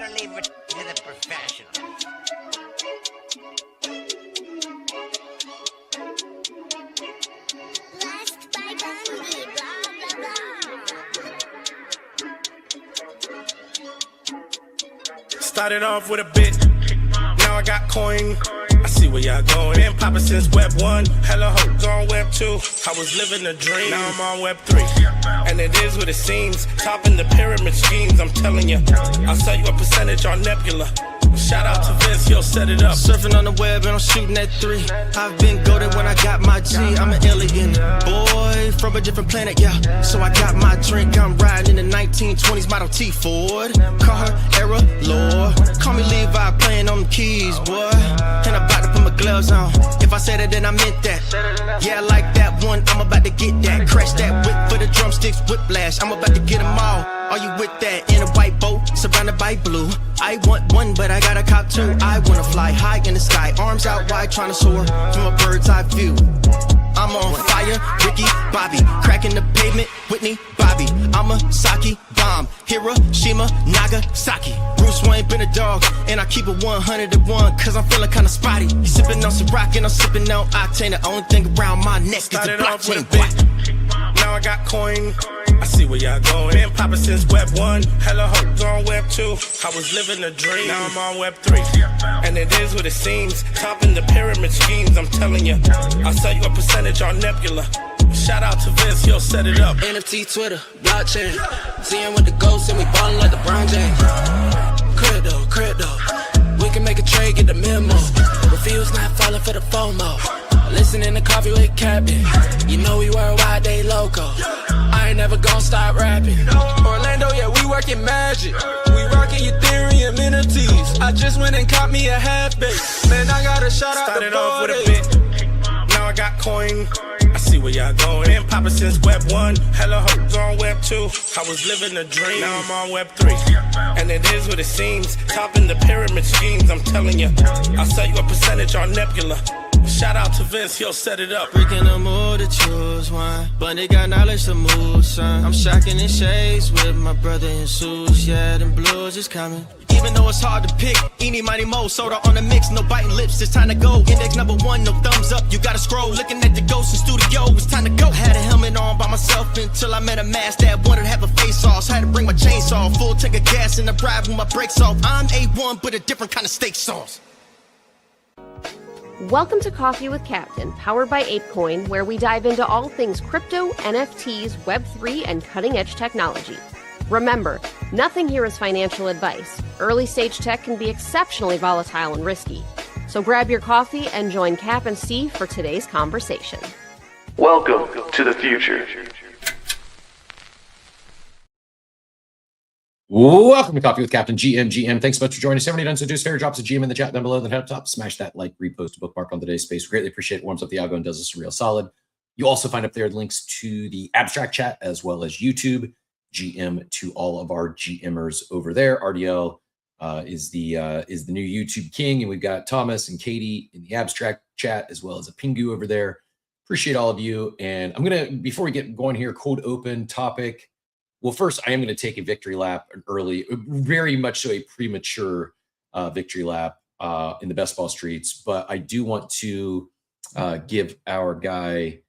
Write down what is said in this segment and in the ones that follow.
gotta leave it to the professionals. Blessed by Gandhi, blah, blah, blah. Started off with a bit, now I got coin. I see where y'all going. Been poppin' since Web 1, hella hopes on Web 2. I was living a dream, now I'm on Web 3. And it is what it seems, topping the pyramid schemes, I'm telling you. I'll sell you a percentage on Nebula. Shout out to Vince, he'll set it up. Surfing on the web and I'm shooting at 3. I've been goated when I got my G. I'm an alien boy from a different planet, yeah. So I got my drink, I'm riding in the 1920s Model T Ford. Call her era lore. Call me Levi, playing on the keys, boy. And I'm about to put my gloves on. If I said it, then I meant that. Yeah, I like that one, I'm about to get that. Crash that whip for the drumsticks, whiplash. I'm about to get them all. Are you with that? In a white boat, surrounded by blue. I want one, but I got a cop too. I wanna fly high in the sky, arms out wide, trying to soar from a bird's eye view. I'm on fire, Ricky, Bobby, cracking the pavement, Whitney, Bobby. I'm a Saki bomb, Hiroshima, Nagasaki. Bruce Wayne been a dog, and I keep it 101, cause I'm feeling kinda spotty. You sipping on some rock, and I'm sipping on octane. The only thing around my neck is the Started off with a blockchain. bit, now I got coin. I see where y'all going. Been poppin' since Web 1, hella hopes on Web 2. I was living a dream, now I'm on Web 3. And it is what it seems, topping the pyramid schemes, I'm telling you. I'll sell you a percentage on Nebula. Shout out to Vince, he'll set it up. NFT, Twitter, blockchain. Seeing with the ghosts and we ballin' like LeBron James. Crypto. We can make a trade, get the memo. Refuse not falling for the FOMO. Listening to Coffee with Captain. You know we worldwide, they loco. I ain't never gonna stop rapping. Orlando, yeah, we working magic. We rocking Ethereum NFTs. I just went and caught me a half base. Man, I gotta shout out Started the off with a boys. bit, now I got coin. I see where y'all going. Been poppin' since Web 1, hella hopes on Web 2. I was living a dream, now I'm on Web 3. And it is what it seems, topping the pyramid schemes, I'm telling you. I'll sell you a percentage on Nebula. Shout out to Vince, he'll set it up. Freaking the mood to choose one, but they got knowledge to move, son. I'm shocking in shades with my brother in suits. Yeah, them blues is coming. Even though it's hard to pick, eeny, miny, mo, soda on the mix, no biting lips, it's time to go. Index number 1, no thumbs up, you gotta scroll. Looking at the ghost in studio, it's time to go. Had a helmet on by myself until I met a mask that wanted to have a face off. So I had to bring my chainsaw, full tank of gas in the ride with my brakes off. I'm A1, but a different kind of steak sauce. Welcome to Coffee with Captain, powered by ApeCoin, where we dive into all things crypto, NFTs, Web3, and cutting-edge technology. Remember, nothing here is financial advice. Early-stage tech can be exceptionally volatile and risky. So grab your coffee and join Cap and Steve for today's conversation. Welcome to the future. Welcome to Coffee with Captain GM. Thanks so much for joining us. Everybody done so do us fair, drops a GM in the chat down below. Then head up top, smash that like, repost, bookmark on today's space. We greatly appreciate it. Warms up the algo and does us a real solid. You also find up there links to the abstract chat as well as YouTube. GM to all of our GMers over there. RDL is the new YouTube king, and we've got Thomas and Katie in the abstract chat as well as a Pingu over there. Appreciate all of you. And I'm gonna, before we get going here, cold open topic. Well, first, I am going to take a victory lap early, very much so a premature victory lap in the best ball streets. But I do want to give our guy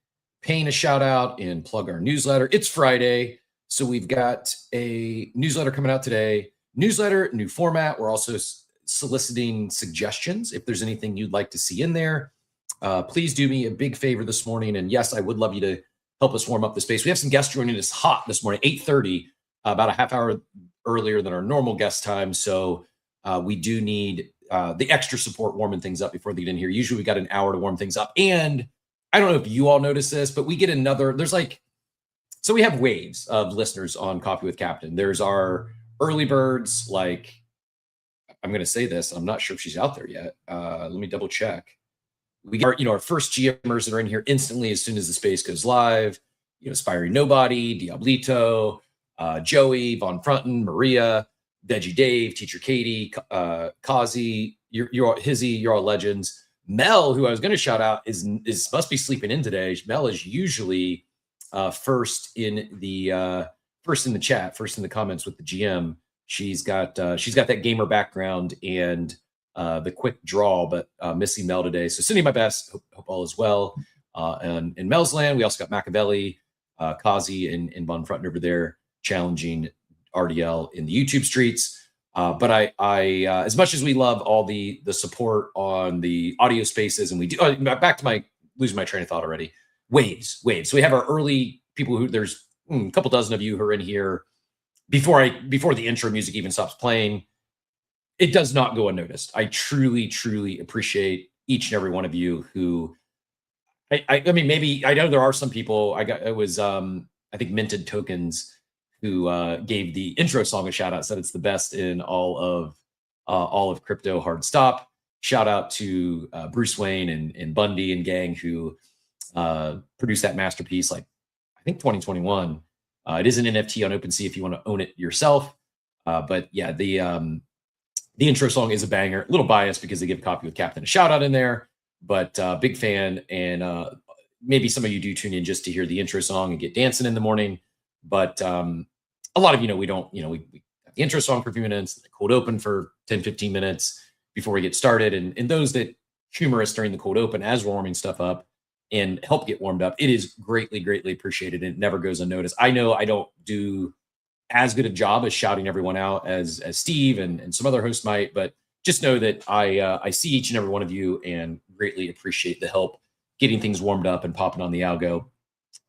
Payne a shout out and plug our newsletter. It's Friday, so we've got a newsletter coming out today. Newsletter, new format. We're also soliciting suggestions. If there's anything you'd like to see in there, please do me a big favor this morning. And yes, I would love you to help us warm up the space. We have some guests joining us hot this morning, 8:30, about a half hour earlier than our normal guest time. So we do need the extra support warming things up before they get in here. Usually we got an hour to warm things up. And I don't know if you all notice this, but we get so we have waves of listeners on Coffee with Captain. There's our early birds, like, I'm going to say this, I'm not sure if she's out there yet. Let me double check. We get our first GMers that are in here instantly as soon as the space goes live. Aspiring Nobody, Diablito, Joey, Von Frunton, Maria, Veggie Dave, Teacher Katie, Kazi, you're all Hizzy, you're all legends. Mel, who I was going to shout out, is must be sleeping in today. Mel is usually first in the chat, first in the comments with the GM. She's got that gamer background and the quick draw, but missing Mel today. So sending my best. Hope all is well. And in Mel's land, we also got Machiavelli, Kazi, and Von Front over there challenging RDL in the YouTube streets. But I as much as we love all the support on the audio spaces, and we do back to losing my train of thought already. Waves. So we have our early people who there's a couple dozen of you who are in here before the intro music even stops playing. It does not go unnoticed. I truly appreciate each and every one of you who I mean, maybe I know there are some people. I think Minted Tokens who gave the intro song a shout out, said it's the best in all of crypto hard stop. Shout out to Bruce Wayne and Bundy and gang who produced that masterpiece, like I think 2021. It is an NFT on OpenSea if you want to own it yourself. But yeah, the intro song is a banger. A little biased because they give Coffee with Captain a shout out in there, but big fan. And maybe some of you do tune in just to hear the intro song and get dancing in the morning. But a lot of we don't, we have the intro song for a few minutes, the cold open for 10, 15 minutes before we get started. And those that humor us during the cold open as we're warming stuff up and help get warmed up, it is greatly appreciated. And it never goes unnoticed. I know I don't do as good a job as shouting everyone out as Steve and some other hosts might, but just know that I see each and every one of you and greatly appreciate the help getting things warmed up and popping on the algo.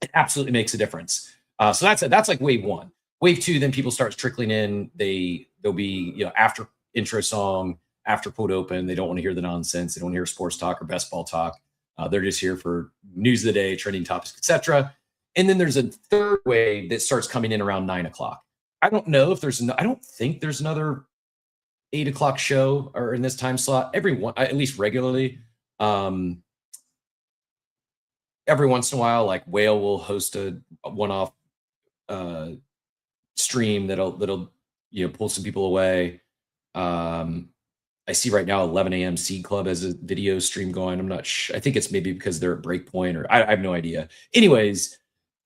It absolutely makes a difference. So that's like wave one. Wave two, then people start trickling in. They'll be, after intro song, after cold open, they don't want to hear the nonsense. They don't want to hear sports talk or best ball talk. They're just here for news of the day, trending topics, etc. And then there's a third wave that starts coming in around 9 o'clock. I don't know if I don't think there's another 8 o'clock show or in this time slot. At least regularly. Every once in a while, like Whale will host a one-off stream that'll pull some people away. I see right now 11 a.m. Seed Club has a video stream going. I'm not sure. I think it's maybe because they're at breakpoint, or I have no idea. Anyways,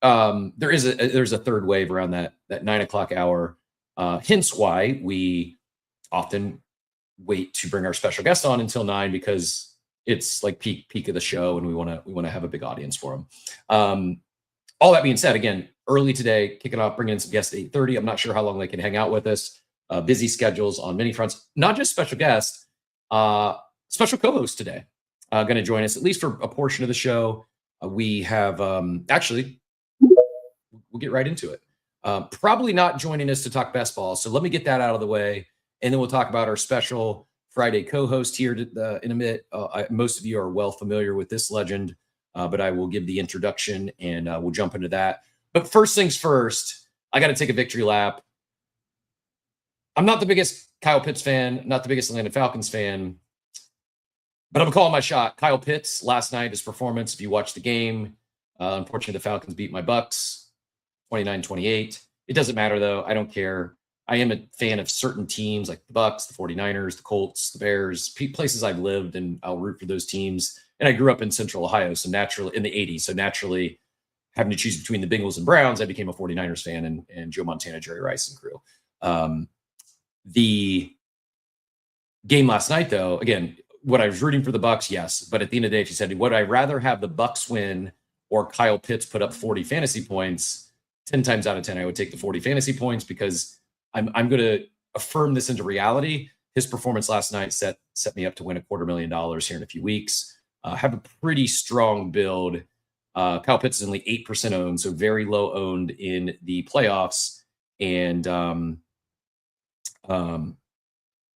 there's a third wave around that 9 o'clock hour. Hence why we often wait to bring our special guest on until 9, because it's like peak of the show, and we want to have a big audience for them. All that being said, again, early today, kicking off, bringing in some guests at 8:30. I'm not sure how long they can hang out with us. Busy schedules on many fronts. Not just special guests, special co-host today. Going to join us at least for a portion of the show. We have actually, we'll get right into it. Probably not joining us to talk best ball. So let me get that out of the way, and then we'll talk about our special Friday co-host here in a minute. Most of you are well familiar with this legend, but I will give the introduction and we'll jump into that. But first things first, I got to take a victory lap. I'm not the biggest Kyle Pitts fan, not the biggest Atlanta Falcons fan, but I'm calling my shot. Kyle Pitts, last night, his performance, if you watch the game, unfortunately, the Falcons beat my Bucks 29-28. It doesn't matter, though. I don't care. I am a fan of certain teams like the Bucks, the 49ers, the Colts, the Bears, places I've lived, and I'll root for those teams. And I grew up in Central Ohio, so naturally, in the 80s, so naturally, having to choose between the Bengals and Browns, I became a 49ers fan, and Joe Montana, Jerry Rice, and crew. The game last night, though, again, what I was rooting for the Bucks, yes. But at the end of the day, if you said, would I rather have the Bucks win or Kyle Pitts put up 40 fantasy points, 10 times out of 10, I would take the 40 fantasy points, because I'm going to affirm this into reality. His performance last night set me up to win $250,000 here in a few weeks. Have a pretty strong build. Kyle Pitts is only 8% owned, so very low owned in the playoffs. And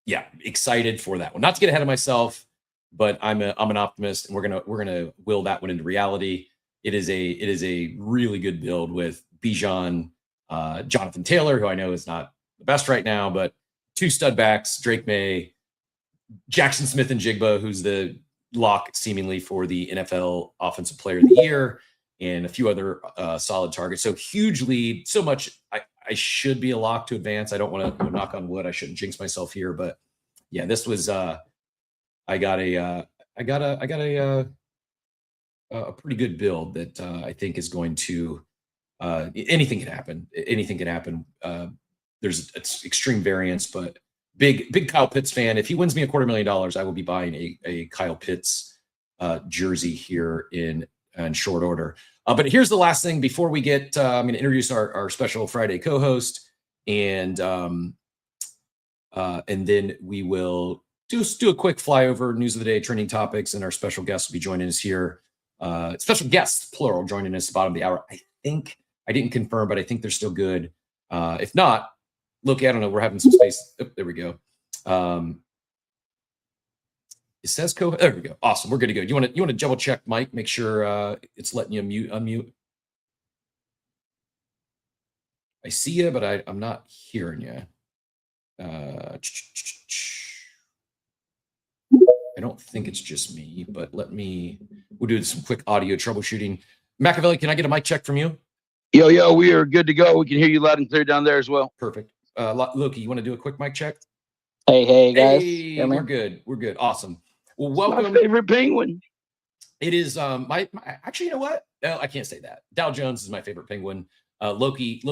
yeah, excited for that one. Not to get ahead of myself, but I'm an optimist, and we're gonna will that one into reality. It is a really good build with Bijan, Jonathan Taylor, who I know is not the best right now, but two stud backs, Drake May, Jackson Smith and Jigba, who's the lock seemingly for the NFL Offensive Player of the Year, and a few other solid targets. So huge lead, so much. I should be a lock to advance. I don't want to knock on wood. I shouldn't jinx myself here, but yeah, this was I got a pretty good build that I think is going to anything can happen. Anything can happen. it's extreme variance, but big Kyle Pitts fan. If he wins me $250,000, I will be buying a Kyle Pitts jersey here in short order. But here's the last thing before we get. I'm going to introduce our special Friday co-host, and then we will do a quick flyover, news of the day, trending topics, and our special guest will be joining us here. Special guests, plural, joining us at the bottom of the hour. I think I didn't confirm, but I think they're still good. If not, Loki, I don't know. We're having some space. Oh, there we go. It says there we go. Awesome. We're good to go. You want to double check, Mike? Make sure it's letting you unmute. I see you, but I'm not hearing you. I don't think it's just me, but we'll do some quick audio troubleshooting. Machiavelli, can I get a mic check from you? Yo, we are good to go. We can hear you loud and clear down there as well. Perfect. Loki, you want to do a quick mic check? Hey guys. Hey, we're good. Awesome. Well, welcome. My favorite penguin. It is my actually, you know what? No, I can't say that. Dow Jones is my favorite penguin. Loki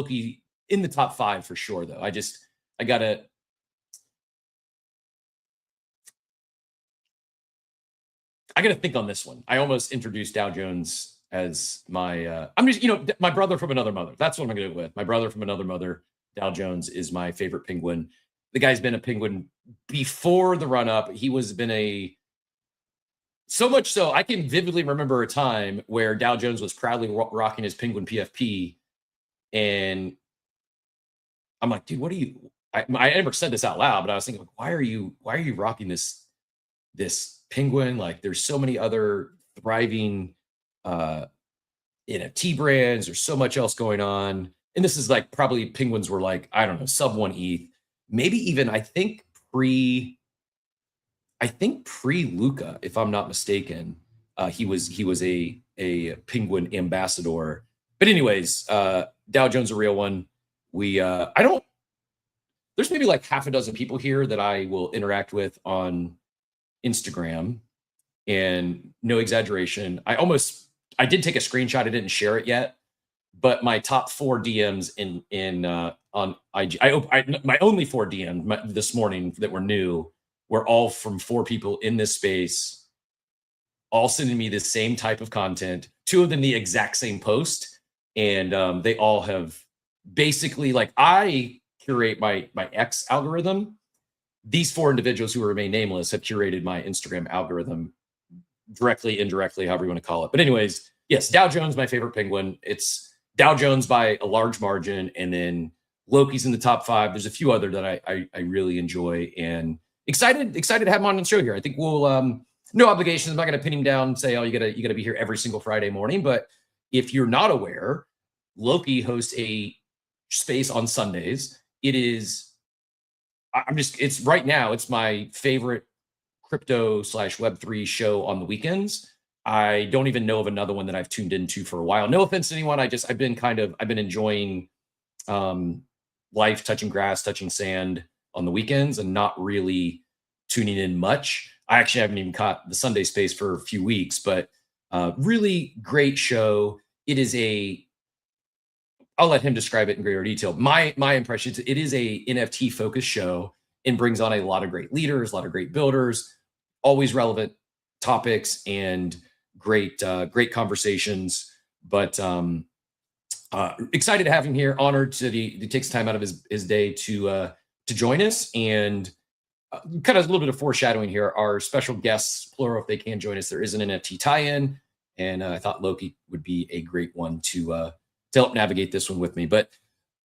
in the top 5 for sure, though. I gotta. I gotta think on this one. I almost introduced Dow Jones as my. I'm just, my brother from another mother. That's what I'm gonna go with. My brother from another mother. Dow Jones is my favorite penguin. The guy's been a penguin before the run up. So much so I can vividly remember a time where Dow Jones was proudly rocking his penguin PFP, and I'm like, dude, what are you? I never said this out loud, but I was thinking, why are you rocking this penguin? Like, there's so many other thriving NFT brands. There's so much else going on, and this is like probably penguins were like, I don't know, sub 1 ETH, maybe even I think pre Luca, if I'm not mistaken. He was a penguin ambassador. But anyways, Dow Jones a real one. There's maybe like half a dozen people here that I will interact with on Instagram, and no exaggeration, I did take a screenshot. I didn't share it yet, but my top 4 DMs on IG, my only 4 DMs this morning that were new were all from 4 people in this space, all sending me the same type of content. 2 of them the exact same post, and they all have basically, like, I curate my X algorithm. These 4 individuals who remain nameless have curated my Instagram algorithm directly, indirectly, however you want to call it. But anyways, yes, Dow Jones, my favorite penguin. It's Dow Jones by a large margin, and then Loki's in the top 5. There's a few other that I really enjoy, and excited to have him on the show here. I think we'll no obligations. I'm not going to pin him down and say, oh, you gotta be here every single Friday morning. But if you're not aware, Loki hosts a space on Sundays. It's right now, it's my favorite crypto / Web3 show on the weekends. I don't even know of another one that I've tuned into for a while. No offense to anyone. I've been enjoying life, touching grass, touching sand on the weekends, and not really tuning in much. I actually haven't even caught the Sunday space for a few weeks, but really great show. It is I'll let him describe it in greater detail. My impression is it is a NFT focused show and brings on a lot of great leaders, a lot of great builders, always relevant topics, and great conversations. But excited to have him here. Honored that he takes time out of his day to join us. And kind of a little bit of foreshadowing here. Our special guests, plural, if they can join us, there is an NFT tie-in, and I thought Loki would be a great one to help navigate this one with me. But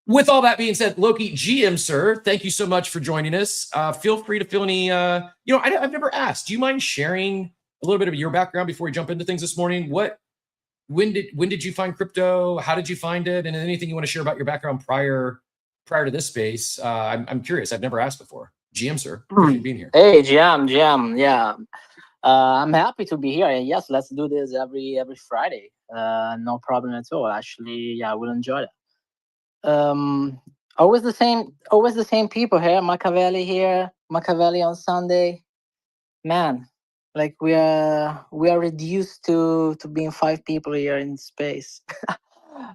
with all that being said, Loki, GM, sir, thank you so much for joining us. Feel free to fill any, I've never asked, do you mind sharing a little bit of your background before we jump into things this morning? When did you find crypto? How did you find it? And anything you want to share about your background prior to this space? I'm curious. I've never asked before. GM, sir, appreciate you being here. Hey, GM. Yeah. I'm happy to be here. And yes, let's do this every Friday. No problem at all. Actually, yeah, I will enjoy it. Always the same people here. Machiavelli here. Machiavelli on Sunday. Man, like we are reduced to being 5 people here in space.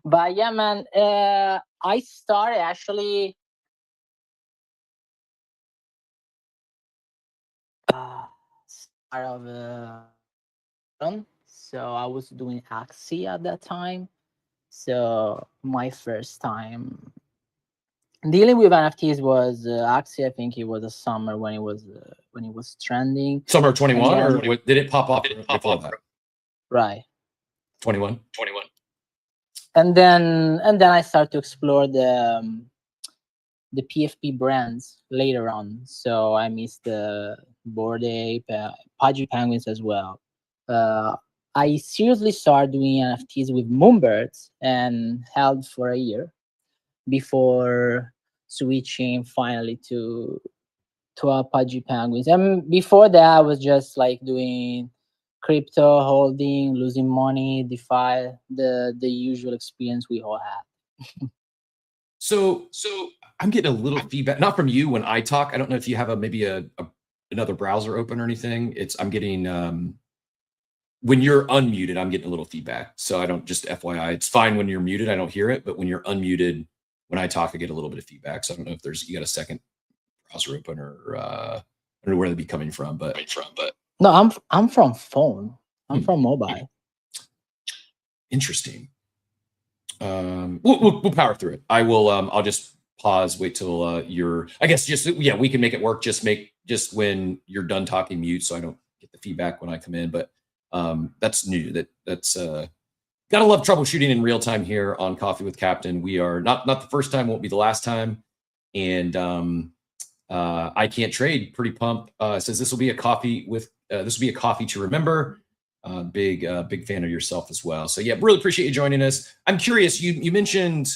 But yeah, man, I started actually start of so I was doing Axie at that time. So my first time dealing with NFTs was Axie. I think it was a summer when it was trending. Summer 21, And or then- did it pop off before that? Right. 21. And then I started to explore the PFP brands later on. So I missed the Bored Ape, Pudgy Penguins as well. I seriously started doing NFTs with Moonbirds and held for a year before switching finally to Pudgy Penguins. And before that, I was just like doing crypto, holding, losing money, DeFi, the usual experience we all have. So I'm getting a little feedback, not from you when I talk. I don't know if you have maybe another browser open or anything. I'm getting when you're unmuted, I'm getting a little feedback. So I don't, just FYI, it's fine when you're muted, I don't hear it, but when you're unmuted, when I talk, I get a little bit of feedback. So I don't know if you got a second browser open, or I don't know where they'd be coming from, but No, I'm from phone. I'm from mobile. Interesting. We'll power through it. I'll just pause, wait till I guess we can make it work. Just when you're done talking, mute, so I don't get the feedback when I come in. But that's new. That's gotta love troubleshooting in real time here on Coffee with Captain. We are not the first time, won't be the last time. And I Can't Trade, pretty pumped. Says this will be a coffee to remember. Big fan of yourself as well. So yeah, really appreciate you joining us. I'm curious, you mentioned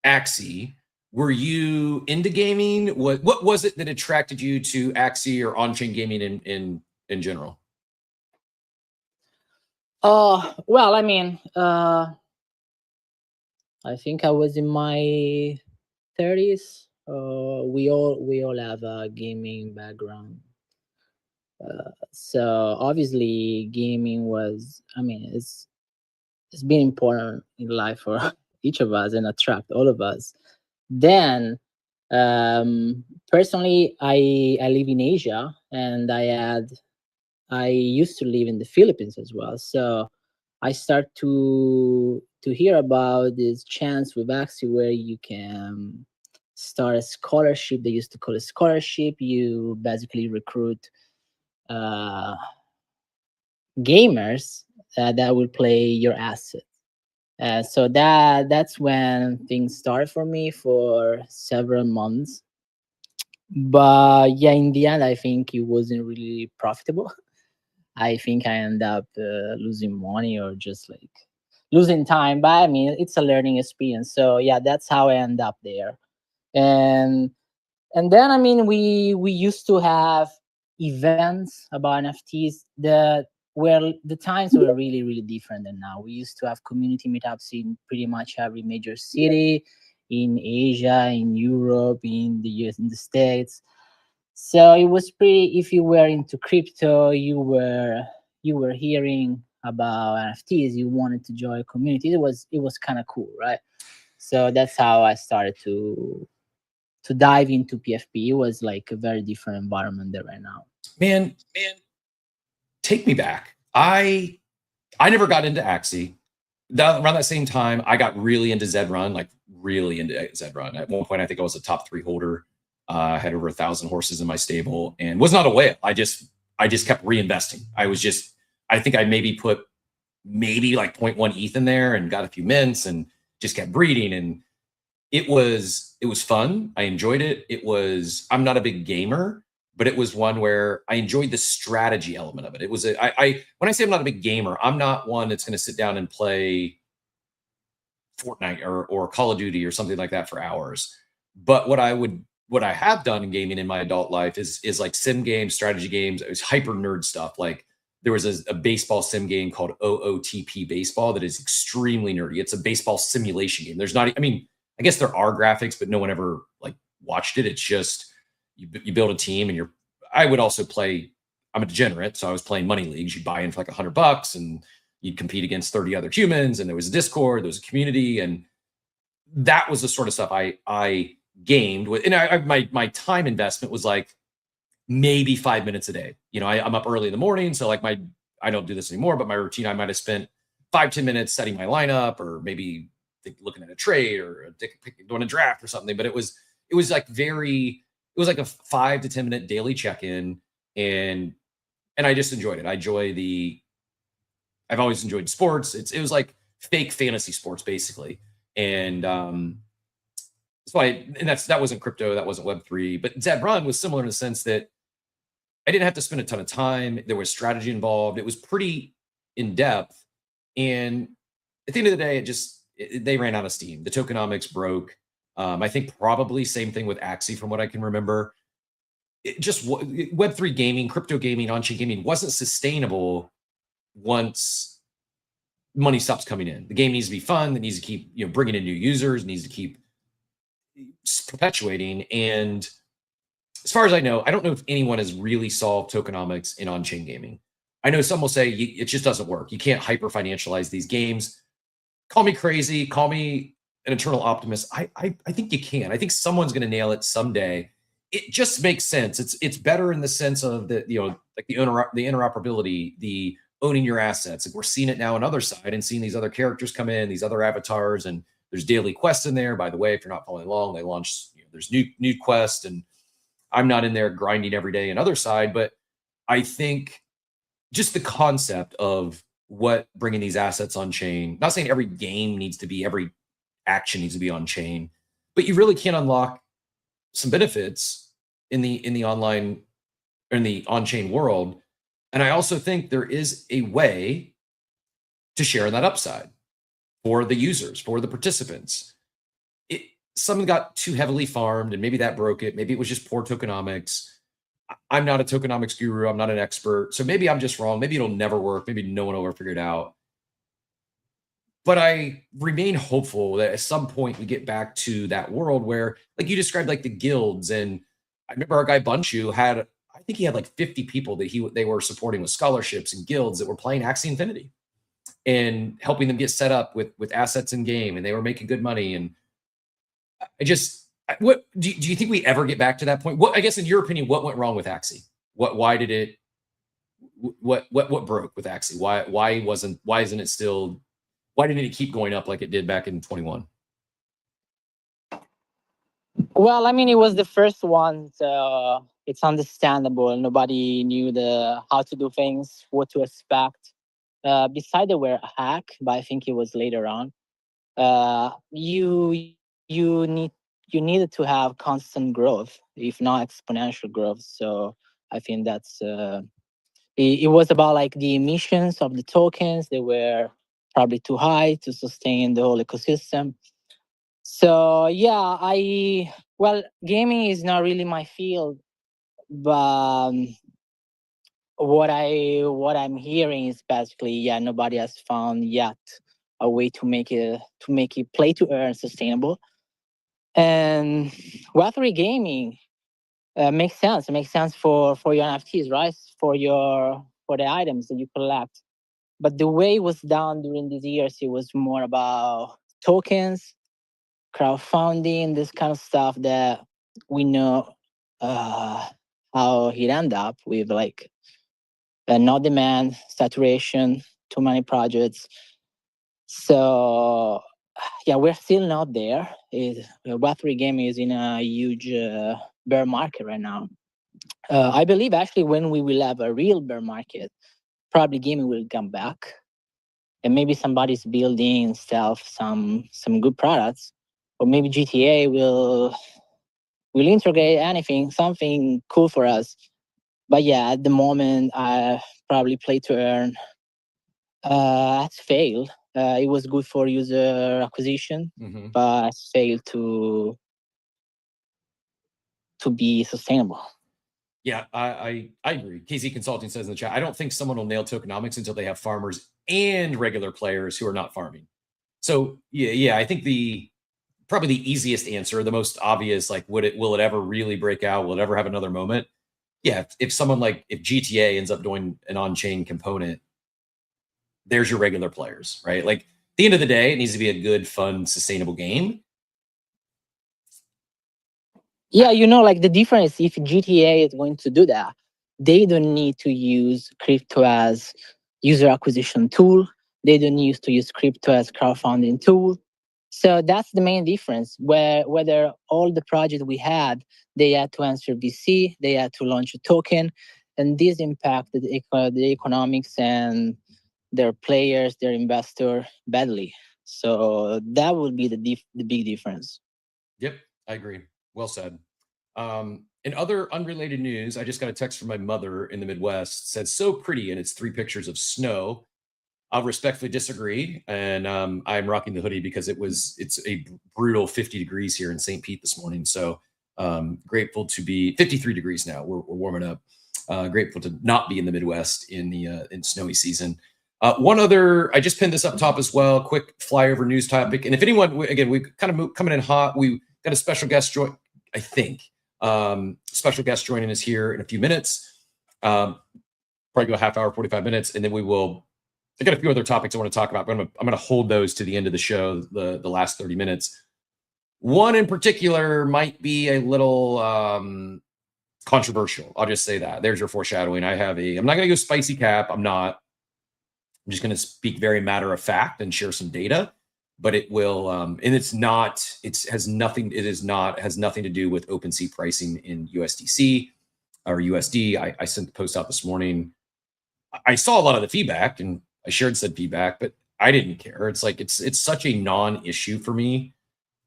Axie. Were you into gaming? What was it that attracted you to Axie or on-chain gaming in general? Well, I mean, I think I was in my 30s. We all have a gaming background. So obviously gaming was, it's been important in life for each of us and attract all of us. Then personally, I live in Asia, and I used to live in the Philippines as well. So I start to hear about this chance with Axie where you can start a scholarship. They used to call it scholarship. You basically recruit gamers that will play your asset. So that's when things started for me for several months. But yeah, in the end, I think it wasn't really profitable. I think I ended up losing money or just like losing time. But I mean, it's a learning experience. So yeah, that's how I end up there. And then I mean, we used to have events about NFTs where the times were really, really different than now. We used to have community meetups in pretty much every major city, in Asia, in Europe, in the US, in the States. So it was pretty, if you were into crypto, you were hearing about NFTs, you wanted to join a community. It was kind of cool, right? So that's how I started to dive into PFP. It was like a very different environment there right now. Man, take me back. I never got into Axie. Around that same time, I got really into Zedrun, like really into Zedrun. At one point, I think I was a top 3 holder. I had over 1,000 horses in my stable and was not a whale. I just kept reinvesting. I think I maybe put like 0.1 ETH in there and got a few mints and just kept breeding. And it was fun. I enjoyed it. I'm not a big gamer, but it was one where I enjoyed the strategy element of it. It was when I say I'm not a big gamer, I'm not one that's going to sit down and play Fortnite or Call of Duty or something like that for hours. But what I have done in gaming in my adult life is like sim games, strategy games. It was hyper nerd stuff. Like there was a baseball sim game called OOTP Baseball that is extremely nerdy. It's a baseball simulation game. There's not, I guess there are graphics, but no one ever like watched it. It's just you build a team, and I would also play. I'm a degenerate, so I was playing money leagues. You'd buy in for like $100, and you'd compete against 30 other humans. And there was a Discord, there was a community, and that was the sort of stuff I gamed with. And my time investment was like maybe 5 minutes a day. You know, I'm up early in the morning, so like I don't do this anymore, but my routine, I might have spent 5-10 minutes setting my lineup, or maybe looking at a trade, or doing a draft or something. But it was like it was like a 5 to 10 minute daily check-in, and I just enjoyed it. I've always enjoyed sports. It was like fake fantasy sports basically. And so that wasn't crypto, that wasn't Web3, but Zed Run was similar in the sense that I didn't have to spend a ton of time. There was strategy involved. It was pretty in depth. And at the end of the day, they ran out of steam. The tokenomics broke. I think probably same thing with Axie from what I can remember. Web3 gaming, crypto gaming, on-chain gaming wasn't sustainable once money stops coming in. The game needs to be fun. It needs to keep, bringing in new users, needs to keep perpetuating. And as far as I know, I don't know if anyone has really solved tokenomics in on-chain gaming. I know some will say it just doesn't work. You can't hyper financialize these games. Call me crazy, call me an eternal optimist. I think you can. I think someone's going to nail it someday. It just makes sense. It's better in the sense of the like the interoperability, the owning your assets. Like we're seeing it now on other side and seeing these other characters come in, these other avatars, and there's daily quests in there. By the way, if you're not following along, they launched. There's new quests, and I'm not in there grinding every day on other side, but I think just the concept of what bringing these assets on chain. Not saying every game needs to be, every action needs to be on chain, but you really can unlock some benefits in the online, in the on-chain world. And I also think there is a way to share in that upside for the users, for the participants. Something got too heavily farmed, and maybe that broke it. Maybe it was just poor tokenomics. I'm not a tokenomics guru. I'm not an expert. So maybe I'm just wrong. Maybe it'll never work. Maybe no one will ever figure it out. But I remain hopeful that at some point we get back to that world where, like you described, like the guilds. And I remember our guy Bunchu had, I think he had like 50 people that they were supporting with scholarships and guilds that were playing Axie Infinity and helping them get set up with assets in game, and they were making good money. And what do you think we ever get back to that point? What, I guess, in your opinion, what went wrong with Axie? Why did it? What broke with Axie? Why isn't it still? Why didn't it keep going up like it did back in 21? Well, I mean, it was the first one, so it's understandable. Nobody knew how to do things, what to expect. Besides, there were a hack, but I think it was later on. You needed to have constant growth, if not exponential growth. So I think that's it was about like the emissions of the tokens. They were probably too high to sustain the whole ecosystem. So yeah, gaming is not really my field, but what I'm hearing is basically, nobody has found yet a way to make it play to earn sustainable. And Web3 gaming makes sense. It makes sense for your NFTs, right? For the items that you collect. But the way it was done during these years, it was more about tokens, crowdfunding, this kind of stuff that we know how it ended up with, like no demand, saturation, too many projects. So yeah, we're still not there. Web3 gaming is in a huge bear market right now. I believe actually when we will have a real bear market, probably gaming will come back, and maybe somebody's building some good products, or maybe GTA will integrate something cool for us. But yeah, at the moment, I probably play to earn. It's failed. It was good for user acquisition, but it's failed to be sustainable. Yeah, I agree. KZ Consulting says in the chat, I don't think someone will nail tokenomics until they have farmers and regular players who are not farming. So yeah, I think probably the easiest answer, the most obvious, like will it ever really break out? Will it ever have another moment? Yeah, if GTA ends up doing an on-chain component, there's your regular players, right? Like at the end of the day, it needs to be a good, fun, sustainable game. Yeah, you know, like the difference if GTA is going to do that, they don't need to use crypto as user acquisition tool. They don't need to use crypto as crowdfunding tool. So that's the main difference. Where whether all the projects we had, they had to answer VC, they had to launch a token, and this impacted the economics and their players, their investor badly. So that would be the big difference. Yep, I agree. Well said. In other unrelated news, I just got a text from my mother in the Midwest. Said so pretty, and it's 3 pictures of snow. I'll respectfully disagree, and I'm rocking the hoodie because it's a brutal 50 degrees here in St. Pete this morning. So grateful to be 53 degrees now. We're warming up. Grateful to not be in the Midwest in snowy season. One other, I just pinned this up top as well. Quick flyover news topic, and if anyone, again, we kind of coming in hot. We got a special guest join, I think. Special guest joining us here in a few minutes. Probably go a half hour, 45 minutes, and then we will. I got a few other topics I want to talk about, but I'm going to hold those to the end of the show, the last 30 minutes. One in particular might be a little controversial. I'll just say that. There's your foreshadowing. I'm not going to go spicy cap. I'm just going to speak very matter of fact and share some data, but it will, and has nothing to do with OpenSea pricing in USDC or USD. I sent the post out this morning. I saw a lot of the feedback and I shared said feedback, but I didn't care. It's like, it's such a non-issue for me.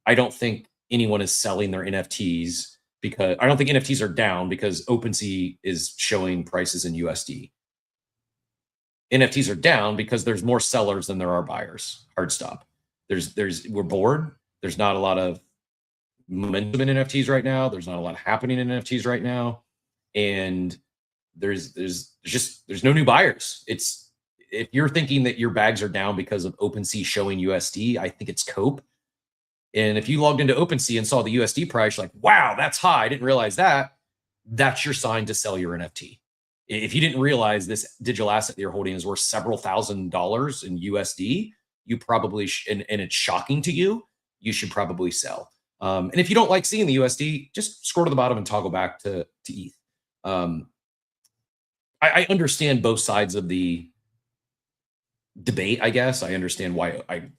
I don't think anyone is selling their NFTs because I don't think NFTs are down because OpenSea is showing prices in USD. NFTs are down because there's more sellers than there are buyers. Hard stop. We're bored. There's not a lot of momentum in NFTs right now. There's not a lot happening in NFTs right now. And there's no new buyers. If you're thinking that your bags are down because of OpenSea showing USD, I think it's cope. And if you logged into OpenSea and saw the USD price, you're like, wow, that's high. I didn't realize that. That's your sign to sell your NFT. If you didn't realize this digital asset that you're holding is worth several $1,000s in USD, you probably, and it's shocking to you, you should probably sell. And if you don't like seeing the USD, just scroll to the bottom and toggle back to ETH. I understand both sides of the debate, I guess. I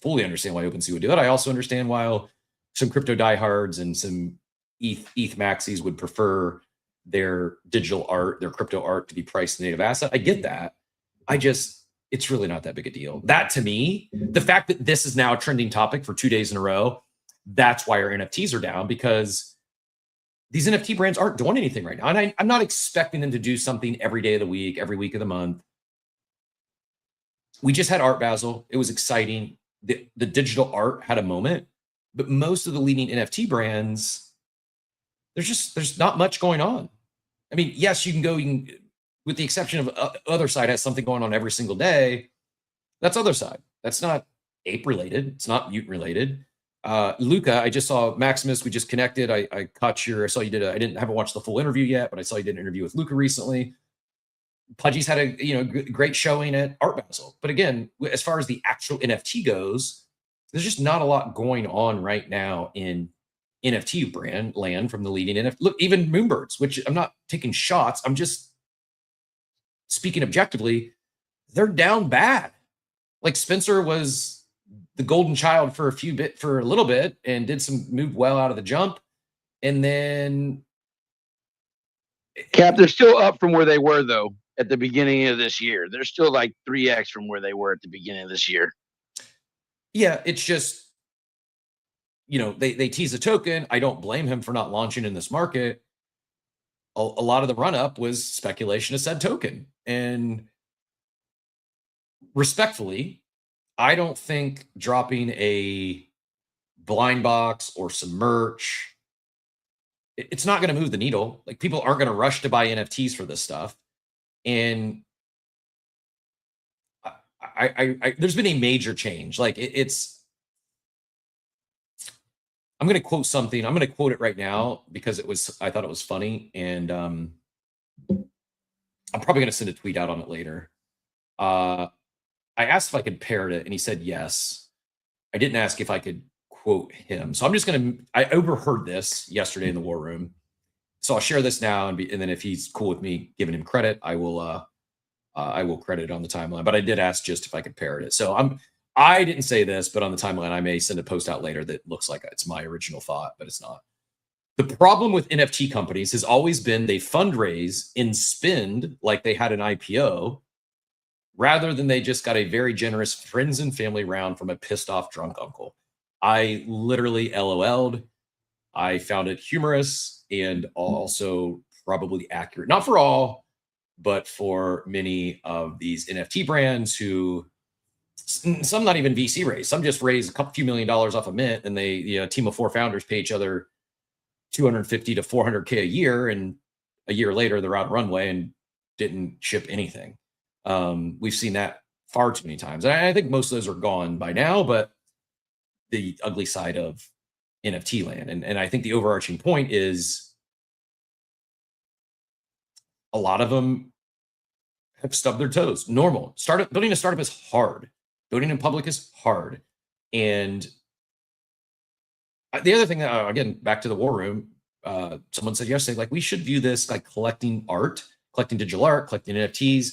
fully understand why OpenSea would do it. I also understand why some crypto diehards and some ETH maxis would prefer their digital art, their crypto art to be priced native asset. I get that. It's really not that big a deal. That to me, the fact that this is now a trending topic for 2 days in a row, that's why our NFTs are down, because these NFT brands aren't doing anything right now. And I'm not expecting them to do something every day of the week, every week of the month. We just had Art Basel. It was exciting. The digital art had a moment, but most of the leading NFT brands, there's not much going on. I mean, yes, you can with the exception of Other Side has something going on every single day. That's Other Side. That's not ape related. It's not mutant related. Luca, I just saw Maximus. We just connected. I caught I saw you haven't watched the full interview yet, but I saw you did an interview with Luca recently. Pudgy's had a great showing at Art Basel. But again, as far as the actual NFT goes, there's just not a lot going on right now in NFT brand land from the leading NFT. Look, even Moonbirds, which I'm not taking shots. I'm just speaking objectively. They're down bad. Like Spencer was the golden child for a little bit and moved well out of the jump. And then Cap, they're still up from where they were though at the beginning of this year. They're still like 3x from where they were at the beginning of this year. Yeah, it's just, they tease a token. I don't blame him for not launching in this market. A lot of the run up was speculation of said token. And respectfully, I don't think dropping a blind box or some merch, it's not going to move the needle. Like, people aren't going to rush to buy NFTs for this stuff. And I there's been a major change. Like I'm going to quote something. I'm going to quote it right now because I thought it was funny. And I'm probably going to send a tweet out on it later. I asked if I could parrot it and he said yes. I didn't ask if I could quote him. So I'm just I overheard this yesterday in the war room. So I'll share this now, and then if he's cool with me giving him credit, I will credit it on the timeline. But I did ask just if I could parrot it. So I didn't say this, but on the timeline, I may send a post out later that looks like it's my original thought, but it's not. The problem with NFT companies has always been they fundraise and spend like they had an IPO, rather than they just got a very generous friends and family round from a pissed off drunk uncle. I literally LOL'd. I found it humorous and also probably accurate. Not for all, but for many of these NFT brands who, some not even VC raised, some just raised a few $1 million off of Mint, and they, a team of 4 founders pay each other $250 to $400K a year, and a year later they're out runway and didn't ship anything. We've seen that far too many times. And I think most of those are gone by now, but the ugly side of NFT land. And I think the overarching point is a lot of them have stubbed their toes. Normal. Building a startup is hard. Building in public is hard. And the other thing that, again, back to the war room, someone said yesterday, like, we should view this like collecting art, collecting digital art, collecting NFTs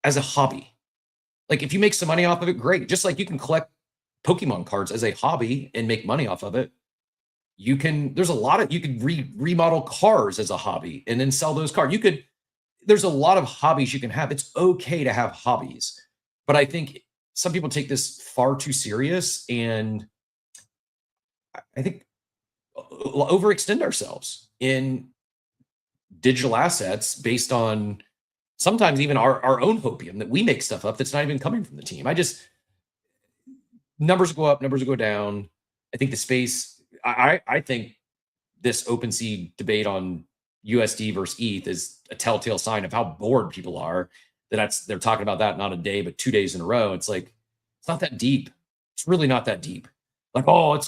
as a hobby. Like, if you make some money off of it, great. Just like you can collect Pokemon cards as a hobby and make money off of it. You can remodel cars as a hobby and then sell those cars. There's a lot of hobbies you can have. It's okay to have hobbies. But I think some people take this far too serious, and I think overextend ourselves in digital assets based on sometimes even our own hopium that we make stuff up that's not even coming from the team. Numbers go up, numbers go down. I think the space, I think this OpenSea debate on USD versus ETH is a telltale sign of how bored people are. They're talking about that not a day, but 2 days in a row. It's like, it's not that deep. It's really not that deep. Like, oh,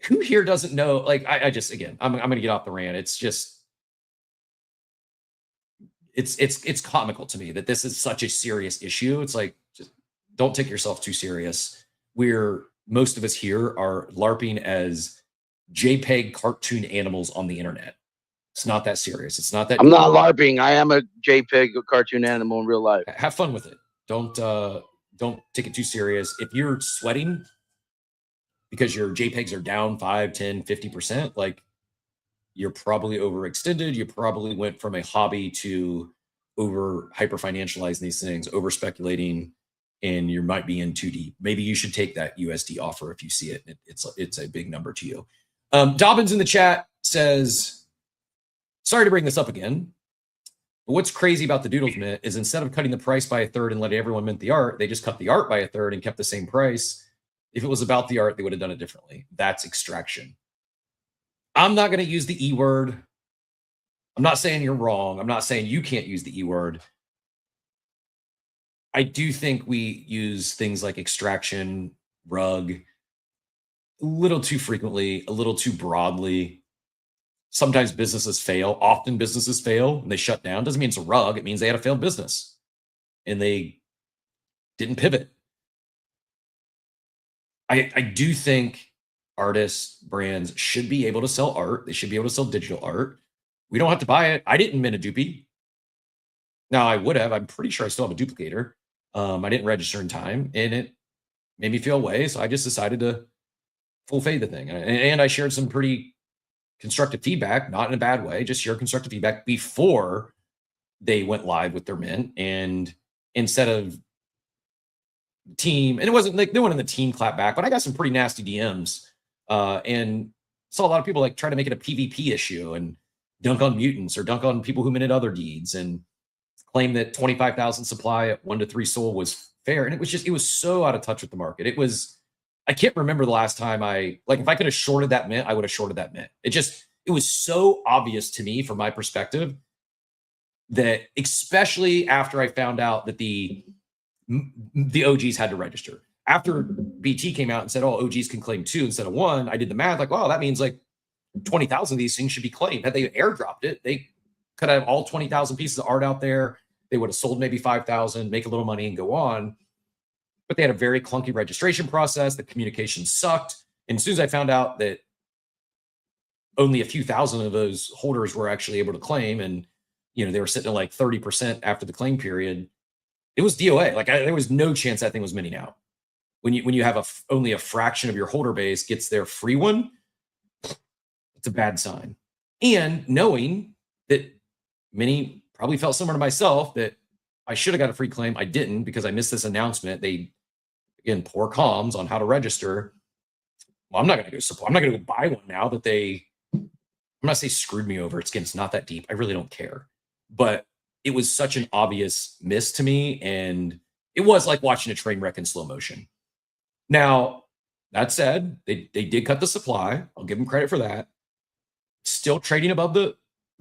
who here doesn't know? Like, I'm going to get off the rant. It's just, it's comical to me that this is such a serious issue. It's like, just don't take yourself too serious. Most of us here are LARPing as JPEG cartoon animals on the internet. It's not that serious. It's not that. I'm not LARPing. I am a JPEG cartoon animal in real life. Have fun with it. Don't take it too serious. If you're sweating because your JPEGs are down 5, 10, 50%, like, you're probably overextended. You probably went from a hobby to hyper financializing these things, over speculating, and you might be in too deep. Maybe you should take that USD offer if you see it. It's a big number to you. Dobbins in the chat says, sorry to bring this up again, but what's crazy about the Doodles Mint is instead of cutting the price by a third and letting everyone mint the art, they just cut the art by a third and kept the same price. If it was about the art, they would have done it differently. That's extraction. I'm not going to use the E word. I'm not saying you're wrong. I'm not saying you can't use the E word. I do think we use things like extraction, rug, a little too frequently, a little too broadly. Sometimes businesses fail. Often businesses fail and they shut down. Doesn't mean it's a rug. It means they had a failed business and they didn't pivot. I do think artists, brands should be able to sell art. They should be able to sell digital art. We don't have to buy it. I didn't mint a dupie. Now I would have. I'm pretty sure I still have a duplicator. I didn't register in time, and it made me feel away. So I just decided to full fade the thing. And I shared some pretty constructive feedback, not in a bad way, just share constructive feedback before they went live with their mint. And instead of team, and it wasn't like they wanted the team clap back, but I got some pretty nasty DMs and saw a lot of people like try to make it a PvP issue and dunk on mutants or dunk on people who minted other deeds and claim that 25,000 supply at 1 to 3 SOL was fair. And it was so out of touch with the market. I can't remember the last time if I could have shorted that mint, I would have shorted that mint. It was so obvious to me from my perspective that, especially after I found out that the OGs had to register. After BT came out and said, oh, OGs can claim 2 instead of 1, I did the math like, wow, that means like 20,000 of these things should be claimed. Had they airdropped it, they could have all 20,000 pieces of art out there. They would have sold maybe 5,000, make a little money and go on. but they had a very clunky registration process. The communication sucked. And as soon as I found out that only a few thousand of those holders were actually able to claim, and they were sitting at like 30% after the claim period, it was DOA. Like there was no chance that thing was minting out. When you have only a fraction of your holder base gets their free one, it's a bad sign. And knowing that many probably felt similar to myself, that I should have got a free claim, I didn't because I missed this announcement. They, again, poor comms on how to register. Well, I'm not going to go support. I'm not going to go buy one now that I'm not saying screwed me over. It's not that deep. I really don't care. But it was such an obvious miss to me, and it was like watching a train wreck in slow motion. Now, that said, they did cut the supply. I'll give them credit for that. Still trading above the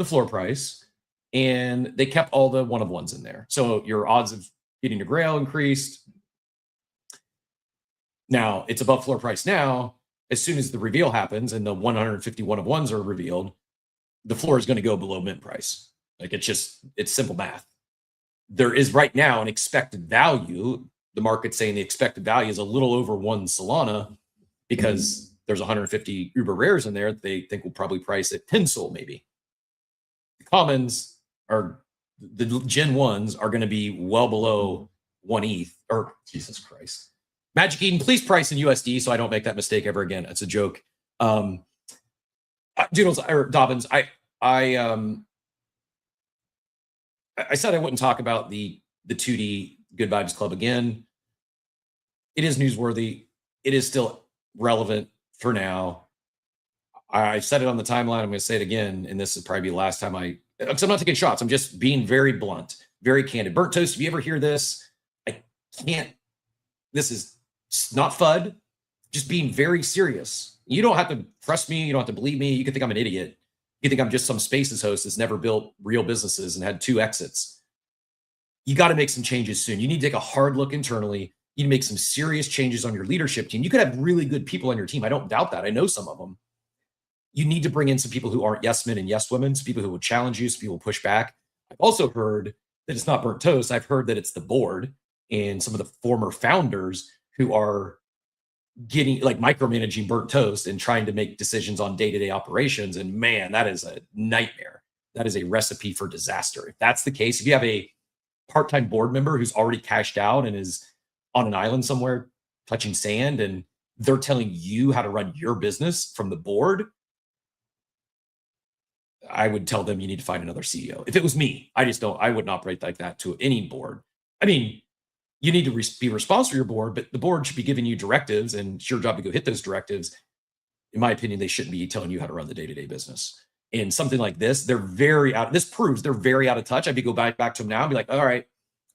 floor price, and they kept all the one of ones in there. So your odds of getting a grail increased. Now it's above floor price now. As soon as the reveal happens and the 150 one of ones are revealed, the floor is going to go below mint price. Like it's simple math. There is right now an expected value. The market's saying the expected value is a little over 1 Solana because there's 150 uber rares in there that they think will probably price at 10 Sol maybe. The commons are, the Gen 1s are going to be well below 1 ETH, or Jesus Christ. Magic Eden, please price in USD so I don't make that mistake ever again. It's a joke. Doodles or Dobbins, I said I wouldn't talk about the 2D Good Vibes Club again. It is newsworthy. It is still relevant for now. I said it on the timeline. I'm going to say it again, and this is probably the last time because I'm not taking shots. I'm just being very blunt, very candid. Burnt Toast, if you ever hear this, this is not FUD, just being very serious. You don't have to trust me. You don't have to believe me. You can think I'm an idiot. You think I'm just some Spaces host that's never built real businesses and had 2 exits. You got to make some changes soon. You need to take a hard look internally. You need to make some serious changes on your leadership team. You could have really good people on your team. I don't doubt that. I know some of them. You need to bring in some people who aren't yes men and yes women, some people who will challenge you, some people will push back. I've also heard that it's not Burnt Toast. I've heard that it's the board and some of the former founders who are getting like micromanaging Burnt Toast and trying to make decisions on day-to-day operations. And man, that is a nightmare. That is a recipe for disaster. If that's the case, if you have a part-time board member who's already cashed out and is on an island somewhere touching sand, and they're telling you how to run your business from the board, I would tell them you need to find another CEO. If it was me, I wouldn't operate like that to any board. I mean, you need to be responsible for your board, but the board should be giving you directives, and it's your job to go hit those directives. In my opinion, they shouldn't be telling you how to run the day-to-day business. And something like this, this proves they're very out of touch. I'd be go back to them now and be like, all right,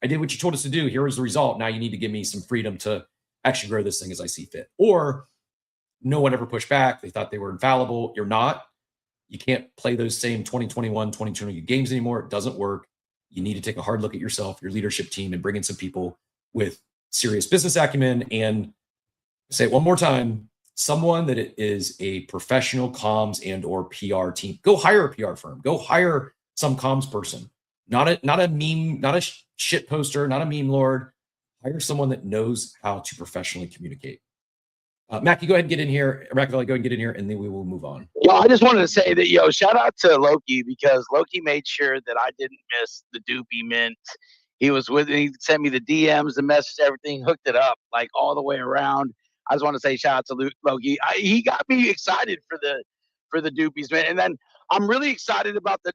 I did what you told us to do. Here is the result. Now you need to give me some freedom to actually grow this thing as I see fit. Or no one ever pushed back. They thought they were infallible. You're not. You can't play those same 2021, 2022 games anymore. It doesn't work. You need to take a hard look at yourself, your leadership team, and bring in some people with serious business acumen. And say it one more time, someone that is a professional comms and or PR team. Go hire a PR firm. Go hire some comms person. Not a meme, not a shit poster, not a meme lord. Hire someone that knows how to professionally communicate. Mackie, go ahead and get in here. Machiavelli, go ahead and get in here, and then we will move on. Yo, I just wanted to say that, shout out to Loki, because Loki made sure that I didn't miss the Doopy Mint. He was with me. He sent me the DMs, the message, everything, hooked it up like all the way around. I just want to say shout out to Loki. He got me excited for the Doopies, man. And then I'm really excited about the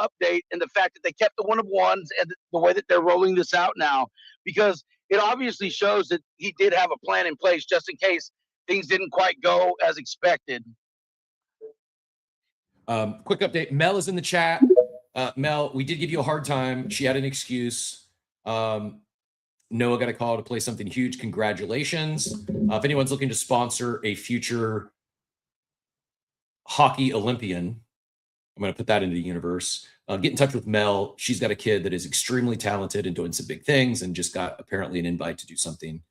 update and the fact that they kept the one of ones and the way that they're rolling this out now, because it obviously shows that he did have a plan in place just in case things didn't quite go as expected. Quick update. Mel is in the chat. Mel, we did give you a hard time. She had an excuse. Noah got a call to play something huge. Congratulations. If anyone's looking to sponsor a future hockey Olympian, I'm going to put that into the universe. Get in touch with Mel. She's got a kid that is extremely talented and doing some big things, and just got apparently an invite to do something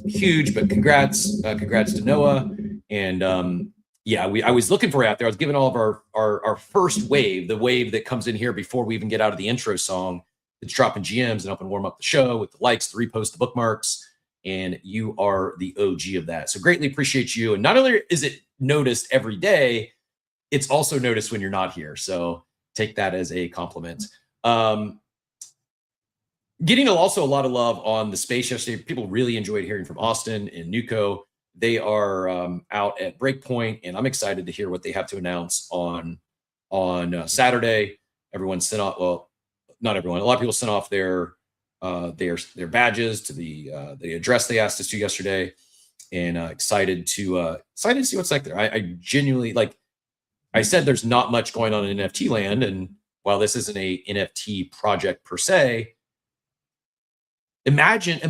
huge. But congrats to Noah. And yeah, I was looking for it out there. I was giving all of our first wave, the wave that comes in here before we even get out of the intro song, it's dropping GMs and helping warm up the show with the likes, the reposts, the bookmarks, and you are the OG of that. So greatly appreciate you. And not only is it noticed every day, it's also noticed when you're not here. So take that as a compliment. Getting also a lot of love on the space yesterday. People really enjoyed hearing from Austin and Nuko. They are out at Breakpoint, and I'm excited to hear what they have to announce on Saturday. Everyone sent off, well, not everyone. A lot of people sent off their badges to the address they asked us to yesterday, and excited to see what's like there. I genuinely, like I said, there's not much going on in NFT land, and while this isn't a NFT project per se, imagine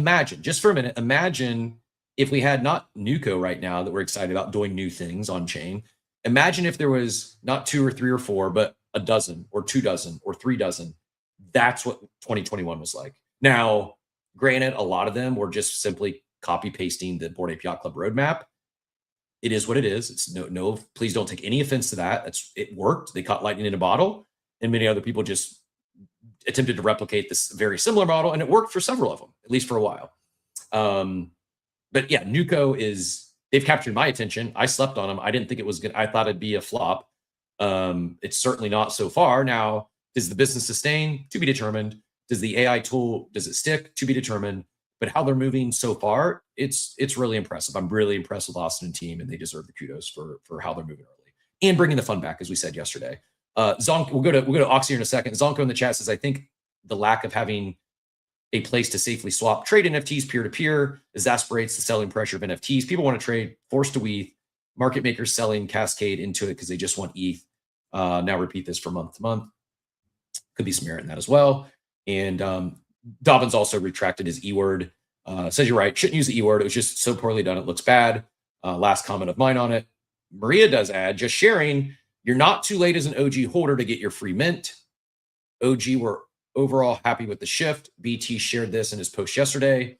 just for a minute, imagine if we had not Nuko right now that we're excited about doing new things on chain. Imagine if there was not 2 or 3 or 4, but a dozen or 2 dozen or 3 dozen. That's what 2021 was like. Now, granted, a lot of them were just simply copy pasting the Bored Ape Yacht Club roadmap. It is what it is. It's no, please don't take any offense to that. It worked. They caught lightning in a bottle, and many other people just attempted to replicate this very similar model, and it worked for several of them, at least for a while. But yeah, Nuko they've captured my attention. I slept on them. I didn't think it was good. I thought it'd be a flop. It's certainly not so far. Now, does the business sustain? To be determined. Does the AI tool, does it stick? To be determined. But how they're moving so far, it's really impressive. I'm really impressed with Austin and team, and they deserve the kudos for how they're moving early and bringing the fun back, as we said yesterday. Zonk, we'll go to Oxy in a second. Zonko in the chat says, I think the lack of having a place to safely swap trade NFTs peer-to-peer exasperates the selling pressure of NFTs. People want to trade, forced to ETH, market makers selling cascade into it because they just want ETH. Now repeat this for month to month. Could be some merit in that as well. And Dobbins also retracted his E-word. Says you're right, shouldn't use the E-word. It was just so poorly done, it looks bad. Last comment of mine on it. Maria does add, just sharing, you're not too late as an OG holder to get your free mint. OG were overall happy with the shift. BT shared this in his post yesterday.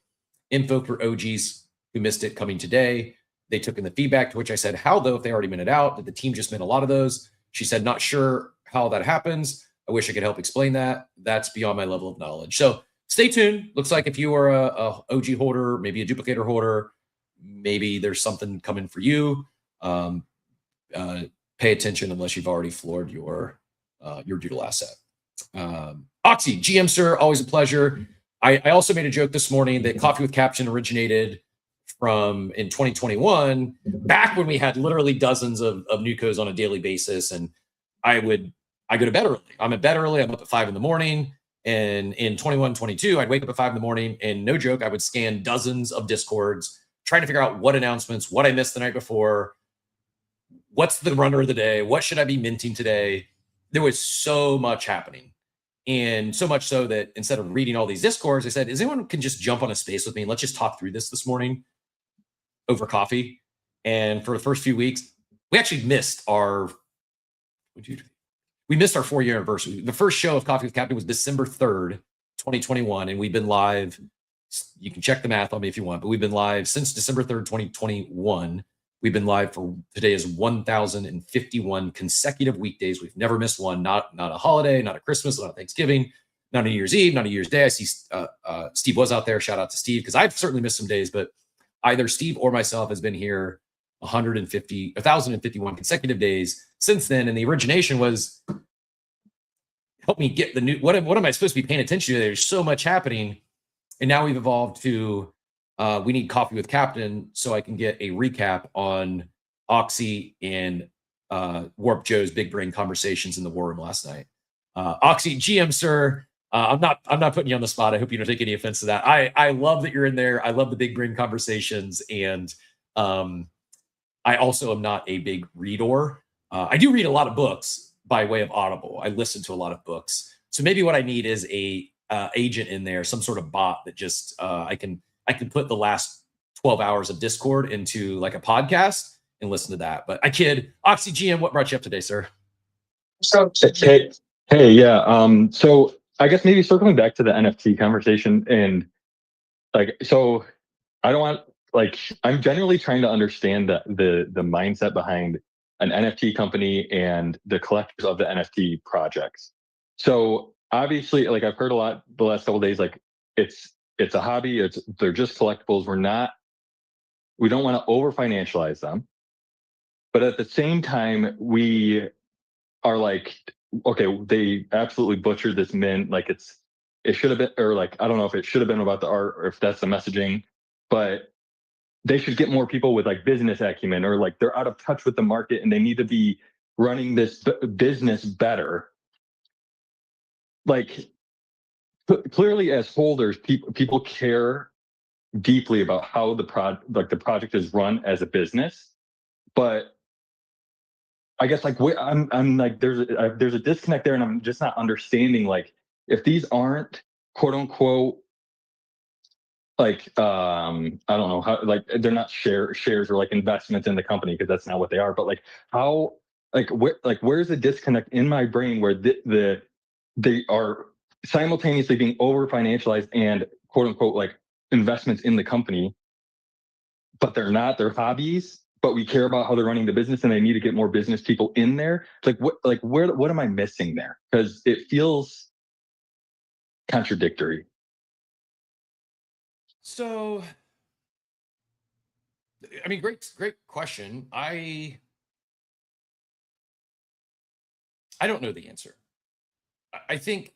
Info for OGs who missed it coming today. They took in the feedback, to which I said, how though, if they already minted out? Did the team just mint a lot of those? She said, not sure how that happens. I wish I could help explain that. That's beyond my level of knowledge. So stay tuned. Looks like if you are a OG holder, maybe a duplicator holder, maybe there's something coming for you. Pay attention unless you've already floored your doodle asset. Oxy, GM sir, always a pleasure. I also made a joke this morning that Coffee with Caption originated from in 2021, back when we had literally dozens of Nukos on a daily basis. And I go to bed early. I'm at bed early. I'm up at 5 in the morning. And in 21, 22, I'd wake up at 5 in the morning, and no joke, I would scan dozens of Discords, trying to figure out what announcements, what I missed the night before, what's the runner of the day, what should I be minting today. There was so much happening. And so much so that instead of reading all these Discords, I said, is anyone can just jump on a space with me and let's just talk through this morning over coffee. And for the first few weeks, we actually missed our 4-year anniversary. The first show of Coffee with Captain was December 3rd, 2021. And we've been live. You can check the math on me if you want, but we've been live since December 3rd, 2021. We've been live for today is 1,051 consecutive weekdays. We've never missed one, not a holiday, not a Christmas, not a Thanksgiving, not a New Year's Eve, not a New Year's Day. I see Steve was out there. Shout out to Steve, because I've certainly missed some days, but either Steve or myself has been here 1,051 consecutive days since then. And the origination was, help me get the new, what am I supposed to be paying attention to? There's so much happening. And now we've evolved to, we need Coffee with Captain so I can get a recap on Oxy and Warp Joe's big brain conversations in the war room last night. Oxy, GM sir, I'm not putting you on the spot. I hope you don't take any offense to that. I love that you're in there. I love the big brain conversations, and I also am not a big reader. I do read a lot of books by way of Audible. I listen to a lot of books. So maybe what I need is a agent in there, some sort of bot that just I can put the last 12 hours of Discord into like a podcast and listen to that. But I kid. Oxy GM, what brought you up today, sir? Hey, yeah. So I guess maybe circling back to the NFT conversation, and so I don't want, I'm generally trying to understand the mindset behind an NFT company and the collectors of the NFT projects. So obviously, like I've heard a lot the last couple of days, like it's a hobby. They're just collectibles. We don't want to over financialize them, but at the same time, we are like, okay, they absolutely butchered this mint. Like it should have been, or like I don't know if it should have been about the art or if that's the messaging, but they should get more people with like business acumen, or like they're out of touch with the market and they need to be running this business better. Like clearly as holders, people care deeply about how the project is run as a business, but I guess like I'm like there's a disconnect there, and I'm just not understanding like if these aren't quote unquote like I don't know how, like they're not shares or like investments in the company, because that's not what they are, but like how where's the disconnect in my brain where they are simultaneously being over financialized and quote unquote like investments in the company, but they're not, they're hobbies, but we care about how they're running the business and they need to get more business people in there. It's like what am I missing there? Because it feels contradictory. So, I mean, great question. I don't know the answer. I think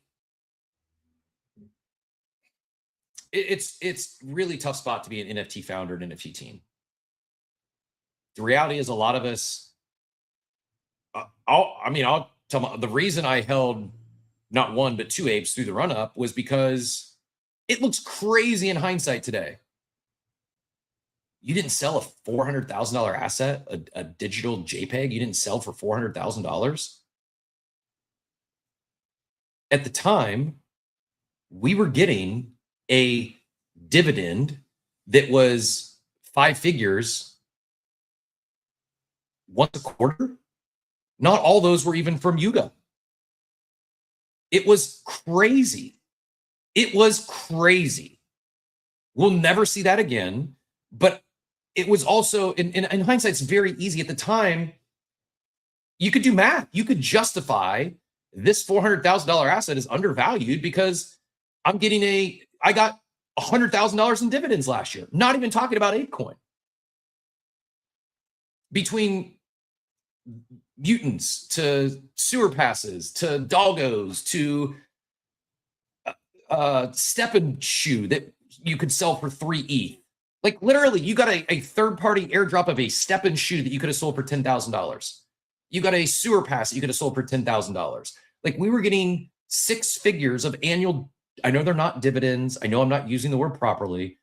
it's really tough spot to be an NFT founder and NFT team. The reality is a lot of us, I'll tell the reason I held not one, but two apes through the run up was because it looks crazy in hindsight today. You didn't sell a $400,000 asset, a digital JPEG. You didn't sell for $400,000. At the time, we were getting a dividend that was 5 figures once a quarter. Not all those were even from Yuga. It was crazy. It was crazy. We'll never see that again. But it was also, in hindsight, it's very easy. At the time, you could do math. You could justify this $400,000 asset is undervalued because I got $100,000 in dividends last year. Not even talking about ApeCoin. Between mutants to sewer passes to doggos to Steppen shoe that you could sell for 3 ETH. Like literally, you got a third-party airdrop of a Steppen shoe that you could have sold for $10,000. You got a sewer pass that you could have sold for $10,000. Like we were getting 6 figures of annual. I know they're not dividends. I know I'm not using the word properly,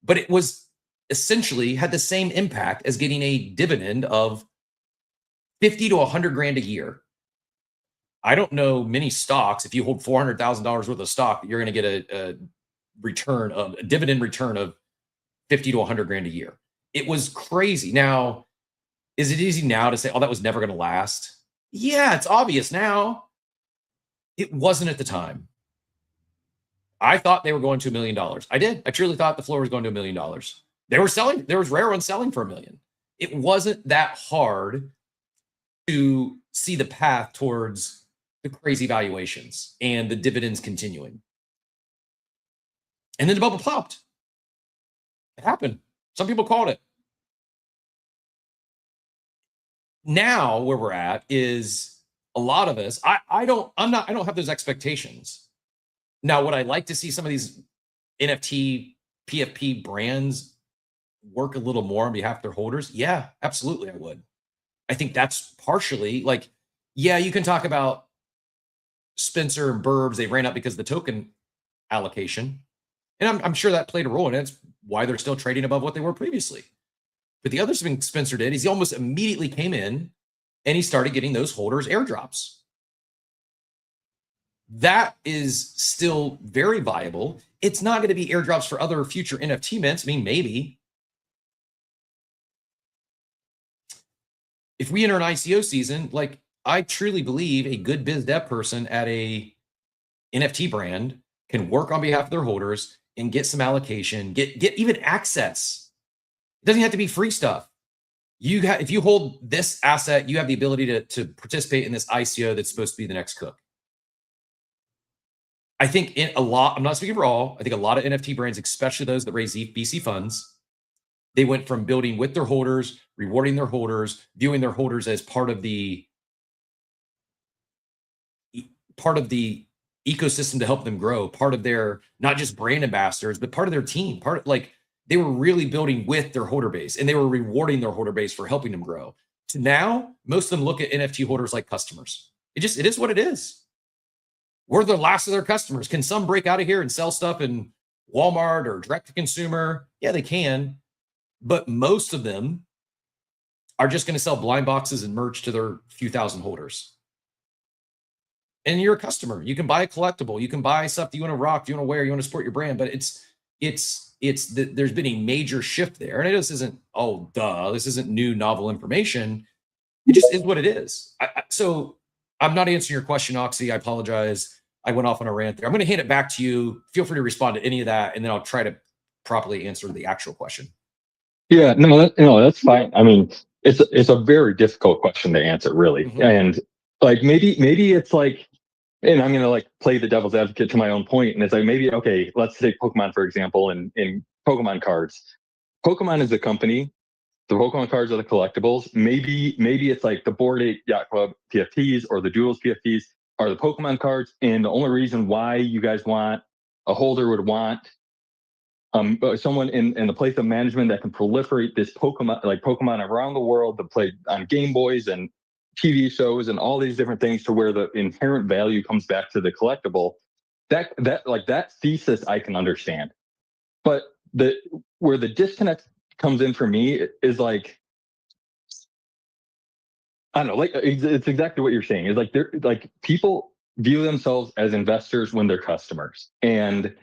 but it was essentially had the same impact as getting a dividend of 50 to 100 grand a year. I don't know many stocks. If you hold $400,000 worth of stock, you're going to get a dividend return of 50 to 100 grand a year. It was crazy. Now, is it easy now to say, oh, that was never going to last? Yeah, it's obvious now. It wasn't at the time. I thought they were going to $1 million. I did. I truly thought the floor was going to $1 million. They were selling. There was rare ones selling for $1 million. It wasn't that hard to see the path towards the crazy valuations and the dividends continuing. And then the bubble popped. It happened. Some people called it. Now where we're at is a lot of us, I don't have those expectations. Now, would I like to see some of these NFT, PFP brands work a little more on behalf of their holders? Yeah, absolutely, I would. I think that's partially like, yeah, you can talk about Spencer and Burbs. They ran up because of the token allocation. And I'm sure that played a role in it. It's why they're still trading above what they were previously. But the other thing Spencer did is he almost immediately came in and he started getting those holders airdrops. That is still very viable. It's not going to be airdrops for other future NFT mints. I mean, maybe. If we enter an ICO season, like I truly believe a good biz dev person at a NFT brand can work on behalf of their holders and get some allocation, get even access. It doesn't have to be free stuff. If you hold this asset, you have the ability to participate in this ICO that's supposed to be the next cook. I think I'm not speaking for all, I think a lot of NFT brands, especially those that raise VC funds, they went from building with their holders, rewarding their holders, viewing their holders as part of the ecosystem to help them grow, part of their, not just brand ambassadors, but part of their team, they were really building with their holder base, and they were rewarding their holder base for helping them grow. To now, most of them look at NFT holders like customers. It is what it is. We're the last of their customers. Can some break out of here and sell stuff in Walmart or direct to consumer? Yeah, they can. But most of them are just going to sell blind boxes and merch to their few thousand holders. And you're a customer. You can buy a collectible. You can buy stuff that you want to rock, you want to wear, you want to support your brand. But there's been a major shift there. And this isn't, oh, duh, this isn't new, novel information. It just is what it is. So I'm not answering your question, Oxy. I apologize. I went off on a rant there. I'm going to hand it back to you. Feel free to respond to any of that, and then I'll try to properly answer the actual question. Yeah, no, that's fine. I mean, it's a very difficult question to answer, really. Mm-hmm. And like maybe it's like, and I'm gonna like play the devil's advocate to my own point, and it's like maybe, okay, let's take Pokemon for example, in Pokemon cards. Pokemon is a company. The Pokemon cards are the collectibles. Maybe it's like the Bored Ape Yacht Club PFPs or the Doodles PFPs are the Pokemon cards, and the only reason why you guys want a holder would want someone in the place of management that can proliferate this Pokemon around the world, to play on Game Boys and TV shows and all these different things, to where the inherent value comes back to the collectible. That thesis I can understand, but where the disconnect comes in for me is like, I don't know, like it's exactly what you're saying. Is like they're like, people view themselves as investors when they're customers, and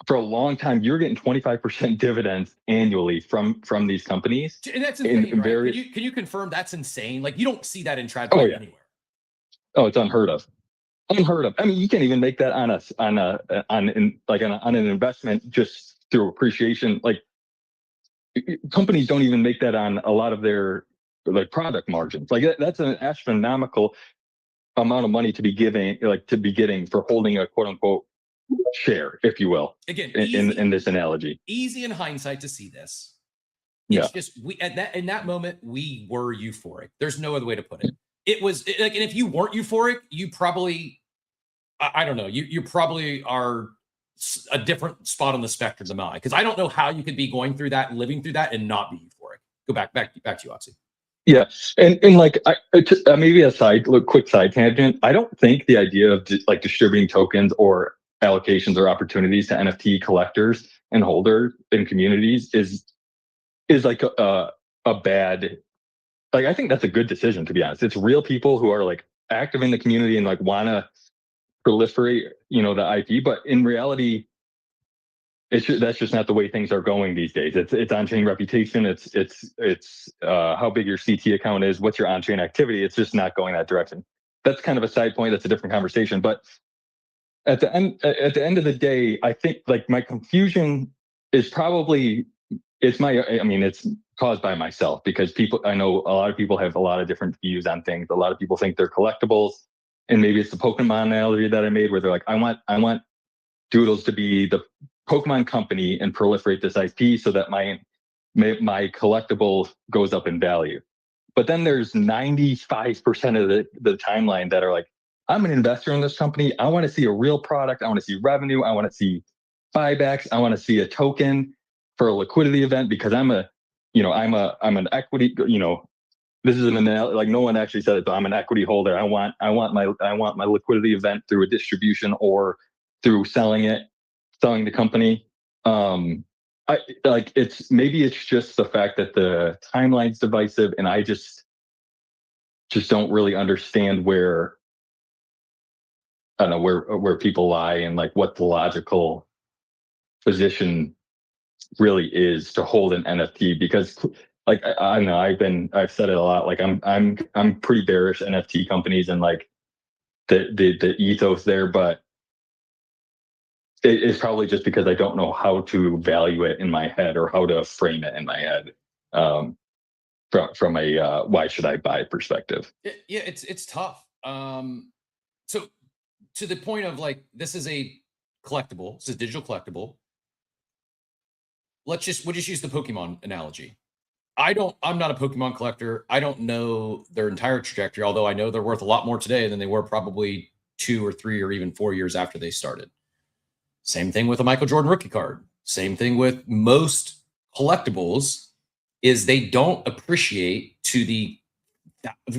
for a long time you're getting 25% dividends annually from these companies. And that's insane, right? Can you confirm that's insane? Like, you don't see that in TradFi anywhere. Oh, it's unheard of. Unheard of. I mean, you can't even make that on an investment just through appreciation. Like, companies don't even make that on a lot of their like product margins. Like, that's an astronomical amount of money to be getting for holding a quote unquote share, if you will. Again, in this analogy, easy in hindsight to see this. It's just in that moment we were euphoric. There's no other way to put it. It was like, and if you weren't euphoric, you probably, I don't know, you probably are a different spot on the spectrum than I, because I don't know how you could be going through that, living through that, and not be euphoric. Go back to you, Oxy. Yeah, and like maybe quick side tangent. I don't think the idea of like distributing tokens or allocations or opportunities to NFT collectors and holders in communities is like a bad. Like, I think that's a good decision, to be honest. It's real people who are like active in the community and like want to proliferate, the IP. But in reality, that's just not the way things are going these days. It's on-chain reputation. It's how big your CT account is. What's your on-chain activity? It's just not going that direction. That's kind of a side point. That's a different conversation. But at the end of the day, I think like my confusion is probably it's caused by myself, because I know a lot of people have a lot of different views on things. A lot of people think they're collectibles, and maybe it's the Pokemon analogy that I made, where they're like, I want Doodles to be the Pokemon company and proliferate this IP so that my collectible goes up in value. But then there's 95% of the timeline that are like, I'm an investor in this company. I want to see a real product. I want to see revenue. I want to see buybacks. I want to see a token for a liquidity event, because I'm an equity, this is like, no one actually said it, but I'm an equity holder. I want my liquidity event through a distribution or through selling the company. It's just the fact that the timeline's divisive, and I just don't really understand where people lie, and like what the logical position really is to hold an NFT. Because like, I don't know, I've said it a lot. Like, I'm pretty bearish NFT companies and like the ethos there, but it's probably just because I don't know how to value it in my head or how to frame it in my head, from a why should I buy perspective. Yeah, it's tough. So to the point of like, this is a collectible. It's a digital collectible. We'll just use the Pokemon analogy. I'm not a Pokemon collector. I don't know their entire trajectory, although I know they're worth a lot more today than they were probably 2 or 3 or even 4 years after they started. Same thing with a Michael Jordan rookie card. Same thing with most collectibles is they don't appreciate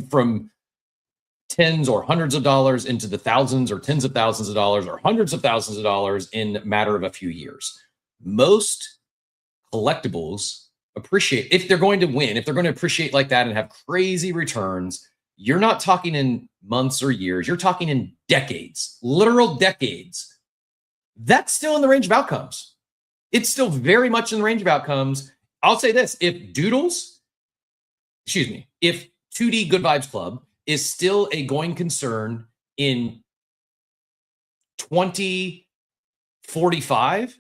from tens or hundreds of dollars into the thousands or tens of thousands of dollars or hundreds of thousands of dollars in a matter of a few years. Most collectibles appreciate, if they're going to win, if they're going to appreciate like that and have crazy returns, you're not talking in months or years, you're talking in decades, literal decades. That's still in the range of outcomes. It's still very much in the range of outcomes. I'll say this, if 2D Good Vibes Club is still a going concern in 2045,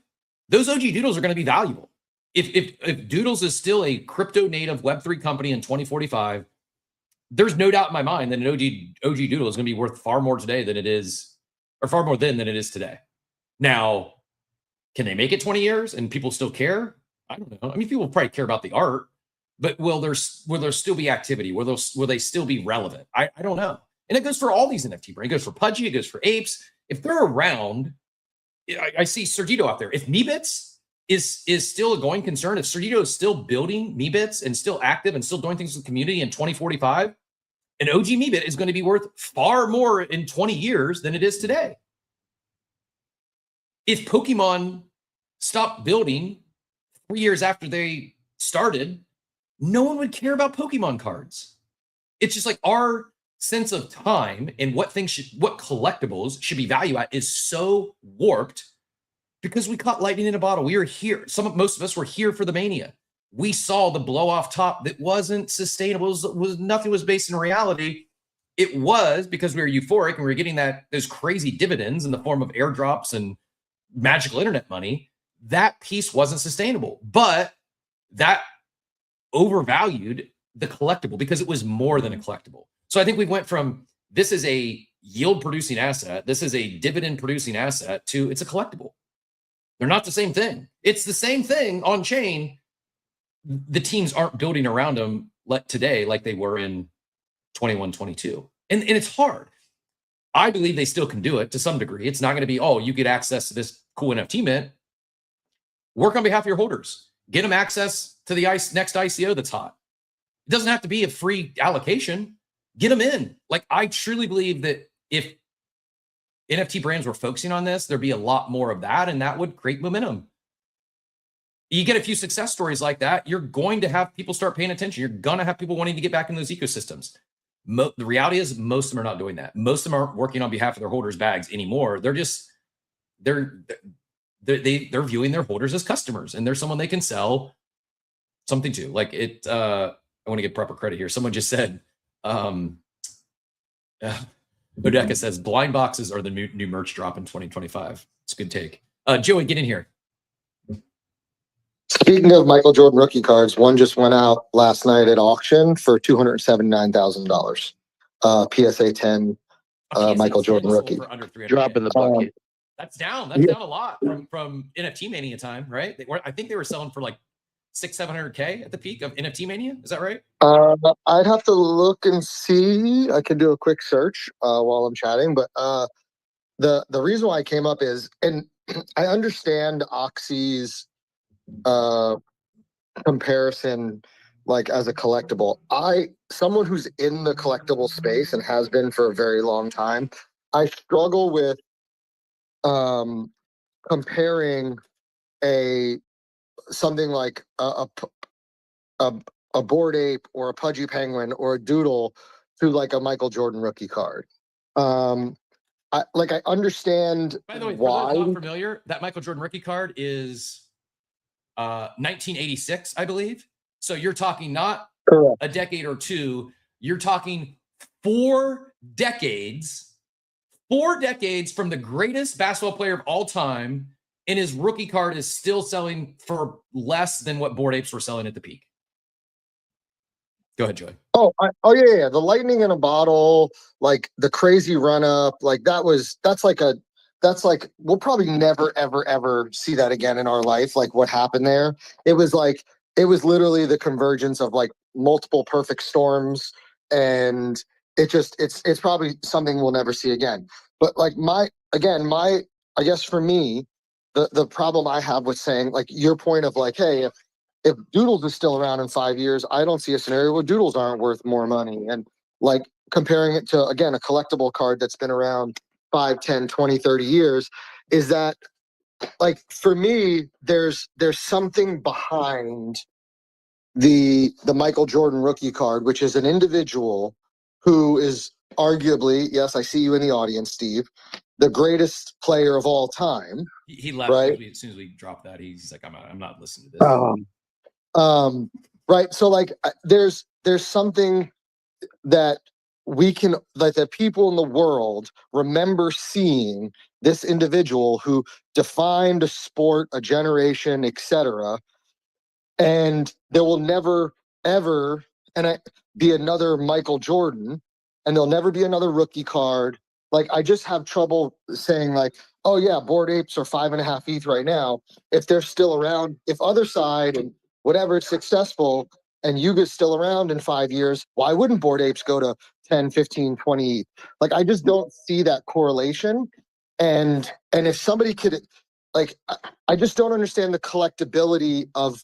those OG Doodles are going to be valuable. If Doodles is still a crypto native Web3 company in 2045, there's no doubt in my mind that an OG Doodle is going to be worth far more today than it is, or far more then than it is today. Now, can they make it 20 years and people still care? I don't know. I mean, people probably care about the art, but will there still be activity? Will they still be relevant? I don't know. And it goes for all these NFT brands. It goes for Pudgy. It goes for Apes. If they're around, I see Sergito out there. If Meebits is still a going concern, if Sergito is still building Meebits and still active and still doing things with the community in 2045, an OG Meebit is going to be worth far more in 20 years than it is today. If Pokemon stopped building 3 years after they started, no one would care about Pokemon cards. It's just like our sense of time and what collectibles should be valued at is so warped because we caught lightning in a bottle. We were here. Most of us were here for the mania. We saw the blow off top that wasn't sustainable. Nothing was based in reality. It was because we were euphoric and we were getting those crazy dividends in the form of airdrops and magical internet money. That piece wasn't sustainable, but that overvalued the collectible because it was more than a collectible. So I think we went from this is a yield producing asset, this is a dividend producing asset, to it's a collectible. They're not the same thing. It's the same thing on chain. The teams aren't building around them today like they were in 21, 22. And it's hard. I believe they still can do it to some degree. It's not going to be, oh, you get access to this cool NFT mint. Work on behalf of your holders. Get them access to the next ICO that's hot. It doesn't have to be a free allocation. Get them in. Like, I truly believe that if NFT brands were focusing on this, there'd be a lot more of that, and that would create momentum. You get a few success stories like that, you're going to have people start paying attention. You're going to have people wanting to get back in those ecosystems. The reality is most of them are not doing that. Most of them aren't working on behalf of their holders' bags anymore. They're viewing their holders as customers, and they're someone they can sell something to. Like it, I want to give proper credit here. Someone just said, Odeka says blind boxes are the new merch drop in 2025. It's a good take. Joey, get in here. Speaking of Michael Jordan rookie cards, one just went out last night at auction for $279,000. PSA 10 Michael Jordan rookie. Drop in the bucket. That's down. That's down a lot from NFT Mania time, right? I think they were selling for like $600-700K at the peak of NFT Mania. Is that right? I'd have to look and see. I can do a quick search while I'm chatting, but the reason why I came up is, and I understand Oxy's comparison, like as a collectible. Someone who's in the collectible space and has been for a very long time, I struggle with comparing something like a Bored Ape or a Pudgy Penguin or a Doodle to like a Michael Jordan rookie card. I understand. By the way, why. For those not familiar, that Michael Jordan rookie card is 1986, I believe. So you're talking not Correct. a decade or two, you're talking 4 decades. 4 decades from the greatest basketball player of all time, and his rookie card is still selling for less than what Bored Apes were selling at the peak. Go ahead, Joey. Oh yeah. The lightning in a bottle, like the crazy run up, like that's like we'll probably never ever see that again in our life. Like what happened there, it was literally the convergence of like multiple perfect storms, and it's probably something we'll never see again. But like I guess for me, the problem I have with saying like your point of like, hey, if Doodles is still around in 5 years, I don't see a scenario where Doodles aren't worth more money. And like comparing it to, again, a collectible card that's been around 5, 10, 20, 30 years, is that like for me, there's something behind the Michael Jordan rookie card, which is an individual who is arguably, yes, I see you in the audience, Steve, the greatest player of all time. He left right? as soon as we dropped that. He's like, I'm not listening to this. Right. So like there's something that we can, like, that people in the world remember seeing this individual who defined a sport, a generation, etc. And there will never ever be another Michael Jordan, and there'll never be another rookie card. Like I just have trouble saying like, oh yeah, Bored Apes are 5.5 ETH right now. If they're still around, if Other Side and whatever is successful and Yuga's still around in 5 years, why wouldn't Bored Apes go to 10, 15, 20 ETH? Like I just don't see that correlation. And if somebody could, like, I just don't understand the collectability of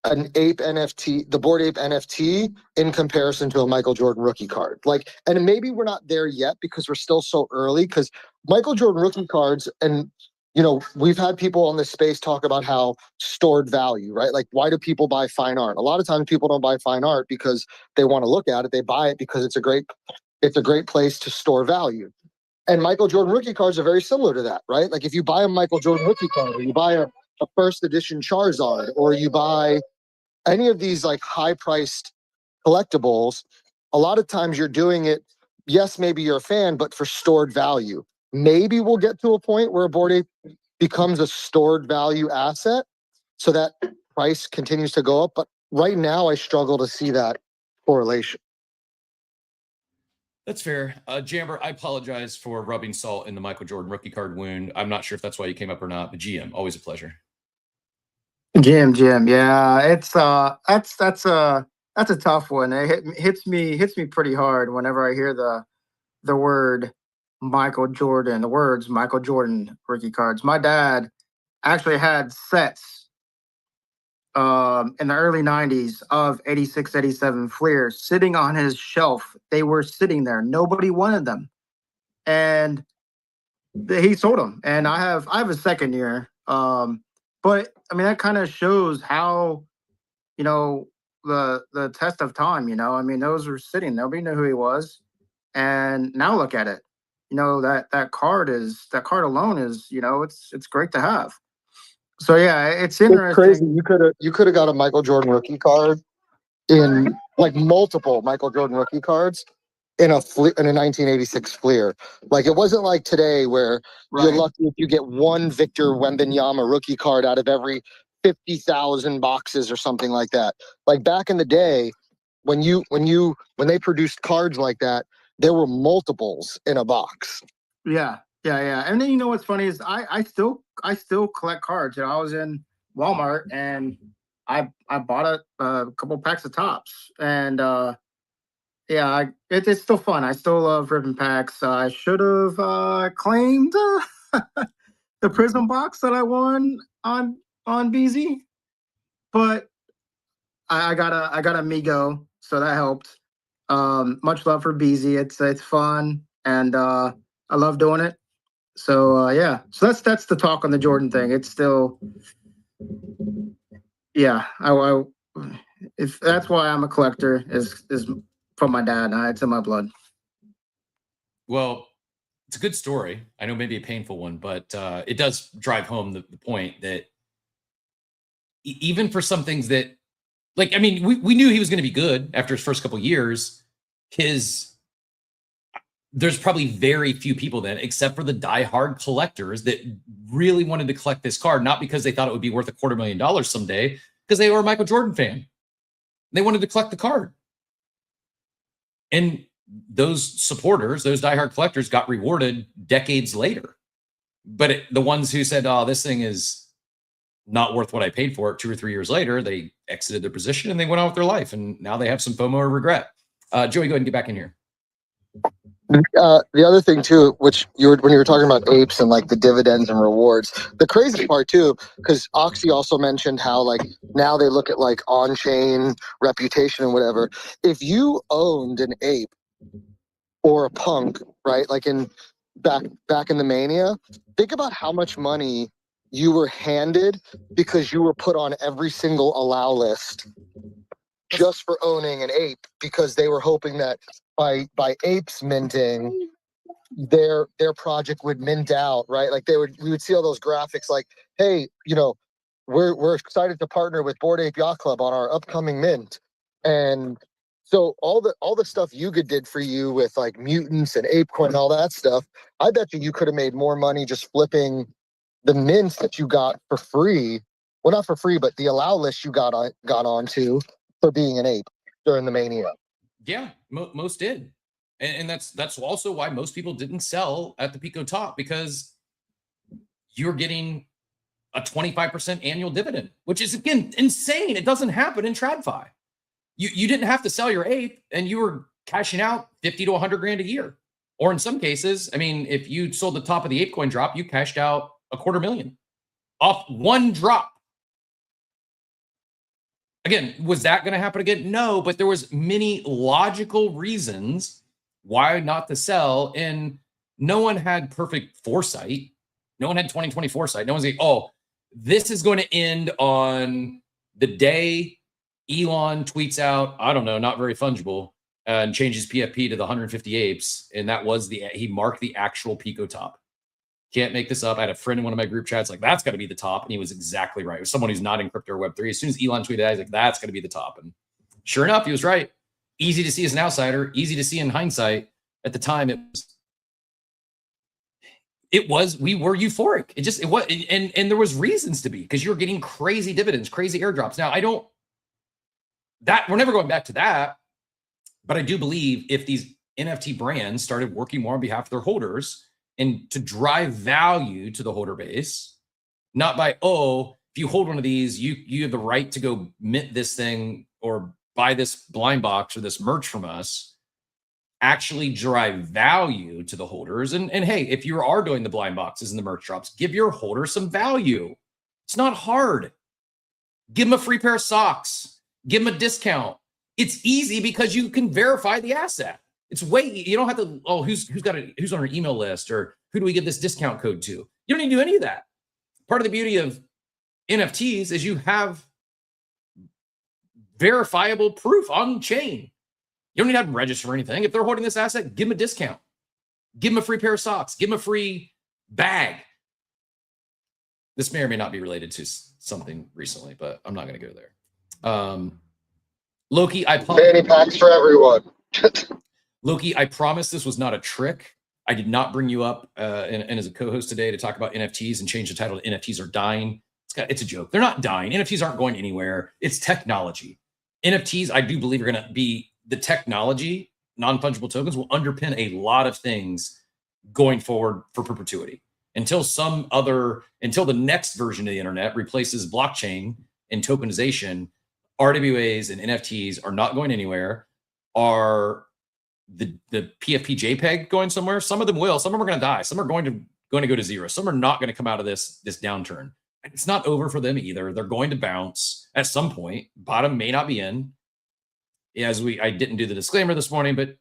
an ape NFT, the Bored Ape NFT, in comparison to a Michael Jordan rookie card. Like, and maybe we're not there yet because we're still so early, because Michael Jordan rookie cards, and you know, we've had people on this space talk about how stored value, right? Like, why do people buy fine art? A lot of times people don't buy fine art because they want to look at it. They buy it because it's a great place to store value. And Michael Jordan rookie cards are very similar to that, right? Like if you buy a Michael Jordan rookie card, or you buy a first edition Charizard, or you buy any of these like high priced collectibles, a lot of times you're doing it, yes, maybe you're a fan, but for stored value. Maybe we'll get to a point where a Bored Ape becomes a stored value asset, so that price continues to go up. But right now I struggle to see that correlation. That's fair. Jamber, I apologize for rubbing salt in the Michael Jordan rookie card wound. I'm not sure if that's why you came up or not, but GM, always a pleasure. Jim, yeah, it's that's a tough one. It hits me pretty hard whenever I hear the word Michael Jordan, the words Michael Jordan rookie cards. My dad actually had sets in the early 90s of 86, 87 Fleers sitting on his shelf. They were sitting there. Nobody wanted them. And he sold them. And I have a second year. But I mean, that kind of shows how, you know, the test of time, you know, I mean, those were sitting, nobody knew who he was. And now look at it, you know, that card alone is, you know, it's great to have. So yeah, it's interesting. It's crazy. You could have got a Michael Jordan rookie card in like multiple Michael Jordan rookie cards in a 1986 Fleer. Like it wasn't like today where you're lucky if you get one Victor Wembanyama rookie card out of every 50,000 boxes or something like that. Like back in the day, when they produced cards like that, there were multiples in a box. Yeah. And then you know what's funny is I still collect cards. You know, I was in Walmart and I bought a couple packs of Tops, and yeah, it's still fun. I still love ribbon packs. I should have claimed the Prism box that I won on BZ, but I got a Migo, so that helped. Much love for BZ. It's fun, and I love doing it. So yeah, so that's the talk on the Jordan thing. It's still, yeah. If that's why I'm a collector is from my dad. It's in my blood. Well, it's a good story. I know maybe a painful one, but it does drive home the point that even for some things that, like, I mean, we knew he was going to be good after his first couple of years. There's probably very few people then, except for the diehard collectors, that really wanted to collect this card, not because they thought it would be worth $250,000 someday, because they were a Michael Jordan fan. They wanted to collect the card. And those supporters, those diehard collectors got rewarded decades later. But the ones who said, oh, this thing is not worth what I paid for it 2 or 3 years later, they exited their position and they went on with their life. And now they have some FOMO or regret. Joey, go ahead and get back in here. The other thing too, which when you were talking about apes and like the dividends and rewards, the crazy part too, because Oxy also mentioned how like now they look at like on-chain reputation and whatever. If you owned an ape or a punk, right, like in back in the mania, think about how much money you were handed because you were put on every single allow list just for owning an ape, because they were hoping that by apes minting, their project would mint out, right? Like we would see all those graphics like, hey, you know, we're excited to partner with Bored Ape Yacht Club on our upcoming mint. And so all the stuff Yuga did for you with like mutants and ApeCoin and all that stuff, I bet you could have made more money just flipping the mints that you got for free. Well, not for free, but the allow list you got onto for being an ape during the mania. Yeah, most did. And that's also why most people didn't sell at the Pico top, because you're getting a 25% annual dividend, which is, again, insane. It doesn't happen in TradFi. You didn't have to sell your ape and you were cashing out 50 to 100 grand a year. Or in some cases, I mean, if you sold the top of the ApeCoin drop, you cashed out $250,000 off one drop. Again, was that going to happen again? No, but there was many logical reasons why not to sell. And no one had perfect foresight. No one had 2020 foresight. No one's like, oh, this is going to end on the day Elon tweets out, I don't know, not very fungible, and changes PFP to the 150 apes. And that was he marked the actual Pico top. Can't make this up. I had a friend in one of my group chats like, that's got to be the top. And he was exactly right. It was someone who's not in crypto or Web3. As soon as Elon tweeted that, he's like, that's going to be the top. And sure enough, he was right. Easy to see as an outsider, easy to see in hindsight. At the time, we were euphoric. It was, and there was reasons to be, because you were getting crazy dividends, crazy airdrops. Now, we're never going back to that. But I do believe if these NFT brands started working more on behalf of their holders and to drive value to the holder base, not by, oh, if you hold one of these, you have the right to go mint this thing or buy this blind box or this merch from us, actually drive value to the holders. And hey, if you are doing the blind boxes and the merch drops, give your holders some value. It's not hard. Give them a free pair of socks. Give them a discount. It's easy because you can verify the asset. It's you don't have to, oh, who's on our email list, or who do we give this discount code to? You don't need to do any of that. Part of the beauty of NFTs is you have verifiable proof on chain. You don't need to have them register or anything. If they're holding this asset, give them a discount. Give them a free pair of socks. Give them a free bag. This may or may not be related to something recently, but I'm not going to go there. Loki, I fanny packs for everyone. Loki, I promise this was not a trick. I did not bring you up and as a co-host today to talk about NFTs and change the title to NFTs are dying. It's a joke. They're not dying. NFTs aren't going anywhere. It's technology. NFTs, I do believe, are going to be the technology. Non-fungible tokens will underpin a lot of things going forward for perpetuity until the next version of the internet replaces blockchain and tokenization. RWAs and NFTs are not going anywhere. Are the PFP JPEG going somewhere? Some of them will. Some of them are going to die. Some are going to go to zero. Some are not going to come out of this downturn. It's not over for them either. They're going to bounce at some point. Bottom may not be in. I didn't do the disclaimer this morning, but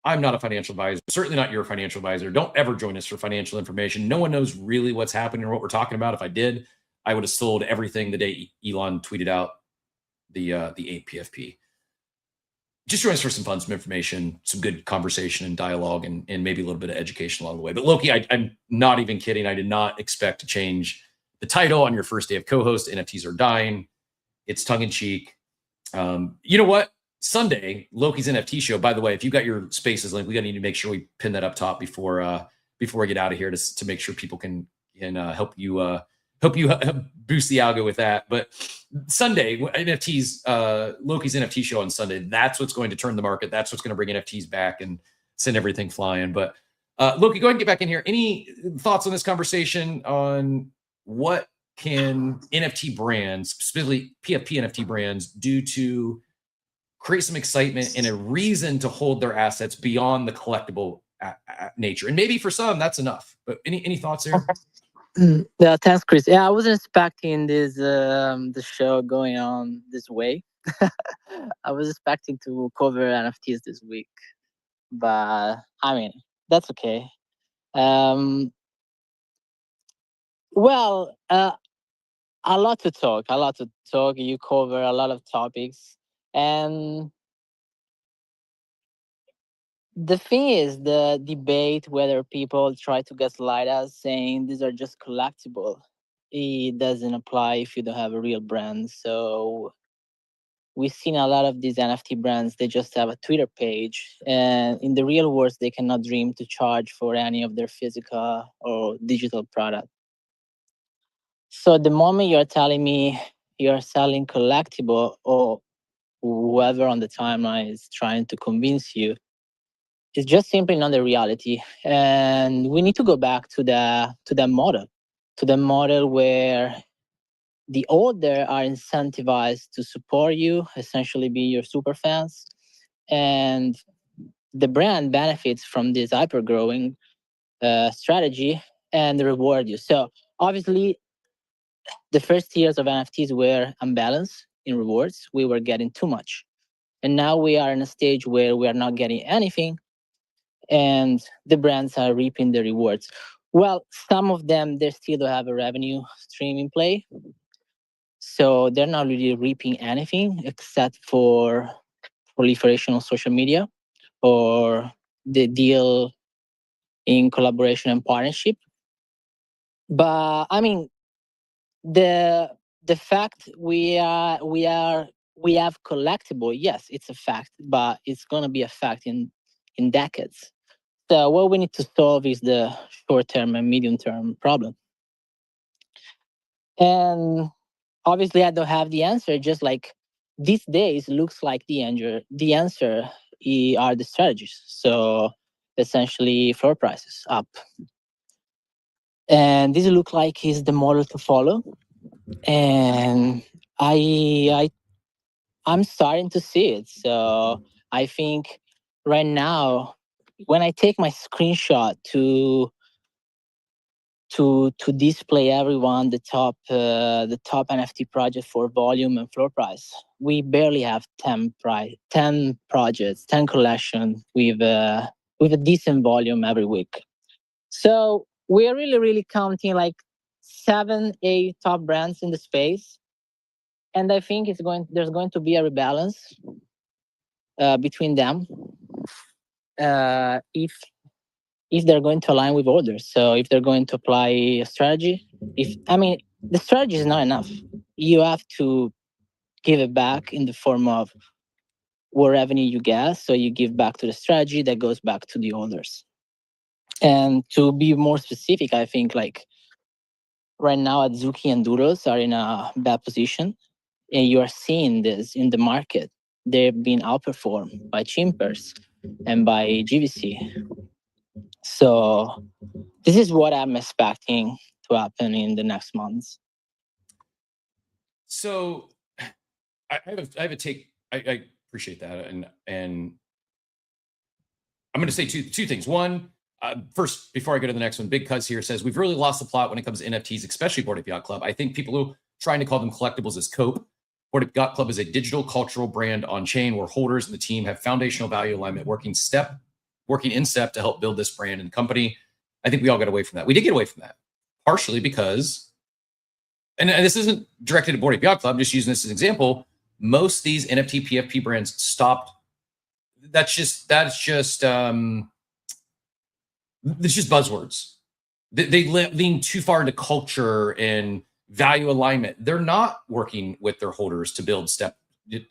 I'm not a financial advisor. Certainly not your financial advisor. Don't ever join us for financial information. No one knows really what's happening or what we're talking about. If I did, I would have sold everything the day Elon tweeted out the 8 PFP. Just join us for some fun, some information, some good conversation and dialogue, and maybe a little bit of education along the way. But Loki, I'm not even kidding. I did not expect to change the title on your first day of co-host. NFTs are dying. It's tongue in cheek. You know what? Sunday, Loki's NFT show. By the way, if you got your spaces link, we gotta need to make sure we pin that up top before we get out of here to make sure people can help you hope you boost the algo with that. But Sunday, NFTs, Loki's NFT show on Sunday, that's what's going to turn the market. That's what's going to bring NFTs back and send everything flying. But Loki, go ahead and get back in here. Any thoughts on this conversation on what can NFT brands, specifically PFP NFT brands, do to create some excitement and a reason to hold their assets beyond the collectible nature? And maybe for some, that's enough. But any thoughts there? Yeah, thanks, Chris. Yeah, I wasn't expecting this the show going on this way. I was expecting to cover NFTs this week, but I mean that's okay. Well, a lot to talk. You cover a lot of topics, and the thing is the debate whether people try to gaslight us saying these are just collectible. It doesn't apply if you don't have a real brand. So we've seen a lot of these NFT brands, they just have a Twitter page, and in the real world, they cannot dream to charge for any of their physical or digital product. So the moment you're telling me you're selling collectible, or whoever on the timeline is trying to convince you, it's just simply not the reality. And we need to go back to the model where the older are incentivized to support you, essentially be your super fans, and the brand benefits from this hyper growing strategy and reward you. So obviously, the first years of NFTs were unbalanced in rewards. We were getting too much, and now we are in a stage where we are not getting anything, and the brands are reaping the rewards. Well, some of them, they still don't have a revenue stream in play. So they're not really reaping anything except for proliferation on social media or the deal in collaboration and partnership. But I mean, the fact we have collectible, yes, it's a fact, but it's gonna be a fact in decades. So what we need to solve is the short-term and medium-term problem. And obviously, I don't have the answer. Just like these days, looks like the answer are the strategies. So essentially, floor prices up, and this look like is the model to follow. And I'm starting to see it. So I think right now, when I take my screenshot to display everyone the top NFT project for volume and floor price, we barely have 10 projects, 10 collections with a decent volume every week. So we're really counting like 7-8 top brands in the space, and I think there's going to be a rebalance between them if they're going to align with orders. So if they're going to apply a strategy, the strategy is not enough. You have to give it back in the form of what revenue you get. So you give back to the strategy that goes back to the orders. And to be more specific, I think like right now Azuki and Duros are in a bad position, and you are seeing this in the market. They've been outperformed by Chimpers and by GVC. So this is what I'm expecting to happen in the next months. So I have a take. I appreciate that, and I'm going to say two things. One, first, before I go to the next one, Big Cuz here says we've really lost the plot when it comes to NFTs, especially Bored Ape Yacht Club. I think people who are trying to call them collectibles is cope. Bored Ape Yacht Club is a digital cultural brand on chain where holders and the team have foundational value alignment, working in step to help build this brand and company. I think we all got away from that. We did get away from that, partially because, and this isn't directed at Bored Ape Yacht Club, I'm just using this as an example. Most of these NFT PFP brands stopped. That's just buzzwords. They lean too far into culture and value alignment. They're not working with their holders to build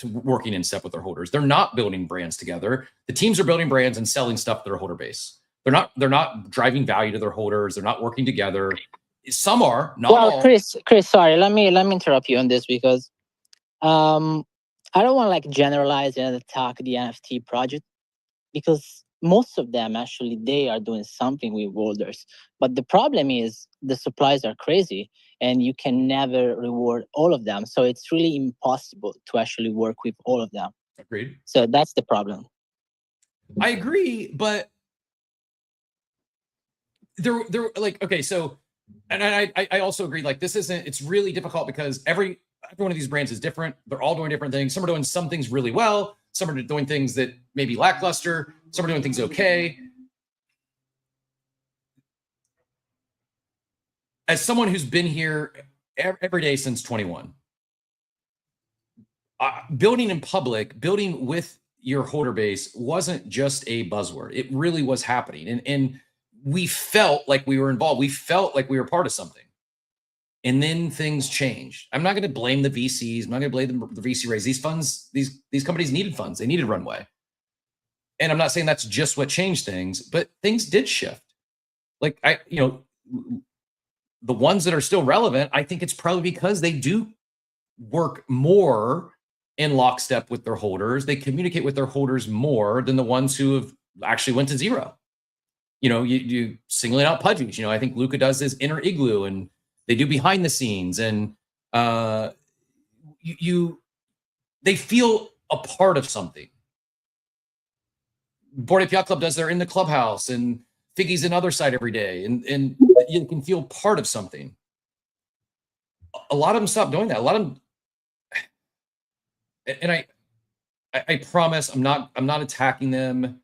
working in step with their holders. They're not building brands together. The teams are building brands and selling stuff to their holder base. They're not driving value to their holders. They're not working together. Some are, not Well, all. Chris, sorry, let me interrupt you on this because I don't want to like generalize and attack the NFT project because most of them actually they are doing something with holders. But the problem is the supplies are crazy and you can never reward all of them. So it's really impossible to actually work with all of them. Agreed. So that's the problem. I agree, but they're like, okay, so, and I also agree, like, this isn't, it's really difficult because every one of these brands is different. They're all doing different things. Some are doing some things really well. Some are doing things that may be lackluster. Some are doing things okay. As someone who's been here every day since 21, building in public, building with your holder base wasn't just a buzzword. It really was happening. And we felt like we were involved. We felt like we were part of something. And then things changed. I'm not going to blame the VCs. I'm not going to blame the VC raise. These funds, these companies needed funds. They needed runway. And I'm not saying that's just what changed things, but things did shift. Like the ones that are still relevant, I think it's probably because they do work more in lockstep with their holders. They communicate with their holders more than the ones who have actually went to zero. You singling out Pudgies. I think Luca does his inner igloo, and they do behind the scenes, and they feel a part of something. Board Ape Yacht Club does their in the clubhouse, and Figgy's another side every day, and you can feel part of something. A lot of them stopped doing that. A lot of them, and I promise I'm not attacking them.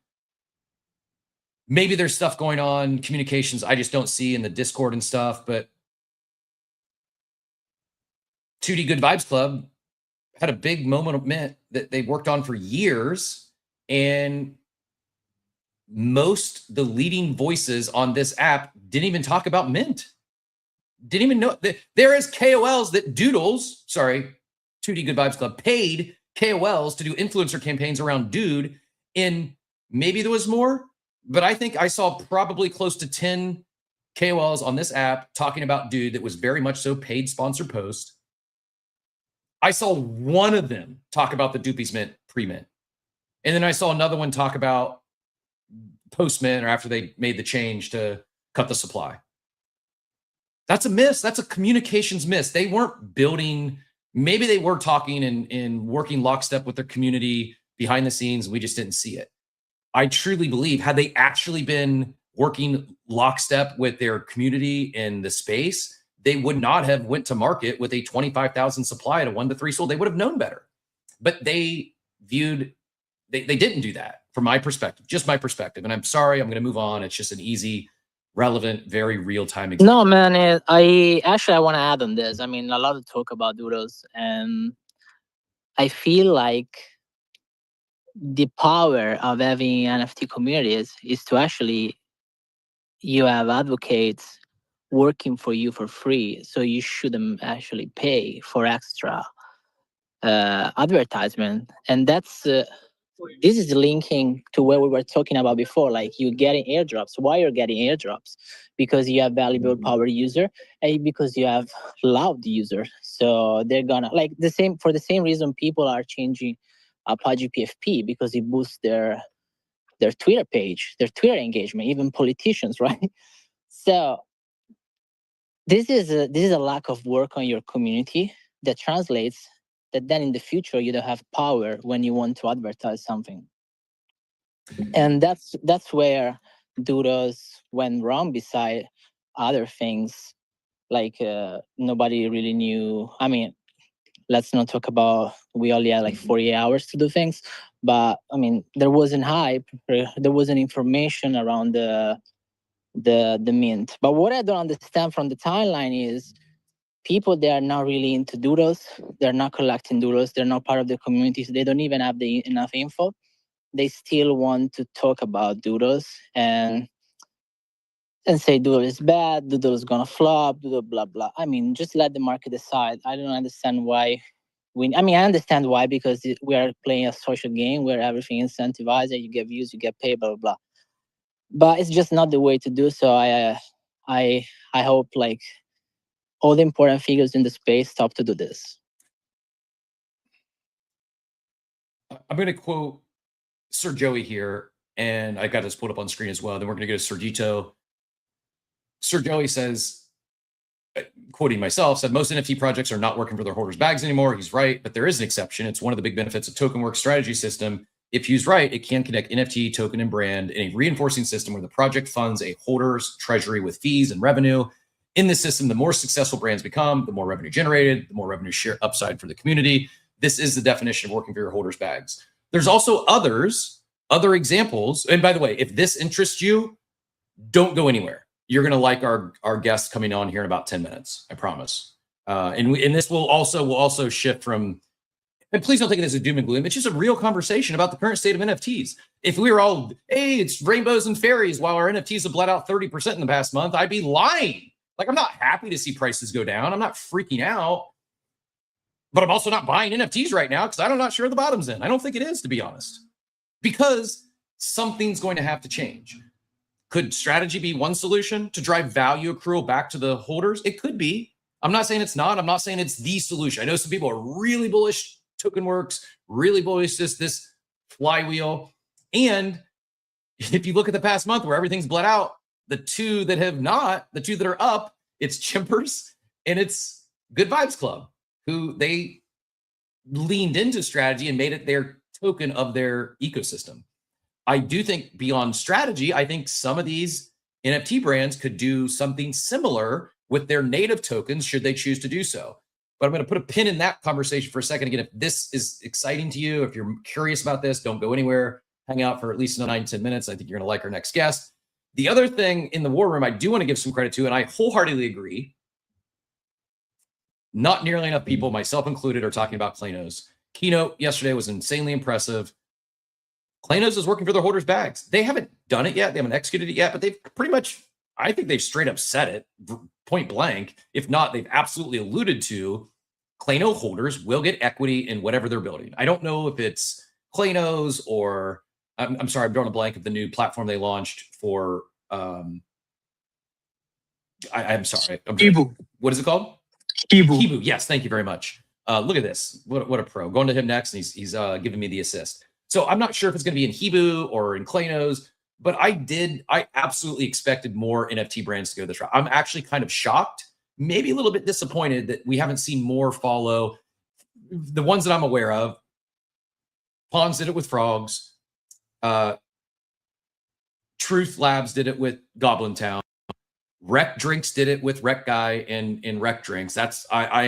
Maybe there's stuff going on, communications I just don't see in the Discord and stuff, but 2D Good Vibes Club had a big moment that they worked on for years, and the leading voices on this app didn't even talk about Mint. Didn't even know that there is KOLs that 2D Good Vibes Club paid KOLs to do influencer campaigns around Dude, and maybe there was more, but I think I saw probably close to 10 KOLs on this app talking about Dude that was very much so paid sponsor post. I saw one of them talk about the Doopies Mint pre-mint. And then I saw another one talk about post-mint or after they made the change to cut the supply. That's a miss. That's a communications miss. They weren't building, maybe they were talking and working lockstep with their community behind the scenes. We just didn't see it. I truly believe had they actually been working lockstep with their community in the space, they would not have went to market with a 25,000 supply at a 1 to 3 sold. They would have known better. But they didn't do that from my perspective, just my perspective. And I'm sorry, I'm going to move on. It's just an easy, relevant, very real-time example. No, man, I want to add on this. I mean, a lot of talk about doodles, and I feel like the power of having NFT communities is to actually, you have advocates working for you for free, so you shouldn't actually pay for extra advertisement. And that's this is linking to what we were talking about before, like you getting airdrops. Why you're getting airdrops? Because you have valuable power user, and because you have loud user. So they're gonna like for the same reason people are changing Pudgy PFP, because it boosts their Twitter page, their Twitter engagement, even politicians, right? So this is a lack of work on your community that translates that then in the future you don't have power when you want to advertise something. And that's where doodles went wrong, beside other things like nobody really knew. I mean, let's not talk about we only had like 48 hours to do things, but I mean there wasn't hype, there wasn't information around the mint. But what I don't understand from the timeline is people, they are not really into doodles, they're not collecting doodles, they're not part of the communities, they don't even have enough info. They still want to talk about doodles and say doodle is bad, doodle is gonna flop, doodle blah blah. I mean, just let the market decide. I don't understand why I understand why, because we are playing a social game where everything is incentivized and you get views, you get paid, blah blah blah. But it's just not the way to do so. I hope like all the important figures in the space stop to do this. I'm going to quote Sir Joey here, and I got this pulled up on screen as well. Then we're going to go to Sergito. Sir Joey says, quoting myself, said, most NFT projects are not working for their holders' bags anymore. He's right, but there is an exception. It's one of the big benefits of TokenWorks strategy system. If used right, it can connect NFT, token, and brand in a reinforcing system where the project funds a holder's treasury with fees and revenue. In this system, the more successful brands become, the more revenue generated, the more revenue share upside for the community. This is the definition of working for your holders' bags. There's also other examples. And by the way, if this interests you, don't go anywhere. You're going to like our guest coming on here in about 10 minutes. I promise. And this will also shift from, and please don't think it as a doom and gloom. It's just a real conversation about the current state of NFTs. If we were all, hey, it's rainbows and fairies while our NFTs have bled out 30% in the past month, I'd be lying. Like, I'm not happy to see prices go down. I'm not freaking out. But I'm also not buying NFTs right now because I'm not sure the bottom's in. I don't think it is, to be honest. Because something's going to have to change. Could strategy be one solution to drive value accrual back to the holders? It could be. I'm not saying it's not. I'm not saying it's the solution. I know some people are really bullish TokenWorks, really bullish this flywheel. And if you look at the past month where everything's bled out, the two that are up, it's Chimpers and it's Good Vibes Club, who they leaned into strategy and made it their token of their ecosystem. I do think beyond strategy, I think some of these NFT brands could do something similar with their native tokens should they choose to do so. But I'm going to put a pin in that conversation for a second. Again, if this is exciting to you, if you're curious about this, don't go anywhere. Hang out for at least 9-10 minutes. I think you're going to like our next guest. The other thing in the war room, I do want to give some credit to, and I wholeheartedly agree, not nearly enough people, myself included, are talking about Klanos. Keynote yesterday was insanely impressive. Klanos is working for their holders' bags. They haven't done it yet. They haven't executed it yet, but they've pretty much, I think they've straight up said it, point blank. If not, they've absolutely alluded to Klano holders will get equity in whatever they're building. I don't know if it's Klanos or, I'm sorry, I'm drawing a blank of the new platform they launched for, I'm sorry. Kibu. What is it called? Kibu. Yes, thank you very much. Look at this. What a pro. Going to him next, and he's giving me the assist. So I'm not sure if it's going to be in Hibu or in Klanos, but I absolutely expected more NFT brands to go this route. I'm actually kind of shocked, maybe a little bit disappointed that we haven't seen more follow. The ones that I'm aware of, Pawns did it with Frogs. Truth Labs did it with Goblin Town. Rec Drinks did it with Rec Guy in Rec Drinks. That's I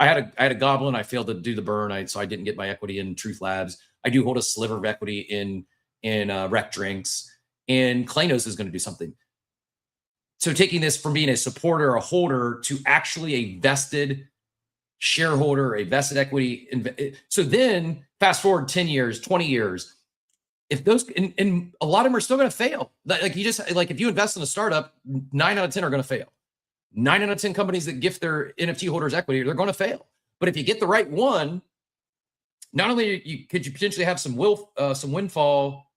had a Goblin. I failed to do the burn, so I didn't get my equity in Truth Labs. I do hold a sliver of equity in Rec Drinks, and Klanos is going to do something. So taking this from being a supporter or a holder to actually a vested shareholder, a vested equity. So then fast forward 10 years, 20 years, if those, and a lot of them are still going to fail. Like if you invest in a startup, 9 out of 10 are going to fail. 9 out of 10 companies that gift their NFT holders equity, they're going to fail. But if you get the right one, not only could you potentially have some windfall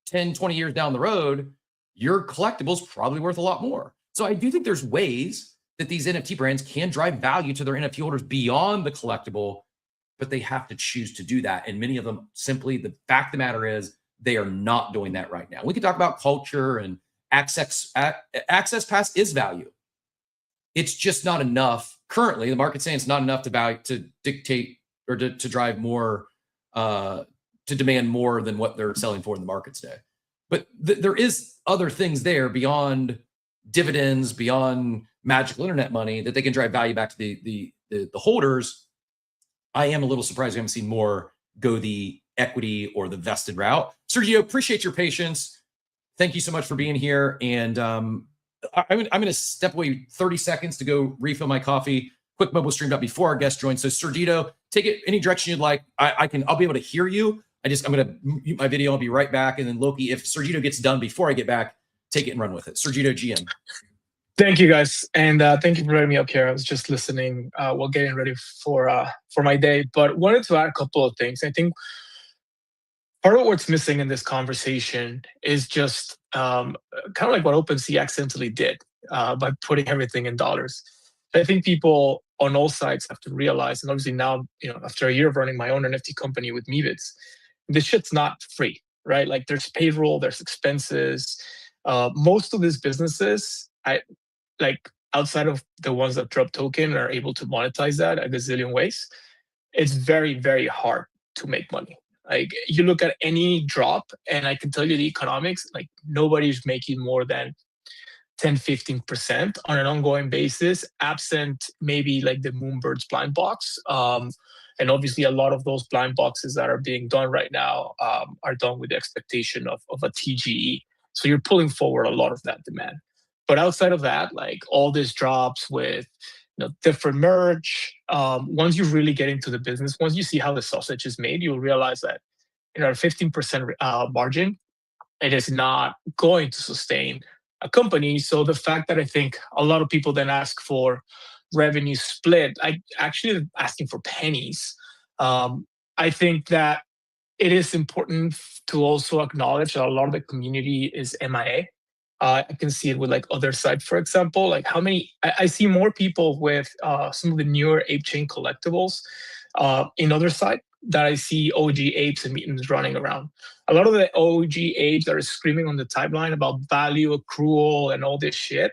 10, 20 years down the road, your collectibles probably worth a lot more. So I do think there's ways that these NFT brands can drive value to their NFT holders beyond the collectible, but they have to choose to do that. And many of them simply, the fact of the matter is, they are not doing that right now. We could talk about culture and access pass is value. It's just not enough. Currently, the market's saying it's not enough to dictate or to drive more, to demand more than what they're selling for in the market today. But there is other things there beyond dividends, beyond magical internet money that they can drive value back to the holders. I am a little surprised we haven't seen more go the equity or the vested route. Sergio, appreciate your patience. Thank you so much for being here. And I'm going to step away 30 seconds to go refill my coffee. Quick mobile streamed up before our guest joins. So Sergito, take it any direction you'd like. I'll be able to hear you. I'm going to mute my video. I'll be right back. And then Loki, if Sergito gets done before I get back, take it and run with it. Sergito GM. Thank you, guys, and thank you for letting me up here. I was just listening while getting ready for my day, but wanted to add a couple of things. I think part of what's missing in this conversation is just kind of like what OpenSea accidentally did by putting everything in dollars. I think people on all sides have to realize, and obviously now, after a year of running my own NFT company with Meebits, this shit's not free, right? Like there's payroll, there's expenses. Most of these businesses, outside of the ones that drop token, are able to monetize that a gazillion ways. It's very, very hard to make money. Like you look at any drop, and I can tell you the economics, like nobody's making more than 10-15% on an ongoing basis, absent maybe like the Moonbirds blind box. And obviously a lot of those blind boxes that are being done right now are done with the expectation of a TGE. So you're pulling forward a lot of that demand. But outside of that, like all these drops with different merch, once you really get into the business, once you see how the sausage is made, you'll realize that a 15% margin, it is not going to sustain a company. So the fact that I think a lot of people then ask for revenue split, I actually am asking for pennies. I think that it is important to also acknowledge that a lot of the community is MIA. I can see it with like other sites, for example, like how many, I see more people with some of the newer ape chain collectibles in other sites that I see OG apes and meetings running around. A lot of the OG apes that are screaming on the timeline about value accrual and all this shit,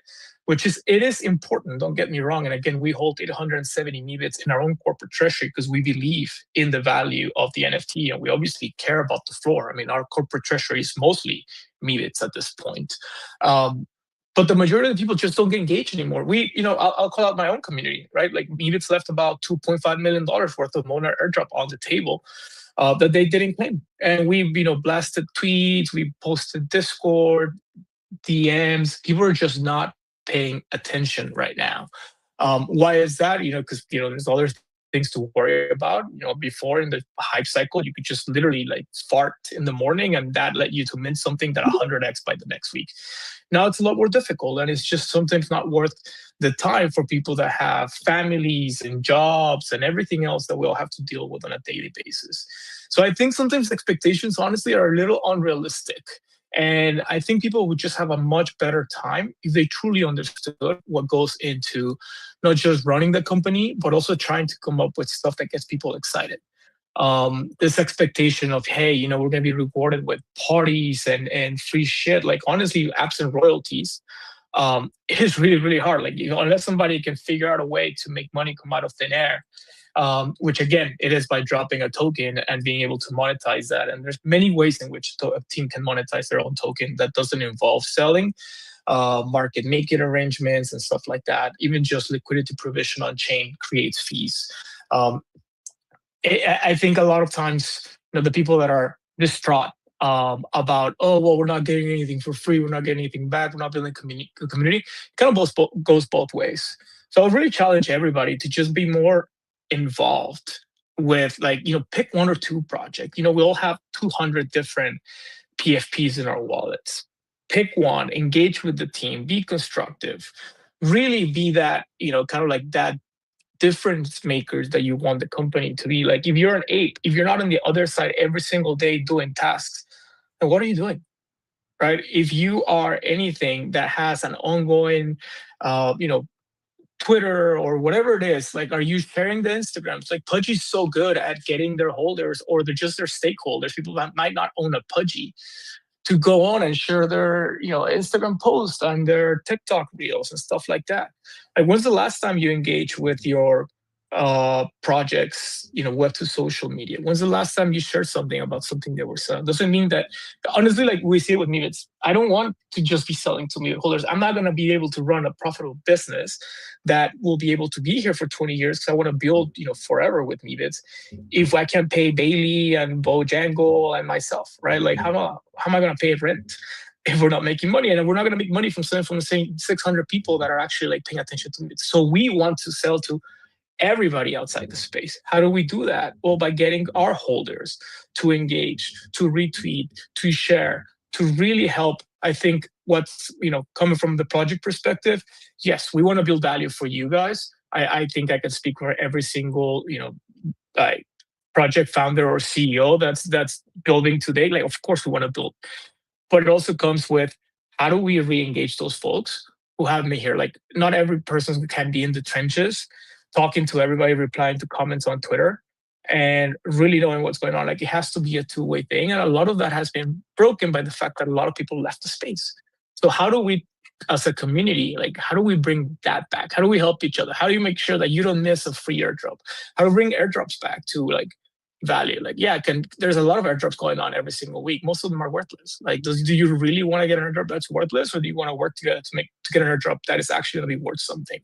it is important, don't get me wrong. And again, we hold 870 Meebits in our own corporate treasury because we believe in the value of the NFT, and we obviously care about the floor. I mean, our corporate treasury is mostly Meebits at this point. But the majority of the people just don't get engaged anymore. I'll call out my own community, right? Like Meebits left about $2.5 million worth of Mona airdrop on the table that they didn't claim. And we, blasted tweets, we posted Discord, DMs. People are just not paying attention right now. Why is that? Because there's other things to worry about. Before in the hype cycle, you could just literally like fart in the morning, and that led you to mint something that 100x by the next week. Now it's a lot more difficult, and it's just sometimes not worth the time for people that have families and jobs and everything else that we all have to deal with on a daily basis. So I think sometimes expectations, honestly, are a little unrealistic. And I think people would just have a much better time if they truly understood what goes into not just running the company, but also trying to come up with stuff that gets people excited. This expectation of, hey, we're going to be rewarded with parties and free shit. Like, honestly, absent royalties, it is really, really hard. Like, unless somebody can figure out a way to make money come out of thin air, which again, it is by dropping a token and being able to monetize that. And there's many ways in which a team can monetize their own token that doesn't involve selling, market making arrangements and stuff like that. Even just liquidity provision on chain creates fees. I think a lot of times, the people that are distraught about, we're not getting anything for free, we're not getting anything back, we're not building a community, kind of goes both ways. So I would really challenge everybody to just be more involved with, pick one or two projects. We all have 200 different PFPs in our wallets. Pick one, engage with the team, be constructive, really be that, kind of like that difference makers that you want the company to be. Like, if you're an ape, if you're not on the other side every single day doing tasks, then what are you doing? Right? If you are anything that has an ongoing, Twitter or whatever it is, like, are you sharing the Instagrams? Like, Pudgy's so good at getting their holders or just their stakeholders, people that might not own a Pudgy, to go on and share their, Instagram posts and their TikTok reels and stuff like that. Like, when's the last time you engaged with your projects, Web2 social media? When's the last time you shared something about something they were selling? Doesn't mean that, honestly, like we see it with Meebits, I don't want to just be selling to Meebit holders. I'm not going to be able to run a profitable business that will be able to be here for 20 years because I want to build, forever with Meebits if I can pay Bailey and Bojangle and myself, right? Like, how am I going to pay rent if we're not making money? And we're not going to make money from selling from the same 600 people that are actually like paying attention to it. So we want to sell to everybody outside the space. How do we do that? Well, by getting our holders to engage, to retweet, to share, to really help. I think what's, coming from the project perspective, yes, we want to build value for you guys. I think I can speak for every single, project founder or CEO that's building today. Like, of course we want to build, but it also comes with, how do we re-engage those folks who have me here. Like, not every person can be in the trenches, talking to everybody, replying to comments on Twitter, and really knowing what's going on. Like, it has to be a two-way thing, and a lot of that has been broken by the fact that a lot of people left the space. So how do we, as a community, like, how do we bring that back? How do we help each other? How do you make sure that you don't miss a free airdrop? How do we bring airdrops back to like value? Like, yeah, there's a lot of airdrops going on every single week. Most of them are worthless. Like, do you really want to get an airdrop that's worthless, or do you want to work together to get an airdrop that is actually going to be worth something?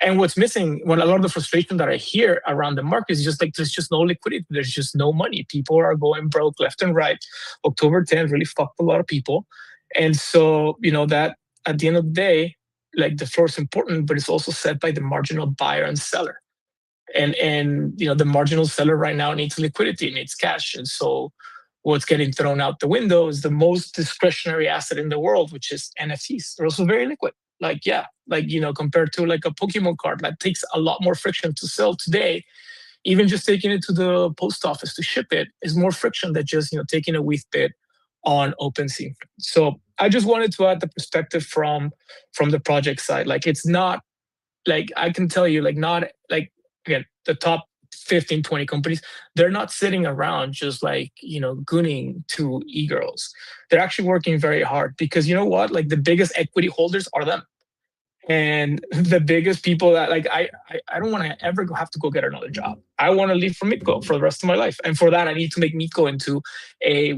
And what's missing, when a lot of the frustration that I hear around the market is just like, there's just no liquidity. There's just no money. People are going broke left and right. October 10th really fucked a lot of people. And so, that at the end of the day, like, the floor is important, but it's also set by the marginal buyer and seller. And the marginal seller right now needs liquidity, needs cash. And so what's getting thrown out the window is the most discretionary asset in the world, which is NFTs. They're also very liquid. Like, yeah, like, compared to like a Pokemon card that takes a lot more friction to sell today, even just taking it to the post office to ship it is more friction than just, taking a WETH bid on OpenSea. So I just wanted to add the perspective from the project side. Like, it's not like, I can tell you, like, not like, again, the top 15, 20 companies, they're not sitting around just like, gooning to e-girls. They're actually working very hard, because you know what? Like, the biggest equity holders are them. And the biggest people that, like, I don't want to ever have to go get another job. I want to leave from Mitko for the rest of my life. And for that, I need to make Mitko into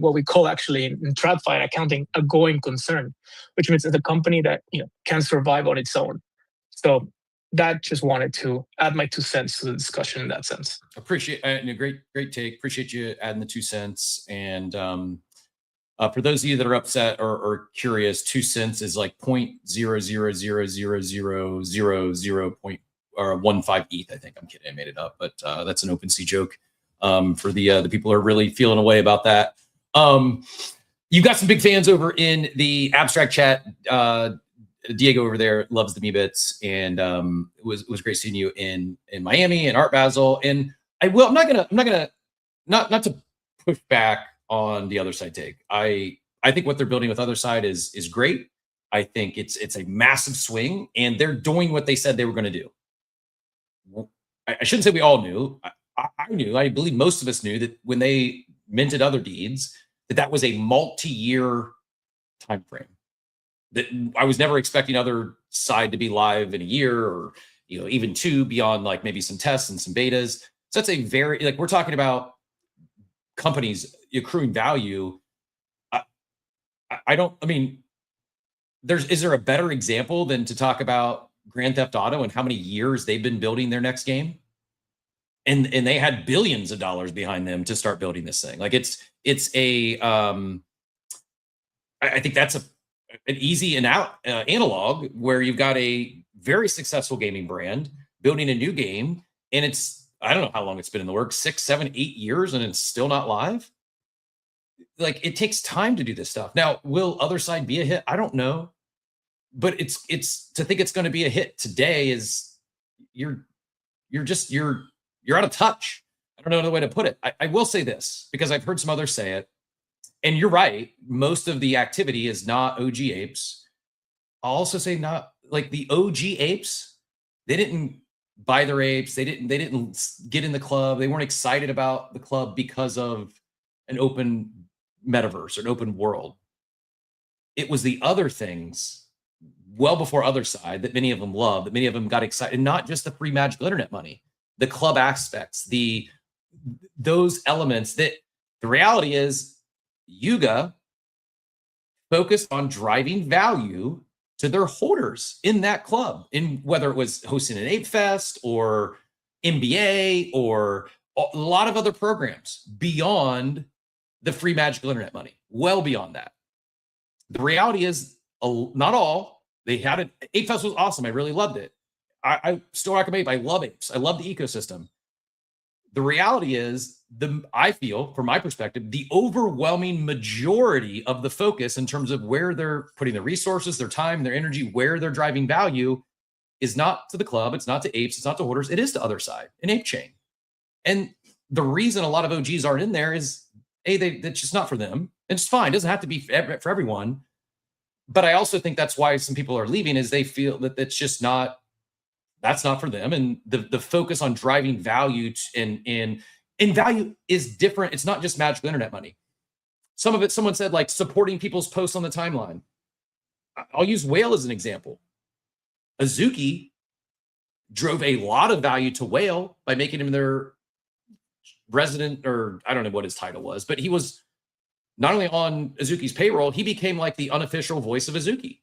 what we call, actually in TradFi and accounting, a going concern, which means it's a company that, can survive on its own. So that, just wanted to add my 2 cents to the discussion in that sense. Appreciate great take. Appreciate you adding the 2 cents. And for those of you that are upset or curious, 2 cents is like 0.0000000.15 ETH. I think I'm kidding. I made it up, but that's an OpenSea joke. For the people who are really feeling away about that. You've got some big fans over in the abstract chat. Diego over there loves the Meebits, and it was great seeing you in Miami and Art Basel. And I'm not gonna to push back on the other side take. I think what they're building with other side is great. I think it's a massive swing, and they're doing what they said they were going to do. I shouldn't say we all knew. I knew. I believe most of us knew that when they minted other deeds, that was a multi-year time frame. That I was never expecting other side to be live in a year, or even 2, beyond like maybe some tests and some betas. So that's a very, like, we're talking about companies accruing value. Is there a better example than to talk about Grand Theft Auto and how many years they've been building their next game? And they had billions of dollars behind them to start building this thing. Like, it's a I think that's an easy and out analog, where you've got a very successful gaming brand building a new game, and I don't know how long it's been in the works, 6, 7, 8 years, and it's still not live. Like, it takes time to do this stuff. Now, will other side be a hit? I don't know, but it's to think it's going to be a hit today is you're out of touch. I don't know another way to put it. I will say this, because I've heard some others say it. And you're right. Most of the activity is not OG apes. I'll also say, not like the OG apes. They didn't buy their apes. They didn't get in the club. They weren't excited about the club because of an open metaverse or an open world. It was the other things, well before other side, that many of them loved, that many of them got excited. And not just the free magical internet money, the club aspects, those elements. That the reality is, Yuga focused on driving value to their holders in that club, in whether it was hosting an Ape Fest or NBA or a lot of other programs beyond the free magical internet money, well beyond that. The reality is, not all. They had it. Ape Fest was awesome. I really loved it. I still recommend Ape. I love apes. I love the ecosystem. The reality is, I feel, from my perspective, the overwhelming majority of the focus in terms of where they're putting their resources, their time, their energy, where they're driving value, is not to the club, it's not to apes, it's not to hoarders, it is to other side, an ape chain. And the reason a lot of OGs aren't in there is, that's just not for them. It's fine, it doesn't have to be for everyone. but I also think that's why some people are leaving, is they feel that that's not for them. And the focus on driving value in value is different. It's not just magical internet money. Some of it, someone said, like, supporting people's posts on the timeline. I'll use Whale as an example. Azuki drove a lot of value to Whale by making him their resident, or I don't know what his title was, but he was not only on Azuki's payroll, he became like the unofficial voice of Azuki.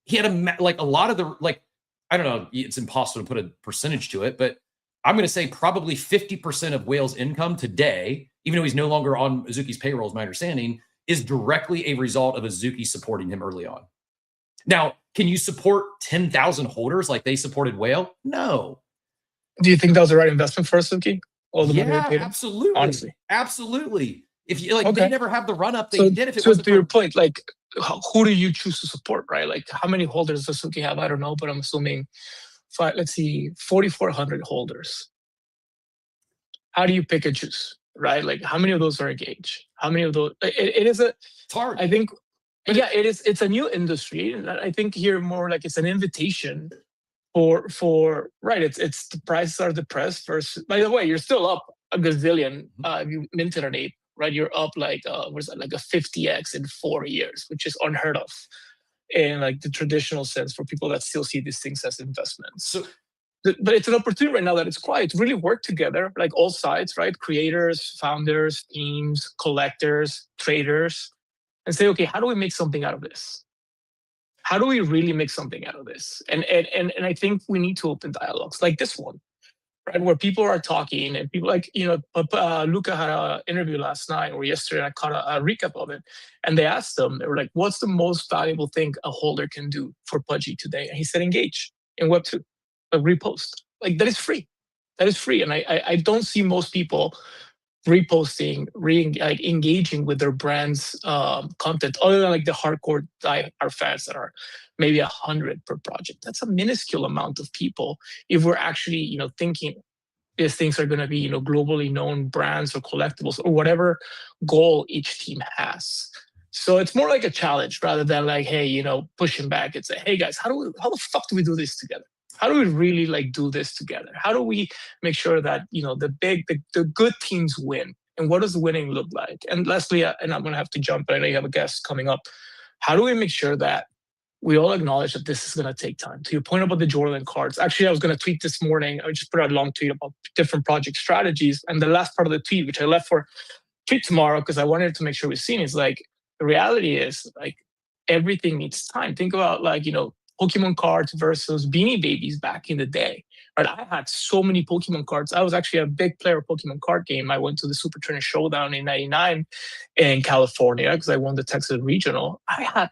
He had a lot of the, like, I don't know, it's impossible to put a percentage to it, but I'm going to say probably 50% of Whale's income today, even though he's no longer on Azuki's payroll, is my understanding, is directly a result of Azuki supporting him early on. Now, can you support 10,000 holders like they supported Whale? No. Do you think that was the right investment for Azuki? All the money they Yeah, paid him? absolutely. Honestly. Absolutely. If you like, Okay. they never have the run up they So, did if it so wasn't to your point, like, who do you choose to support, right? Like, how many holders does Azuki have? I don't know, but I'm assuming, let's see, 4,400 holders. How do you pick and choose, right? Like, how many of those are engaged? How many of those? It's hard. I think, yeah, it is. It's a new industry, and I think here more like it's an invitation for right. It's the prices are depressed. Versus, by the way, you're still up a gazillion. If you minted an ape, right? You're up like what's that, like a 50x in 4 years, which is unheard of in like the traditional sense for people that still see these things as investments. So, but it's an opportunity right now that it's quiet to really work together, like all sides, right? Creators, founders, teams, collectors, traders, and say, okay, how do we make something out of this? How do we really make something out of this? And I think we need to open dialogues like this one, right? Where people are talking and people like, Luca had an interview last night or yesterday, and I caught a recap of it. And they asked him, they were like, what's the most valuable thing a holder can do for Pudgy today? And he said, engage in Web2, like repost. Like that is free. That is free. And I don't see most people reposting, engaging with their brand's content, other than like the hardcore our fans that are maybe 100 per project. That's a minuscule amount of people. If we're actually, thinking these things are going to be, globally known brands or collectibles or whatever goal each team has. So it's more like a challenge rather than like, hey, pushing back and say, hey guys, how the fuck do we do this together? How do we really like do this together? How do we make sure that, the good teams win? And what does winning look like? And Leslie, and I'm going to have to jump, but I know you have a guest coming up. How do we make sure that we all acknowledge that this is going to take time? To your point about the Jordan cards, actually, I was going to tweet this morning. I just put out a long tweet about different project strategies. And the last part of the tweet, which I left for tweet tomorrow because I wanted to make sure we've seen, is like, the reality is like everything needs time. Think about like, Pokemon cards versus Beanie Babies back in the day. Right? I had so many Pokemon cards. I was actually a big player of Pokemon card game. I went to the Super Trainer Showdown in '99 in California because I won the Texas Regional. I had,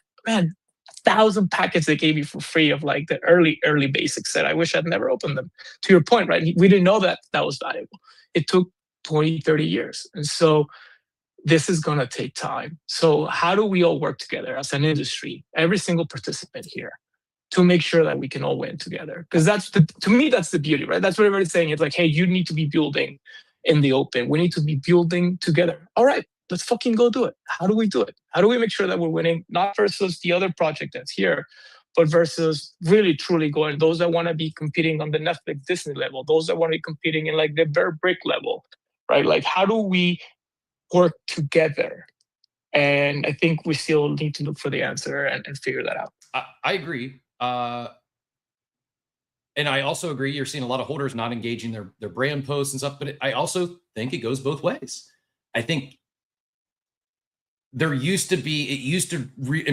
1,000 packets they gave me for free of like the early basic set. I wish I'd never opened them. To your point, right? We didn't know that was valuable. It took 20, 30 years. And so this is going to take time. So how do we all work together as an industry, every single participant here, to make sure that we can all win together? Because to me, that's the beauty, right? That's what everybody's saying. It's like, hey, you need to be building in the open. We need to be building together. All right, let's fucking go do it. How do we do it? How do we make sure that we're winning, not versus the other project that's here, but versus really, truly going, those that want to be competing on the Netflix Disney level, those that want to be competing in like the Bear Brick level, right? Like, how do we work together? And I think we still need to look for the answer and figure that out. I agree. And I also agree, you're seeing a lot of holders not engaging their brand posts and stuff, but I also think it goes both ways. I think in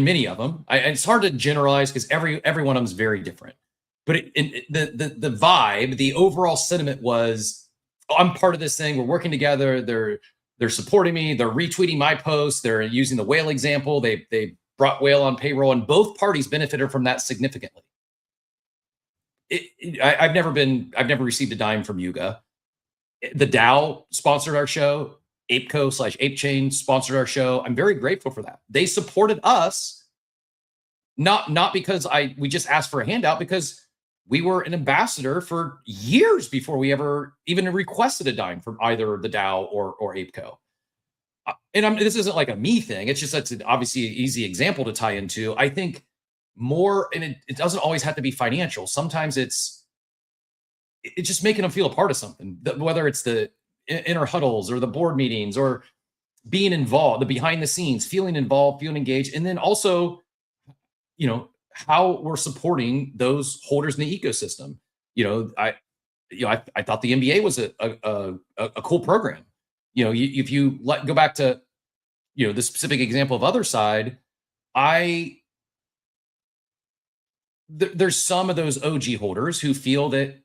many of them, it's hard to generalize because every one of them is very different. But the vibe, the overall sentiment was, I'm part of this thing. We're working together. They're supporting me. They're retweeting my posts. They're using the Whale example. They brought Whale on payroll, and both parties benefited from that significantly. I've never received a dime from Yuga. The DAO sponsored our show. ApeCo/ApeChain sponsored our show. I'm very grateful for that. They supported us, not because we just asked for a handout, because we were an ambassador for years before we ever even requested a dime from either the DAO or ApeCo. And this isn't like a me thing. It's just that's obviously an easy example to tie into. I think more, and it doesn't always have to be financial. Sometimes it's just making them feel a part of something, whether it's the inner huddles or the board meetings or being involved, the behind the scenes, feeling involved, feeling engaged, and then also, how we're supporting those holders in the ecosystem. I thought the NBA was a cool program. If you go back to, the specific example of other side, there's some of those OG holders who feel that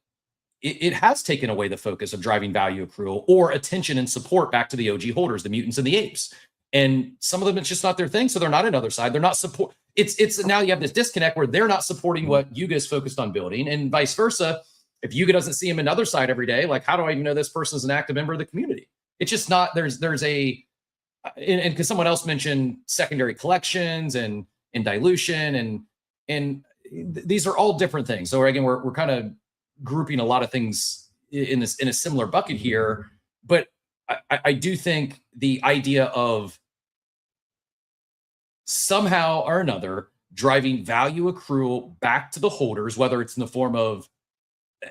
it has taken away the focus of driving value accrual or attention and support back to the OG holders, the mutants and the apes. And some of them, it's just not their thing. So they're not another side. They're not support. It's now you have this disconnect where they're not supporting what Yuga is focused on building, and vice versa. If Yuga doesn't see him another side every day, like, how do I even know this person is an active member of the community? It's just not, there's a, and because someone else mentioned secondary collections and dilution and these are all different things. So again, we're kind of grouping a lot of things in a similar bucket here, but I do think the idea of somehow or another driving value accrual back to the holders, whether it's in the form of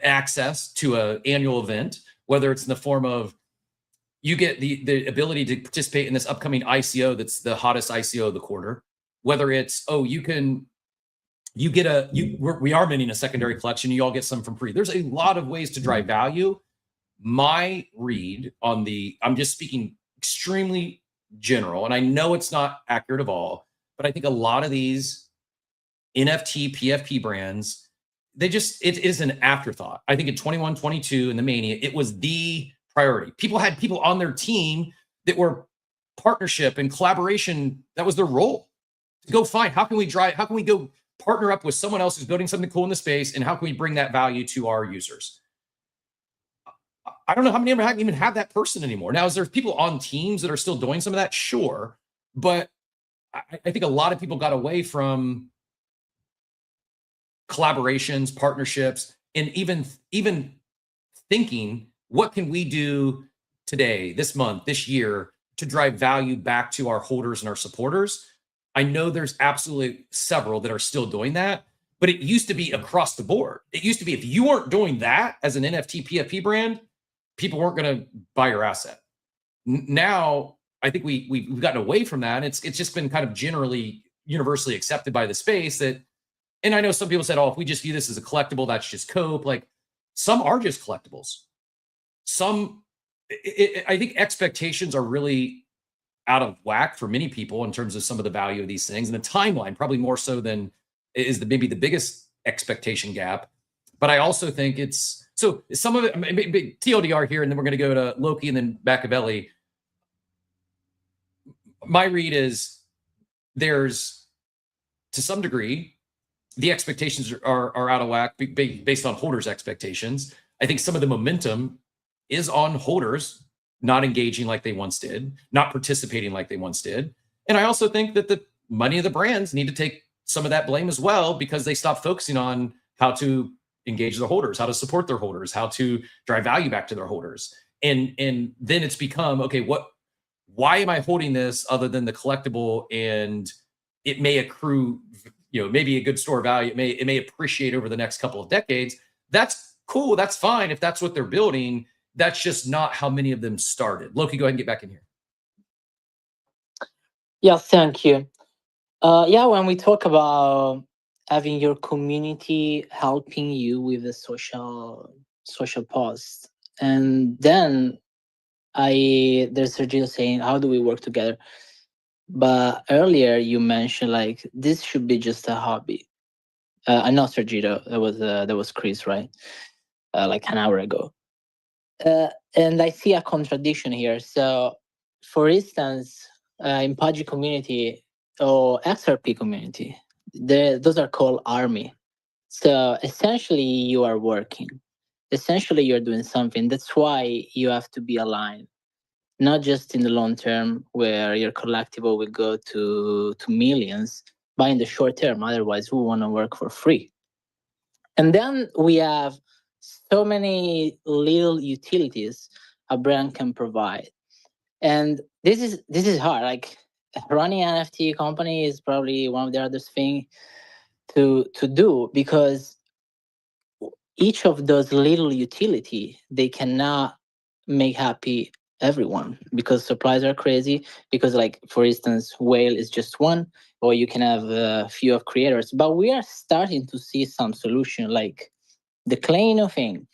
access to an annual event, whether it's in the form of you get the ability to participate in this upcoming ICO that's the hottest ICO of the quarter, whether it's, we are minting a secondary collection, you all get some from free. There's a lot of ways to drive value. My read on I'm just speaking extremely general, and I know it's not accurate of all, but I think a lot of these NFT, PFP brands, it is an afterthought. I think in 21, 22 in the Mania, it was the priority. People had people on their team that were partnership and collaboration. That was their role. To go find, how can we go partner up with someone else who's building something cool in the space, and how can we bring that value to our users? I don't know how many ever even have that person anymore. Now, is there people on teams that are still doing some of that? Sure. But I think a lot of people got away from collaborations, partnerships, and even thinking, what can we do today, this month, this year to drive value back to our holders and our supporters? I know there's absolutely several that are still doing that, but it used to be across the board. It used to be if you weren't doing that as an NFT PFP brand, people weren't going to buy your asset. Now, I think we've gotten away from that. It's just been kind of generally universally accepted by the space that, and I know some people said, if we just view this as a collectible, that's just cope. Like, some are just collectibles. I think expectations are really out of whack for many people in terms of some of the value of these things, and the timeline probably more so than is maybe the biggest expectation gap. But I also think it's, so some of it, big TLDR here, and then we're going to go to Loki and then Machiavelli. My read is there's, to some degree, the expectations are out of whack based on holders' expectations. I think some of the momentum is on holders not engaging like they once did, not participating like they once did. And I also think that the money of the brands need to take some of that blame as well, because they stopped focusing on how to engage their holders, how to support their holders, how to drive value back to their holders. And then it's become, okay, why am I holding this other than the collectible? And it may accrue, maybe a good store value. It may appreciate over the next couple of decades. That's cool. That's fine. If that's what they're building, that's just not how many of them started. Loki, go ahead and get back in here. Yeah, thank you. When we talk about having your community helping you with the social post, and then there's Sergio saying, how do we work together? But earlier you mentioned like this should be just a hobby. I know Sergio, that was Chris, right? Like an hour ago. And I see a contradiction here. So, for instance, in Pudgy community or XRP community, those are called army. So essentially, you are working. Essentially, you're doing something. That's why you have to be aligned, not just in the long term where your collectible will go to millions, but in the short term. Otherwise, we want to work for free. And then we have so many little utilities a brand can provide, and this is hard. Like, running an NFT company is probably one of the hardest thing to do, because each of those little utility, they cannot make happy everyone, because supplies are crazy, because like for instance whale is just one, or you can have a few of creators. But we are starting to see some solution like the Kleino thing,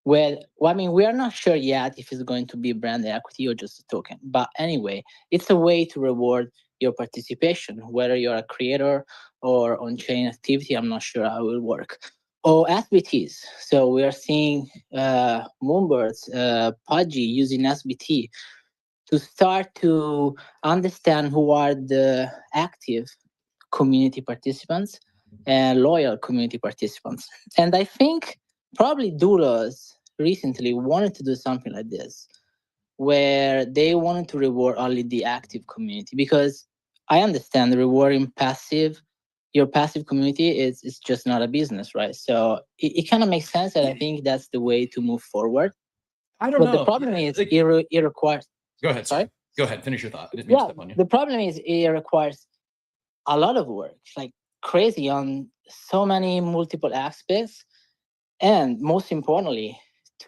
where, well, I mean, we are not sure yet if it's going to be brand equity or just a token. But anyway, it's a way to reward your participation, whether you're a creator or on-chain activity. I'm not sure how it will work. Or SBTs. So we are seeing Moonbirds, Pudgy using SBT to start to understand who are the active community participants and loyal community participants. And I think probably Doulos recently wanted to do something like this, where they wanted to reward only the active community, because I understand rewarding your passive community is just not a business, right? So it kind of makes sense, and I think that's the way to move forward. I don't know. The problem is Like, it requires. Go ahead. Sorry. Go ahead. Finish your thought. I didn't mean to step on you. The problem is it requires a lot of work, like crazy, on so many multiple aspects, and most importantly,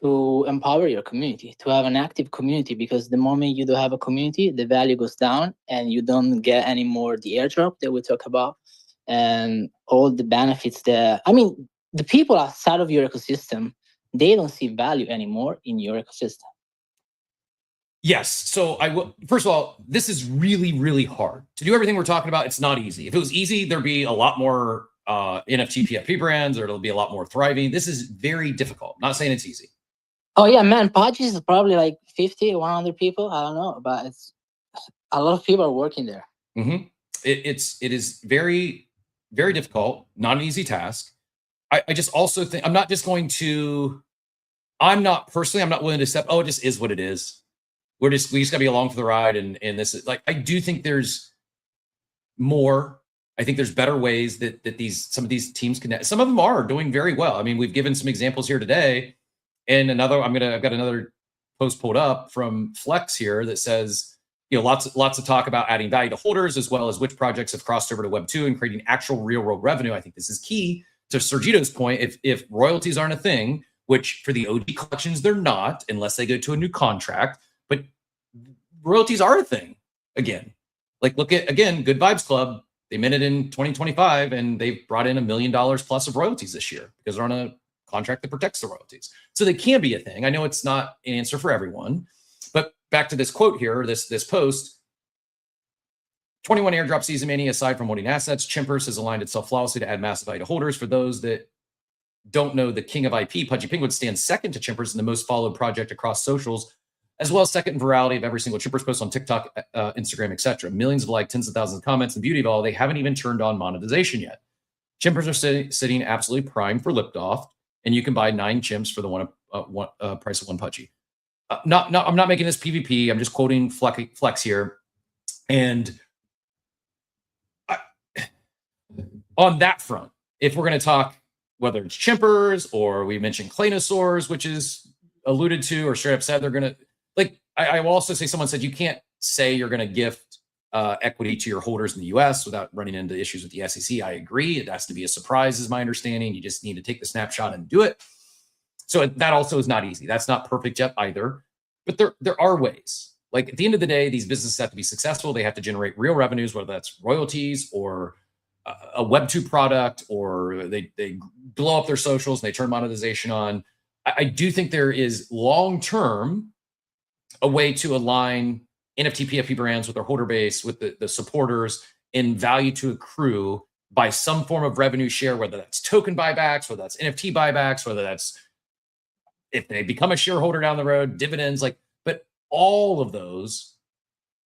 to empower your community, to have an active community, because the moment you don't have a community, the value goes down and you don't get any more the airdrop that we talk about and all the benefits that, I mean, the people outside of your ecosystem, they don't see value anymore in your ecosystem. Yes. So I will, first of all, this is really, really hard to do everything we're talking about. It's not easy. If it was easy, there'd be a lot more NFT PFP brands, or it'll be a lot more thriving. This is very difficult. I'm not saying it's easy. Oh yeah, man. Pudgy is probably like 50, 100 people. I don't know, but it's a lot of people are working there. Mm-hmm. It is very, very difficult. Not an easy task. I just also think I'm not willing to step. Oh, it just is what it is. We just gotta be along for the ride. And this is like, I do think there's more. I think there's better ways that some of these teams connect. Some of them are doing very well. I mean, we've given some examples here today. And I've got another post pulled up from Flex here that says, lots of talk about adding value to holders, as well as which projects have crossed over to Web 2 and creating actual real world revenue. I think this is key to Sergito's point. If royalties aren't a thing, which for the OG collections, they're not, unless they go to a new contract, but royalties are a thing again. Like, look at, again, Good Vibes Club. They minted in 2025 and they've brought in $1 million plus of royalties this year because they're on a contract that protects the royalties. So they can be a thing. I know it's not an answer for everyone, but back to this quote here, this post, 21 airdrop season mania, aside from holding assets, Chimpers has aligned itself flawlessly to add massive value to holders. For those that don't know, the king of IP, Pudgy Penguin, stands second to Chimpers in the most followed project across socials, as well as second in virality of every single Chimpers post on TikTok, Instagram, etc. Millions of likes, tens of thousands of comments. The beauty of all, they haven't even turned on monetization yet. Chimpers are sitting absolutely primed for liftoff, and you can buy 9 chimps for the price of 1 Pudgy. I'm not making this PvP. I'm just quoting Flex here. And on that front, if we're going to talk, whether it's Chimpers or we mentioned Claynosaurs, which is alluded to or straight up said they're going to, like, I will also say, someone said you can't say you're going to gift equity to your holders in the US without running into issues with the SEC. I agree. It has to be a surprise, is my understanding. You just need to take the snapshot and do it. So that also is not easy. That's not perfect yet either. But there are ways. Like, at the end of the day, these businesses have to be successful. They have to generate real revenues, whether that's royalties or a Web 2 product, or they blow up their socials and they turn monetization on. I do think there is long-term a way to align NFT PFP brands with their holder base, with the supporters, and value to accrue by some form of revenue share, whether that's token buybacks, whether that's NFT buybacks, whether that's, if they become a shareholder down the road, dividends, but all of those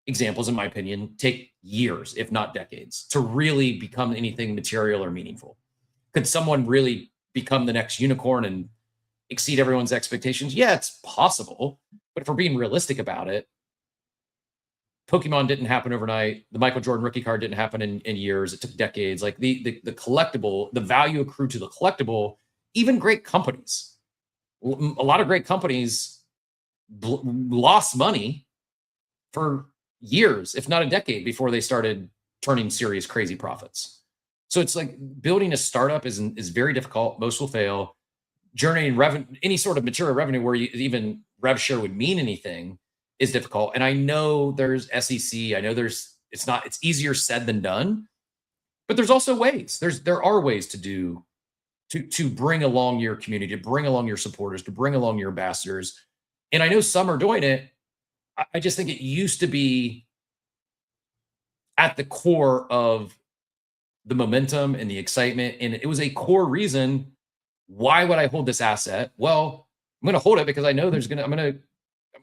examples, in my opinion, take years, if not decades, to really become anything material or meaningful. Could someone really become the next unicorn and exceed everyone's expectations? Yeah, it's possible. But if we're being realistic about it, Pokemon didn't happen overnight. The Michael Jordan rookie card didn't happen in years. It took decades. Like, the collectible, the value accrued to the collectible, even great companies, a lot of great companies lost money for years, if not a decade, before they started turning serious crazy profits. So it's like building a startup is very difficult. Most will fail. Generating revenue, any sort of material revenue where even rev share would mean anything, is difficult. And I know there's SEC. I know it's easier said than done, but there's also ways. There are ways to bring along your community, to bring along your supporters, to bring along your ambassadors. And I know some are doing it. I just think it used to be at the core of the momentum and the excitement. And it was a core reason. Why would I hold this asset? Well, I'm going to hold it because I know I'm going to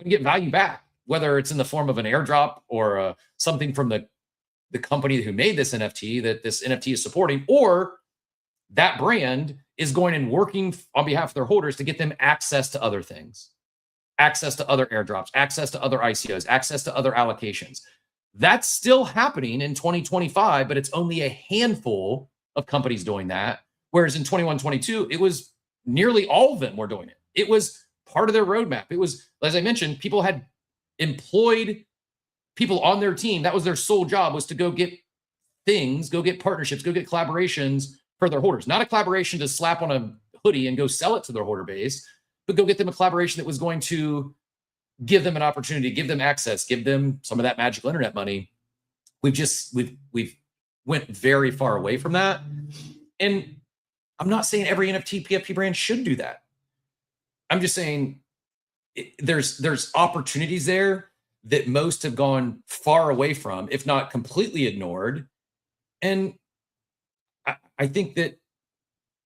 get value back, whether it's in the form of an airdrop or something from the company who made this NFT that this NFT is supporting, or that brand is going and working on behalf of their holders to get them access to other things, access to other airdrops, access to other ICOs, access to other allocations. That's still happening in 2025, but it's only a handful of companies doing that. Whereas in 21, 22, it was nearly all of them were doing it. It was part of their roadmap. It was, as I mentioned, people had employed people on their team. That was their sole job, was to go get things, go get partnerships, go get collaborations for their holders. Not a collaboration to slap on a hoodie and go sell it to their holder base, but go get them a collaboration that was going to give them an opportunity, give them access, give them some of that magical internet money. We've went very far away from that. And I'm not saying every NFT PFP brand should do that. I'm just saying there's opportunities there that most have gone far away from, if not completely ignored. And I think that,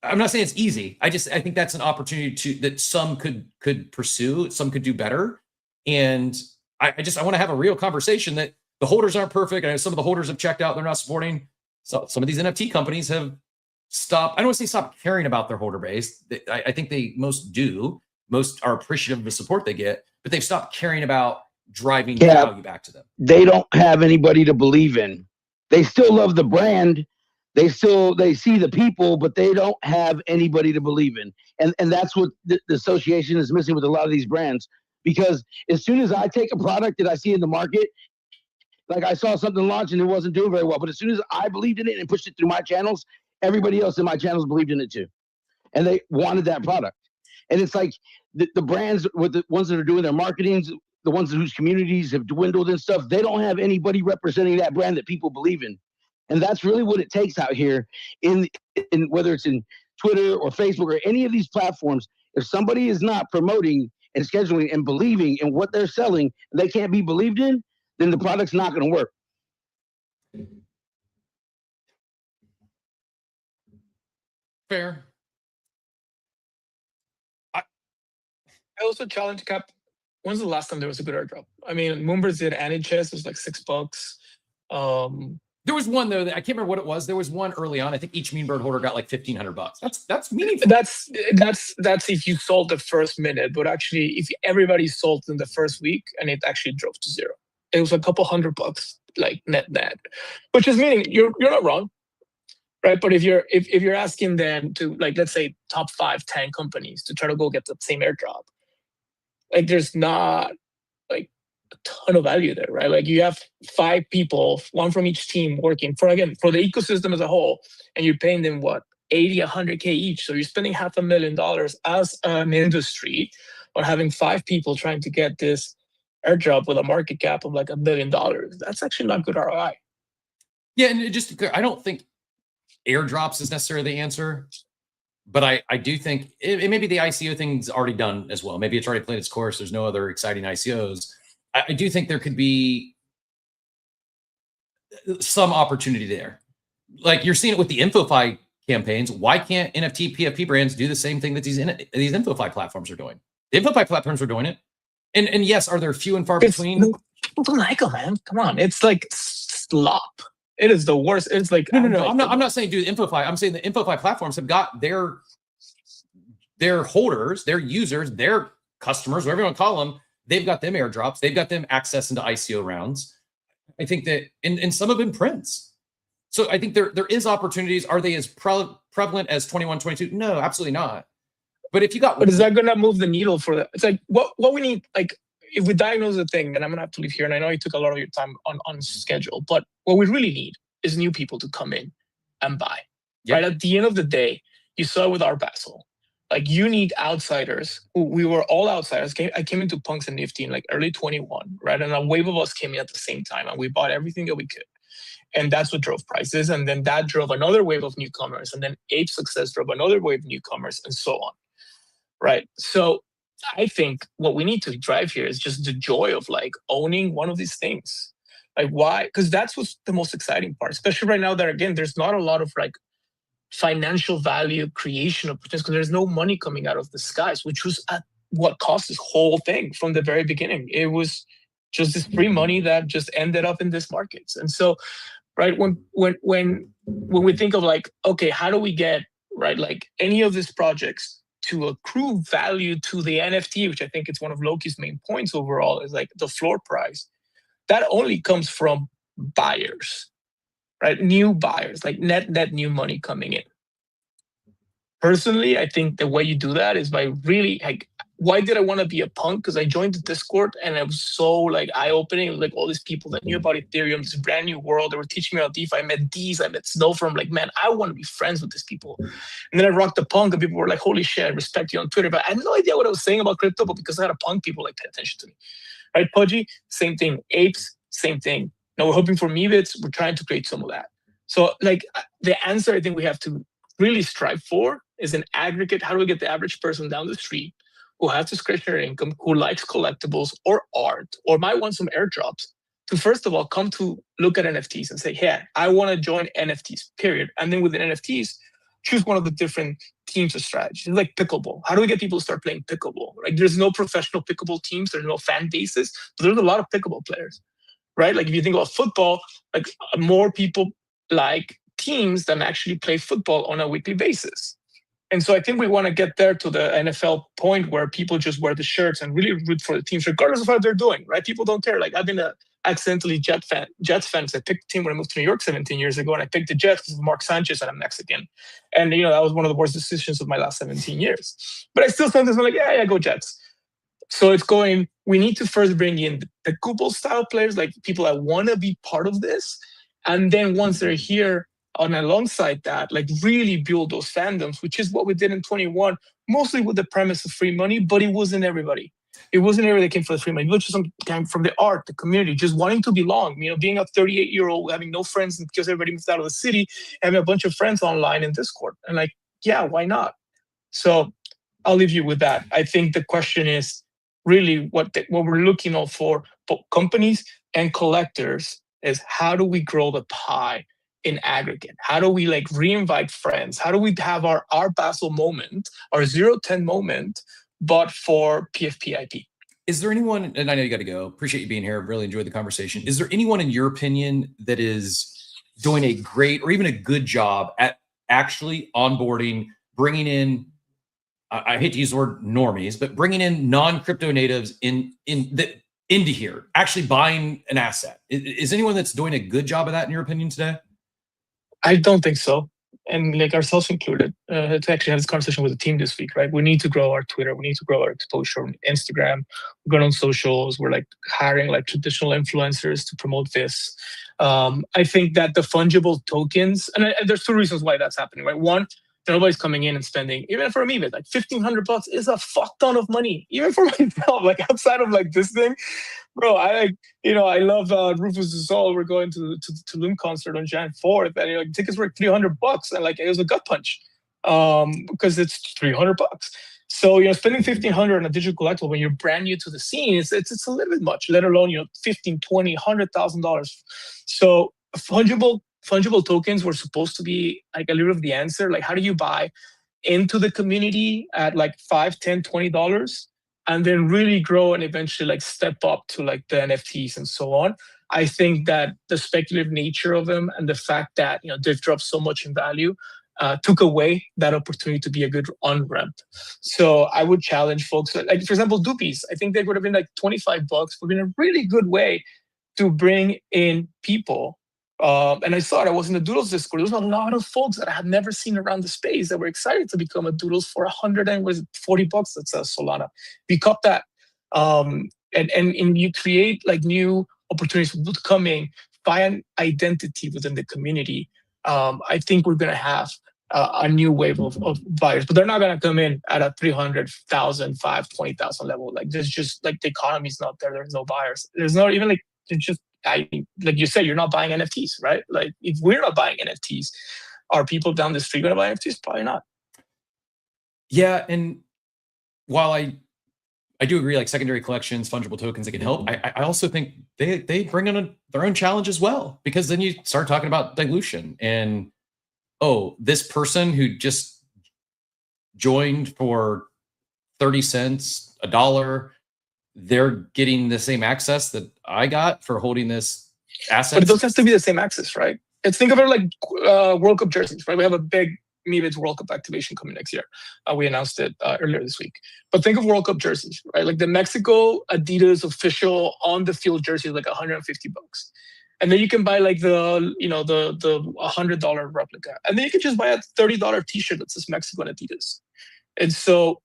I'm not saying it's easy. I think that's an opportunity that some could pursue, some could do better. And I want to have a real conversation that the holders aren't perfect. I know some of the holders have checked out, they're not supporting. So some of these NFT companies have stopped. I don't want to say stop caring about their holder base. I think they most do. Most are appreciative of the support they get, but they've stopped caring about driving value back to them. They don't have anybody to believe in. They still love the brand. They see the people, but they don't have anybody to believe in. And that's what the association is missing with a lot of these brands. Because as soon as I take a product that I see in the market, like I saw something launch and it wasn't doing very well, but as soon as I believed in it and pushed it through my channels, everybody else in my channels believed in it too. And they wanted that product. And it's like the brands, with the ones that are doing their marketings, the ones whose communities have dwindled and stuff, they don't have anybody representing that brand that people believe in. And that's really what it takes out here in whether it's in Twitter or Facebook or any of these platforms. If somebody is not promoting and scheduling and believing in what they're selling, and they can't be believed in, then the product's not going to work. Fair. I also challenge Cap. When's the last time there was a good airdrop? I mean, Moonbirds did Anichess. It was like $6. There was one though that I can't remember what it was. There was one early on. I think each Moonbird holder got like $1,500. That's meaningful. That's if you sold the first minute, but actually, if everybody sold in the first week, and it actually drove to zero, it was a couple $100 like net, which is meaning you're not wrong, right? But if you're asking them to, like, let's say top 5, 10 companies to try to go get the same airdrop, like there's not like a ton of value there, right? Like you have 5 people, one from each team working for the ecosystem as a whole, and you're paying them what, 80, 100K each. So you're spending $500,000 as an industry on having 5 people trying to get this airdrop with a market cap of like $1 billion. That's actually not good ROI. Yeah, and just to be clear, I don't think airdrops is necessarily the answer, but I do think it maybe the ICO thing's already done as well. Maybe it's already played its course. There's no other exciting ICOs. I do think there could be some opportunity there. Like you're seeing it with the InfoFi campaigns. Why can't NFT PFP brands do the same thing that these InfoFi platforms are doing? The InfoFi platforms are doing it. And yes, are there few and far between? People don't like them, man. Come on. It's like slop. It is the worst. It's like no. I'm not saying do the InfoFi. I'm saying the InfoFi platforms have got their holders, their users, their customers, whatever you want to call them. They've got them airdrops. They've got them access into ICO rounds. I think that, and some have been prints. So I think there is opportunities. Are they as prevalent as 21, 22? No, absolutely not. But if you got, but is that gonna move the needle for that? It's like what we need. Like if we diagnose the thing, and I'm gonna have to leave here. And I know you took a lot of your time on schedule, but what we really need is new people to come in and buy. right? At the end of the day, you saw it with our Basel. Like you need outsiders. We were all outsiders. I came into Punks and Nifty in like early 21, right? And a wave of us came in at the same time, and we bought everything that we could. And that's what drove prices. And then that drove another wave of newcomers. And then Ape's success drove another wave of newcomers, and so on, right? So I think what we need to drive here is just the joy of like owning one of these things. Like why? Because that's what's the most exciting part, especially right now that, again, there's not a lot of like financial value creation opportunities because there's no money coming out of the skies, which was at what cost this whole thing from the very beginning. It was just this free money that just ended up in these markets. And so, right, when we think of like, okay, how do we get, right, like any of these projects to accrue value to the NFT, which I think it's one of Loki's main points overall, is like the floor price. That only comes from buyers, right? New buyers, like net new money coming in. Personally, I think the way you do that is by really like, why did I want to be a punk? Because I joined the Discord and it was so like eye-opening. Like all these people that knew about Ethereum, this brand new world. They were teaching me about DeFi. I met Deez, I met Snow from like, man, I want to be friends with these people. And then I rocked the punk and people were like, holy shit, I respect you on Twitter. But I had no idea what I was saying about crypto, but because I had a punk, people like pay attention to me. Right? Pudgy, same thing. Apes, same thing. Now we're hoping for Meebits. We're trying to create some of that. So like the answer I think we have to really strive for is an aggregate. How do we get the average person down the street who has discretionary income, who likes collectibles or art, or might want some airdrops, to first of all come to look at NFTs and say, hey, I want to join NFTs, period. And then within NFTs, choose one of the different teams or strategies. It's like pickleball. How do we get people to start playing pickleball? Like there's no professional pickleball teams, there's no fan bases, but there's a lot of pickleball players, right? Like if you think about football, like more people like teams than actually play football on a weekly basis. And so I think we want to get there to the NFL point where people just wear the shirts and really root for the teams, regardless of how they're doing, right? People don't care. Like I've been a accidentally Jets fan because I picked the team when I moved to New York 17 years ago, and I picked the Jets because of Mark Sanchez and I'm Mexican. And, you know, that was one of the worst decisions of my last 17 years. But I still sometimes I'm like, yeah, go Jets. So it's going, we need to first bring in the pickleball style players, like people that want to be part of this. And then once they're here, and alongside that, like really build those fandoms, which is what we did in 21, mostly with the premise of free money, but it wasn't everybody. It wasn't everybody that came for the free money. It was just some came from the art, the community, just wanting to belong. You know, being a 38-year-old, having no friends because everybody moved out of the city, having a bunch of friends online in Discord. And like, yeah, why not? So I'll leave you with that. I think the question is really what we're looking out for both companies and collectors is how do we grow the pie in aggregate? How do we like reinvite friends? How do we have our Basel moment, our 010 moment, but for PFP IP? Is there anyone, and I know you got to go, appreciate you being here, really enjoyed the conversation. Is there anyone in your opinion that is doing a great or even a good job at actually onboarding, bringing in, I hate to use the word normies, but bringing in non-crypto natives into here, actually buying an asset? Is anyone that's doing a good job of that in your opinion today? I don't think so. And like ourselves included, to actually have this conversation with the team this week, right? We need to grow our Twitter. We need to grow our exposure on Instagram. We're going on socials. We're like hiring like traditional influencers to promote this. I think that the fungible tokens, and there's two reasons why that's happening, right? One, nobody's coming in and spending, even for me, but like $1,500 is a fuck ton of money, even for myself, like outside of like this thing. Bro, I love Rufus Du Sol. We're going to the Tulum concert on Jan 4th, and tickets were $300, and like it was a gut punch, because it's $300. So spending $1,500 on a digital collectible when you're brand new to the scene, it's a little bit much. Let alone $15, $20, $100,000. So fungible tokens were supposed to be like a little of the answer. Like, how do you buy into the community at like $5, $10, $20? And then really grow and eventually like step up to like the NFTs and so on. I think that the speculative nature of them and the fact that they've dropped so much in value took away that opportunity to be a good on-ramp. So I would challenge folks, like for example, Doopies. I think they would have been like $25, would have been a really good way to bring in people. And I saw it. I was in the Doodles Discord. There was a lot of folks that I had never seen around the space that were excited to become a Doodles for $140. That's a Solana. We caught that, and you create like new opportunities for coming, find identity within the community. I think we're gonna have a new wave of buyers, but they're not going to come in at a 300,000, 20,000 level. Like there's just like the economy's not there. There's no buyers. There's not even like, it's just, like you said, you're not buying NFTs, right? Like if we're not buying NFTs, are people down the street going to buy NFTs? Probably not. Yeah, and while I do agree, like secondary collections, fungible tokens, they can help. I also think they bring in their own challenge as well, because then you start talking about dilution and, oh, this person who just joined for 30 cents, $1, they're getting the same access that I got for holding this asset. But it doesn't have to be the same access, right? It's think of it like World Cup jerseys, right? We have a big MeBits World Cup activation coming next year. We announced it earlier this week. But think of World Cup jerseys, right? Like the Mexico Adidas official on the field jersey is like $150. And then you can buy like the $100 replica. And then you can just buy a $30 t-shirt that says Mexico and Adidas. And so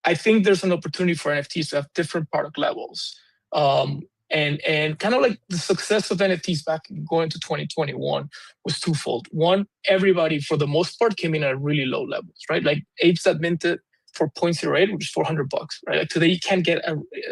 I think there's an opportunity for NFTs to have different product levels. And kind of like the success of NFTs back going to 2021 was twofold. One, everybody for the most part came in at really low levels, right? Like apes that minted for 0.08, which is $400, right? Like today you can't get,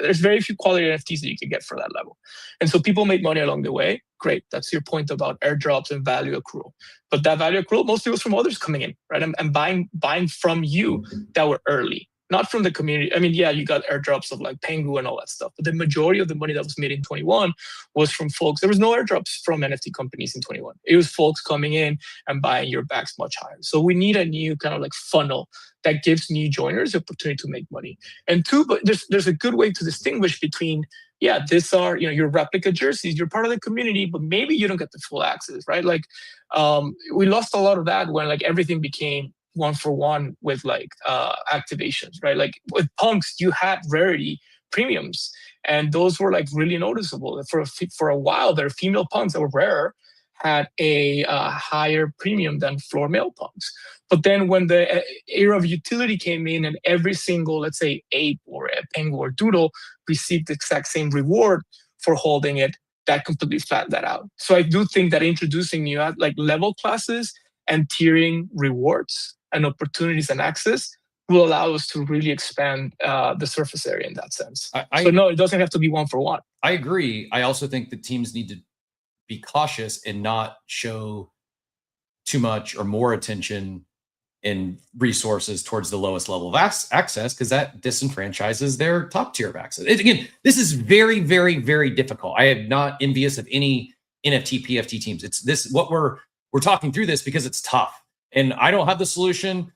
there's very few quality NFTs that you can get for that level. And so people make money along the way. Great, that's your point about airdrops and value accrual. But that value accrual mostly was from others coming in, right? And buying from you that were early. Not from the community. I mean, yeah, you got airdrops of like Pengu and all that stuff, but the majority of the money that was made in 21 was from folks. There was no airdrops from NFT companies in 21. It was folks coming in and buying your bags much higher. So we need a new kind of like funnel that gives new joiners the opportunity to make money. And two, but there's a good way to distinguish between, yeah, these are, your replica jerseys, you're part of the community, but maybe you don't get the full access, right? Like we lost a lot of that when like everything became one-for-one with like activations, right? Like with punks, you had rarity premiums, and those were like really noticeable. For a while, there female punks that were rare had a higher premium than floor male punks. But then when the era of utility came in, and every single, let's say, ape or a pengu or doodle received the exact same reward for holding it, that completely flattened that out. So I do think that introducing new like level classes and tiering rewards and opportunities and access will allow us to really expand the surface area in that sense. So no, it doesn't have to be one-for-one. I agree. I also think that teams need to be cautious and not show too much or more attention and resources towards the lowest level of access, because that disenfranchises their top tier of access. Again, this is very, very, very difficult. I am not envious of any NFT PFT teams. It's this, what we're talking through this because it's tough. And I don't have the solution.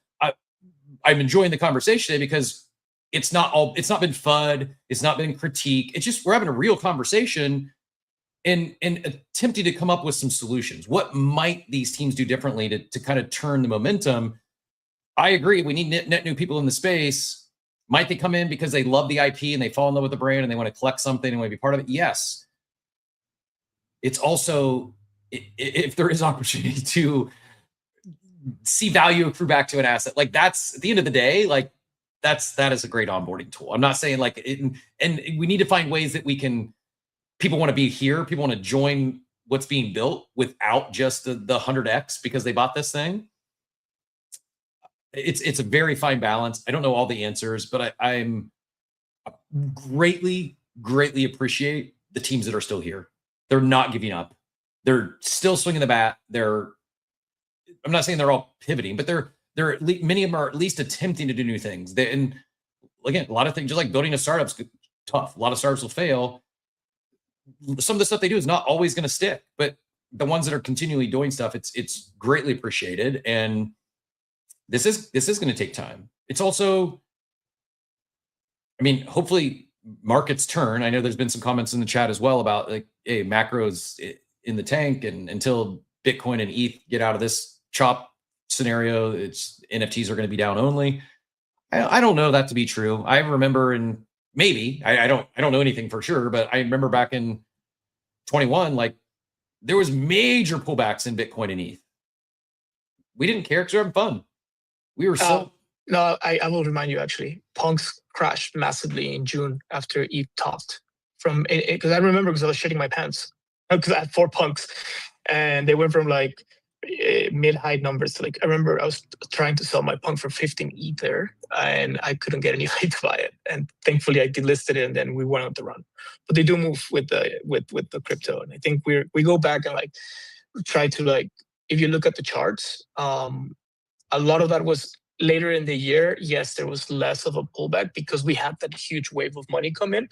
I'm enjoying the conversation today because it's not been FUD. It's not been critique. It's just, we're having a real conversation and attempting to come up with some solutions. What might these teams do differently to kind of turn the momentum? I agree. We need net new people in the space. Might they come in because they love the IP and they fall in love with the brand and they want to collect something and want to be part of it? Yes. It's also, if there is opportunity to see value accrue back to an asset, like that's at the end of the day, like that is a great onboarding tool. I'm not saying like and we need to find ways that people want to be here, people want to join what's being built without just the 100x because they bought this thing. It's a very fine balance. I don't know all the answers, but I'm greatly appreciate the teams that are still here. They're not giving up. They're still swinging the bat. I'm not saying they're all pivoting, but they're many of them are at least attempting to do new things. And again, a lot of things, just like building a startup's tough. A lot of startups will fail. Some of the stuff they do is not always going to stick, but the ones that are continually doing stuff, it's greatly appreciated. And this is going to take time. It's also, I mean, hopefully markets turn. I know there's been some comments in the chat as well about like, hey, macro's in the tank, and until Bitcoin and ETH get out of this chop scenario, it's NFTs are going to be down only. I don't know that to be true. I remember I don't know anything for sure, but I remember back in 21, like there was major pullbacks in Bitcoin and ETH. We didn't care because we were having fun. We were so. No, I will remind you actually. Punks crashed massively in June after ETH topped from because I remember because I was shitting my pants because I had 4 punks and they went from like mid-high numbers. Like I remember I was trying to sell my punk for 15 ether and I couldn't get anybody to buy it. And thankfully I delisted it and then we went on the run. But they do move with the crypto. And I think we go back and like try to like, if you look at the charts, a lot of that was later in the year. Yes, there was less of a pullback because we had that huge wave of money come in.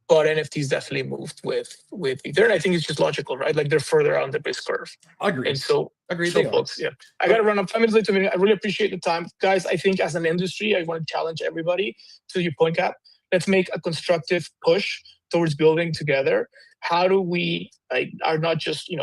But NFTs definitely moved with Ether, and I think it's just logical, right? Like they're further on the risk curve. Agreed. And so, Agreed. So folks, yeah. I got to run up 5 minutes late. I really appreciate the time, guys. I think as an industry, I want to challenge everybody to your point, Cap. Let's make a constructive push towards building together. How do we are not just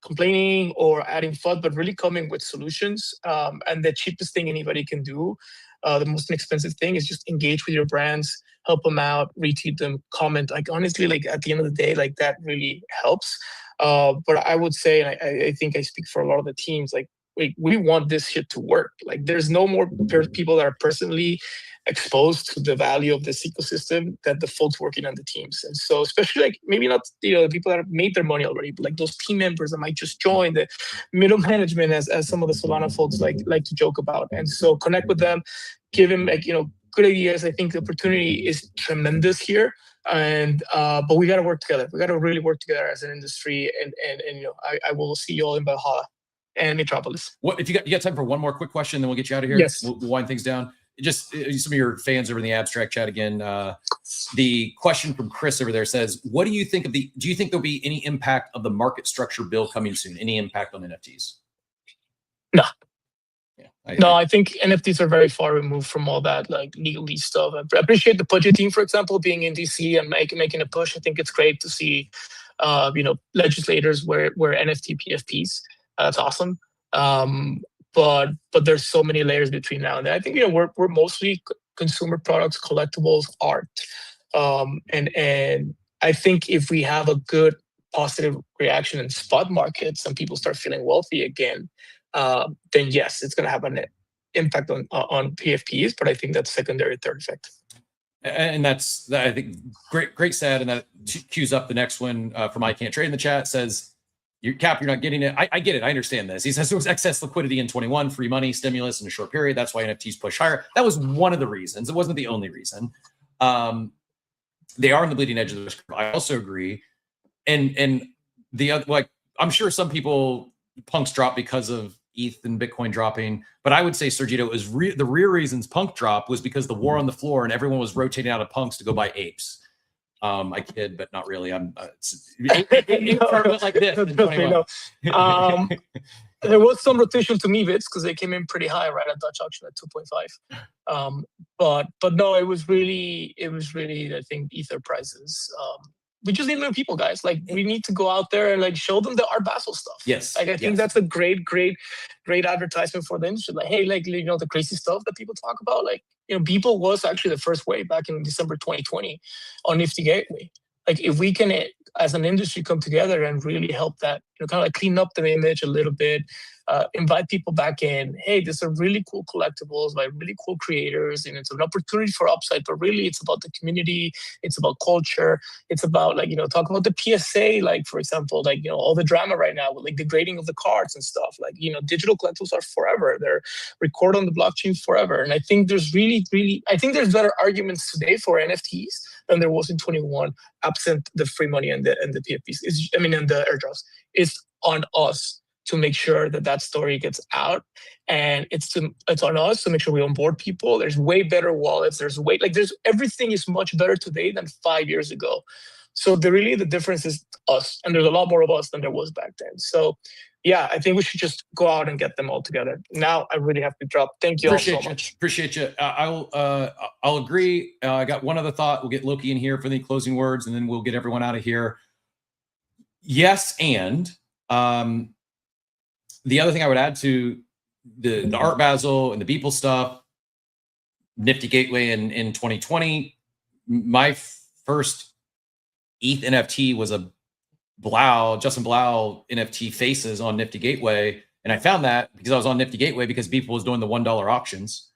complaining or adding FUD, but really coming with solutions. And the cheapest thing anybody can do, the most inexpensive thing, is just engage with your brands, help them out, retweet them, comment. Like honestly, like at the end of the day, like that really helps. But I would say, and I think I speak for a lot of the teams, like we want this shit to work. Like there's no more people that are personally exposed to the value of this ecosystem that the folks working on the teams. And so especially like maybe not the people that have made their money already, but like those team members that might just join the middle management, as some of the Solana folks like to joke about. And so connect with them, give them good ideas. I think the opportunity is tremendous here. And but we got to work together. We got to really work together as an industry. And I will see you all in Valhalla and Metropolis. What if you got time for one more quick question, then we'll get you out of here? Yes. We'll wind things down. Just some of your fans over in the abstract chat again. The question from Chris over there says, "What do you think of do you think there'll be any impact of the market structure bill coming soon? Any impact on NFTs?" No. Yeah, I think NFTs are very far removed from all that like legalese stuff. I appreciate the budget team, for example, being in DC and making a push. I think it's great to see, legislators wear NFT PFPs. That's awesome. But there's so many layers between now and then. I think we're mostly consumer products, collectibles, art, and I think if we have a good positive reaction in spot markets and people start feeling wealthy again, then yes, it's going to have an impact on PFPs. But I think that's secondary, third effect. And that's I think great sad, and that cues up the next one from I Can't Trade in the chat. Says, you're not getting it. I get it. I understand this. He says there was excess liquidity in 21, free money, stimulus in a short period. That's why NFTs push higher. That was one of the reasons. It wasn't the only reason. They are on the bleeding edge of the risk curve. I also agree. And the other, like, I'm sure some people punks drop because of ETH and Bitcoin dropping, but I would say, Sergito, the real reasons punk dropped was because the war on the floor and everyone was rotating out of punks to go buy apes. I kid, but not really. I'm like this. No. There was some rotation to MeVits because they came in pretty high, right, at Dutch auction at 2.5. But no, it was really I think Ether prices. We just need new people, guys. Like we need to go out there and like show them the Art Basel stuff. Yes. Like I think that's a great advertisement for the industry. Like, hey, like the crazy stuff that people talk about. Like, Beeple was actually the first wave back in December 2020 on Nifty Gateway. Like if we can, as an industry, come together and really help that, kind of like clean up the image a little bit, invite people back in. Hey, these are really cool collectibles by really cool creators, and it's an opportunity for upside. But really, it's about the community. It's about culture. It's about talk about the PSA, like for example, like all the drama right now with like the grading of the cards and stuff. Like digital collectibles are forever. They're recorded on the blockchain forever. And I think there's there's better arguments today for NFTs than there was in 21, absent the free money and the PFPs. And the airdrops. It's on us to make sure that story gets out, and it's on us to make sure we onboard people. There's way better wallets. There's everything is much better today than 5 years ago. So the difference is us, and there's a lot more of us than there was back then. So yeah, I think we should just go out and get them all together. Now I really have to drop. Thank you all so much. Appreciate you. I'll agree. I got one other thought. We'll get Loki in here for the closing words, and then we'll get everyone out of here. Yes, and the other thing I would add to the Art Basel and the Beeple stuff, Nifty Gateway in 2020, my first ETH NFT was a Justin Blau NFT faces on Nifty Gateway. And I found that because I was on Nifty Gateway because Beeple was doing the $1 auctions.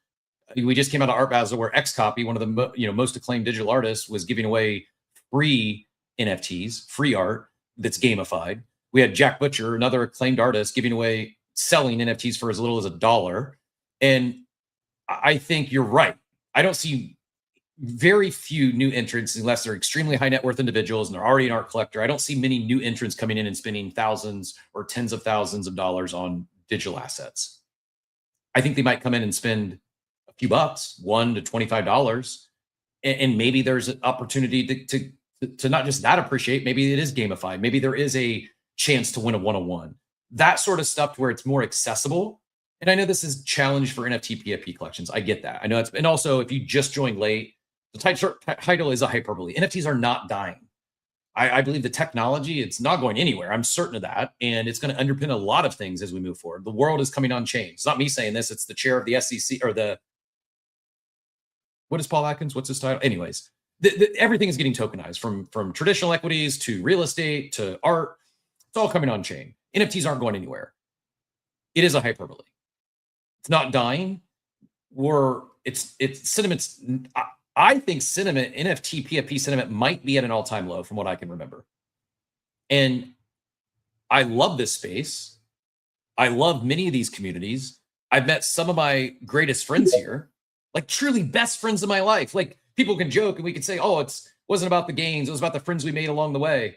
We just came out of Art Basel where Xcopy, one of the most acclaimed digital artists, was giving away free NFTs, free art that's gamified, We had Jack Butcher, another acclaimed artist, selling NFTs for as little as $1. And I think you're right. I don't see very few new entrants unless they're extremely high net worth individuals and they're already an art collector. I don't see many new entrants coming in and spending thousands or tens of thousands of dollars on digital assets. I think they might come in and spend a few bucks, $1 to $25, and maybe there's an opportunity to not just that appreciate. Maybe it is gamified. Maybe there is a chance to win a one-on-one. That sort of stuff where it's more accessible. And I know this is challenge for NFT PFP collections. I get that. I know and also if you just joined late, the title is a hyperbole. NFTs are not dying. I believe the technology, it's not going anywhere. I'm certain of that. And it's going to underpin a lot of things as we move forward. The world is coming on chain. It's not me saying this. It's the chair of the SEC or what is Paul Atkins? What's his title? Anyways, everything is getting tokenized from traditional equities to real estate to art. It's all coming on chain. NFTs aren't going anywhere. It is a hyperbole. It's not dying. Sentiment's, I think sentiment, NFT, PFP sentiment might be at an all-time low from what I can remember. And I love this space. I love many of these communities. I've met some of my greatest friends here, like truly best friends of my life. Like people can joke and we can say, oh, it wasn't about the gains. It was about the friends we made along the way.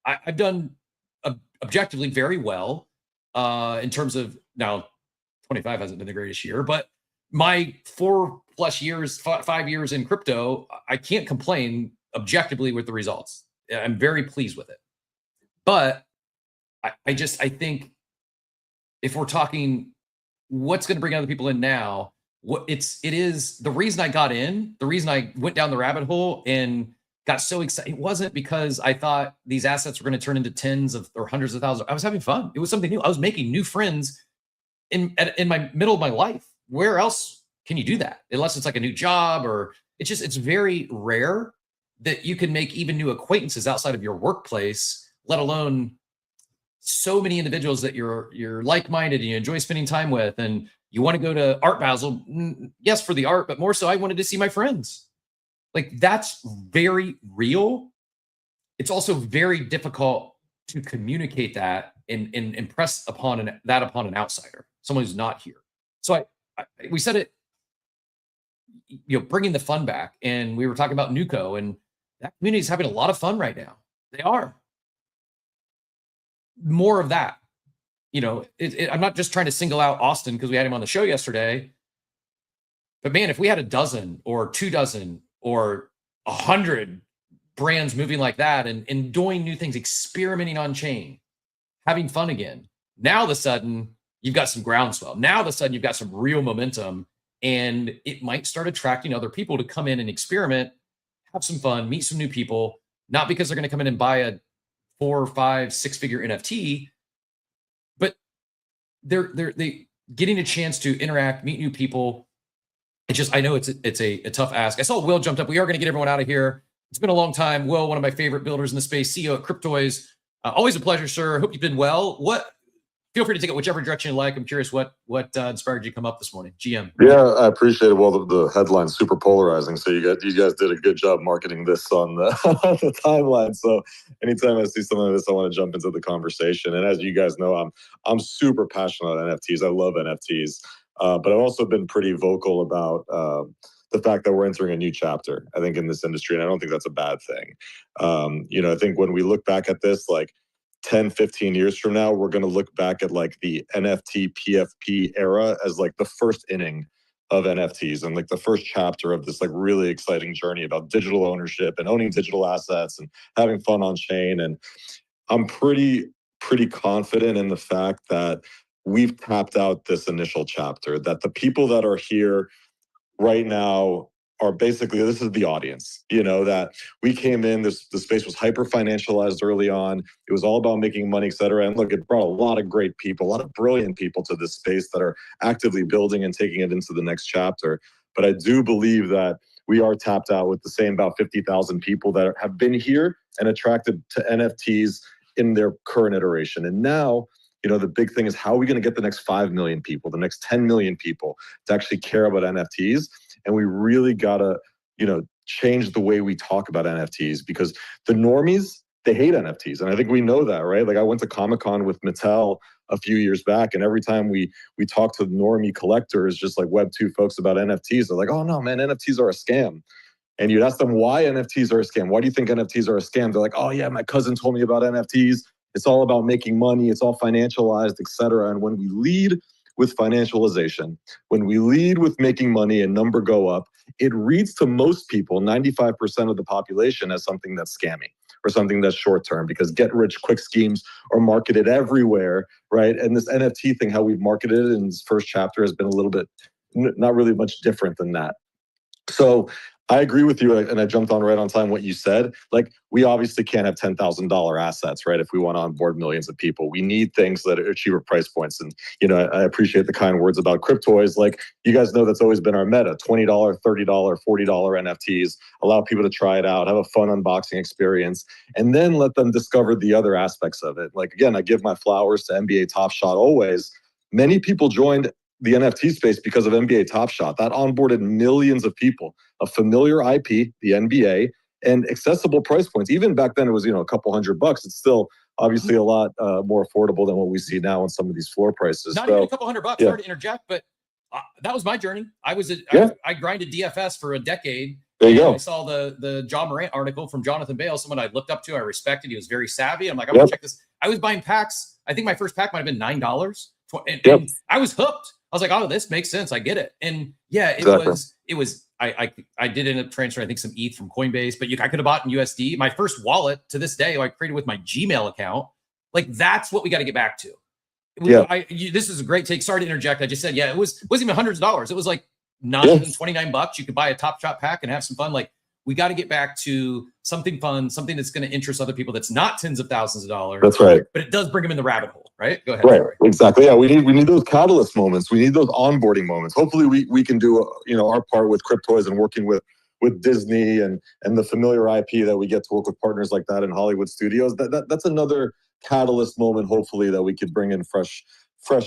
I've done objectively very well in terms of, now 25 hasn't been the greatest year, but my 4+ years, 5 years in crypto, I can't complain objectively with the results. I'm very pleased with it. But I think if we're talking what's going to bring other people in now, it is the reason I got in, the reason I went down the rabbit hole and got so excited. It wasn't because I thought these assets were going to turn into tens of or hundreds of thousands. I was having fun. It was something new. I was making new friends in my middle of my life. Where else can you do that? Unless it's like a new job or it's very rare that you can make even new acquaintances outside of your workplace, let alone so many individuals that you're like-minded and you enjoy spending time with. And you want to go to Art Basel, yes, for the art, but more so I wanted to see my friends. Like that's very real. It's also very difficult to communicate that and impress upon an outsider, someone who's not here. So we said it, bringing the fun back, and we were talking about Nuco, and that community is having a lot of fun right now. They are. More of that. I'm not just trying to single out Austin because we had him on the show yesterday, but man, if we had a dozen or 24 or 100 brands moving like that and doing new things, experimenting on chain, having fun again, now all of a sudden you've got some groundswell. Now all of a sudden you've got some real momentum, and it might start attracting other people to come in and experiment, have some fun, meet some new people, not because they're going to come in and buy a 4, 5, 6-figure NFT, but they're getting a chance to interact, meet new people. I know it's a tough ask. I saw Will jumped up. We are going to get everyone out of here. It's been a long time. Will, one of my favorite builders in the space, CEO at Cryptoys. Always a pleasure, sir. Hope you've been well. Feel free to take it whichever direction you like. I'm curious what inspired you to come up this morning. GM. Yeah, I appreciate it. Well, the headline's super polarizing. So you guys did a good job marketing this on the, on the timeline. So anytime I see something like this, I want to jump into the conversation. And as you guys know, I'm super passionate about NFTs. I love NFTs. But I've also been pretty vocal about the fact that we're entering a new chapter, I think, in this industry. And I don't think that's a bad thing. I think when we look back at this, like 10, 15 years from now, we're going to look back at like the NFT PFP era as like the first inning of NFTs and like the first chapter of this like really exciting journey about digital ownership and owning digital assets and having fun on chain. And I'm pretty confident in the fact that we've tapped out this initial chapter, that the people that are here right now are basically, this is the audience, that we came in, the space was hyper financialized early on. It was all about making money, et cetera. And look, it brought a lot of great people, a lot of brilliant people to this space that are actively building and taking it into the next chapter. But I do believe that we are tapped out with the same about 50,000 people that have been here and attracted to NFTs in their current iteration. And now, the big thing is how are we going to get the next 5 million people, the next 10 million people to actually care about NFTs? And we really got to, change the way we talk about NFTs, because the normies, they hate NFTs. And I think we know that, right? Like I went to Comic-Con with Mattel a few years back, and every time we talk to normie collectors, just like Web2 folks about NFTs, they're like, oh no, man, NFTs are a scam. And you'd ask them why NFTs are a scam. Why do you think NFTs are a scam? They're like, oh yeah, my cousin told me about NFTs. It's all about making money. It's all financialized, et cetera. And when we lead with financialization, when we lead with making money and number go up, it reads to most people, 95% of the population, as something that's scammy or something that's short term, because get rich quick schemes are marketed everywhere, right? And this NFT thing, how we've marketed it in this first chapter has been a little bit, not really much different than that. So I agree with you, and I jumped on right on time what you said. Like, we obviously can't have $10,000 assets, right? If we want to onboard millions of people, we need things that are cheaper price points. And, you know, I appreciate the kind words about Cryptoys. Like, you guys know that's always been our meta: $20, $30, $40 NFTs. Allow people to try it out, have a fun unboxing experience, and then let them discover the other aspects of it. Like, again, I give my flowers to NBA Top Shot always. Many people joined the NFT space because of NBA Top Shot. That onboarded millions of people, a familiar IP, the NBA, and accessible price points. Even back then, it was, you know, a couple $100. It's still obviously a lot more affordable than what we see now on some of these floor prices. Not even a couple $100. Yeah. Sorry to interject, but that was my journey. I grinded DFS for a decade. There you go. I saw the John Morant article from Jonathan Bale, someone I looked up to, I respected. He was very savvy. I'm like, I'm gonna check this. I was buying packs. I think my first pack might have been $9. And I was hooked. I was like, oh, this makes sense. I get it. And yeah, it was, I did end up transferring, I think, some ETH from Coinbase, but I could have bought in USD. My first wallet to this day, I created with my Gmail account. Like, that's what we got to get back to. This is a great take. Sorry to interject. I just said, it wasn't even hundreds of dollars. It was like $29. You could buy a Top Shot pack and have some fun. Like, we got to get back to something fun, something that's going to interest other people. That's not tens of thousands of dollars. That's right. But it does bring them in the rabbit hole, right? Go ahead. Right. Sorry. Exactly. Yeah. We need those catalyst moments. We need those onboarding moments. Hopefully we can do, our part with Cryptoys and working with Disney and the familiar IP that we get to work with partners like that in Hollywood studios. That's another catalyst moment, hopefully, that we could bring in fresh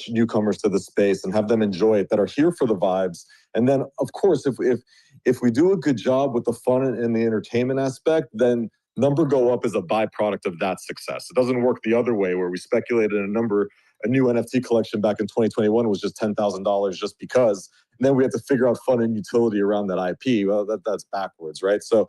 newcomers to the space and have them enjoy it, that are here for the vibes. And then, of course, if we do a good job with the fun and the entertainment aspect, then number go up is a byproduct of that success. It doesn't work the other way, where we speculated a new NFT collection back in 2021 was just $10,000 just because. And then we have to figure out fun and utility around that IP. Well, that's backwards, right? So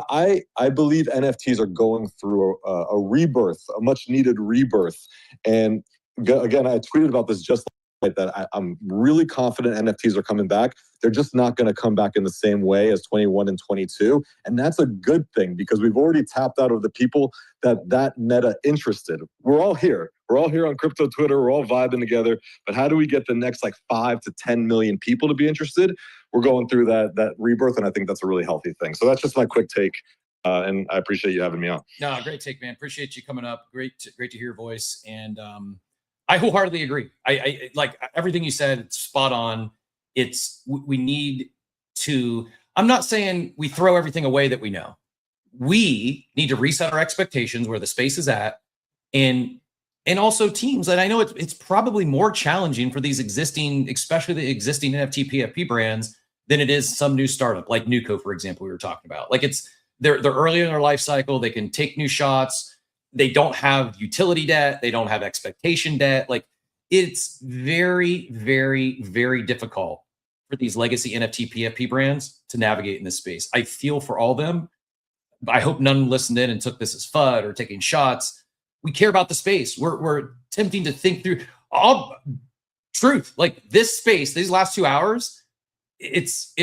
I believe NFTs are going through a rebirth, a much needed rebirth. And again, I tweeted about this just like that. I'm really confident NFTs are coming back. They're just not going to come back in the same way as 21 and 22. And that's a good thing, because we've already tapped out of the people that meta interested. We're all here. We're all here on crypto Twitter. We're all vibing together. But how do we get the next 5 to 10 million people to be interested? We're going through that rebirth, and I think that's a really healthy thing. So that's just my quick take. And I appreciate you having me on. No, great take, man. Appreciate you coming up. Great to hear your voice. And I wholeheartedly agree. I like everything you said. It's spot on. We need to, I'm not saying we throw everything away that we know. We need to reset our expectations where the space is at, and also teams. And I know it's probably more challenging for these existing, especially the existing NFT PFP brands, than it is some new startup like Nuco, for example, we were talking about. Like, they're early in their life cycle. They can take new shots. They don't have utility debt. They don't have expectation debt. Like, it's very, very, very difficult for these legacy NFT PFP brands to navigate in this space. I feel for all of them. I hope none listened in and took this as FUD or taking shots. We care about the space. We're attempting to think through all truth. Like, this space, these last 2 hours, it's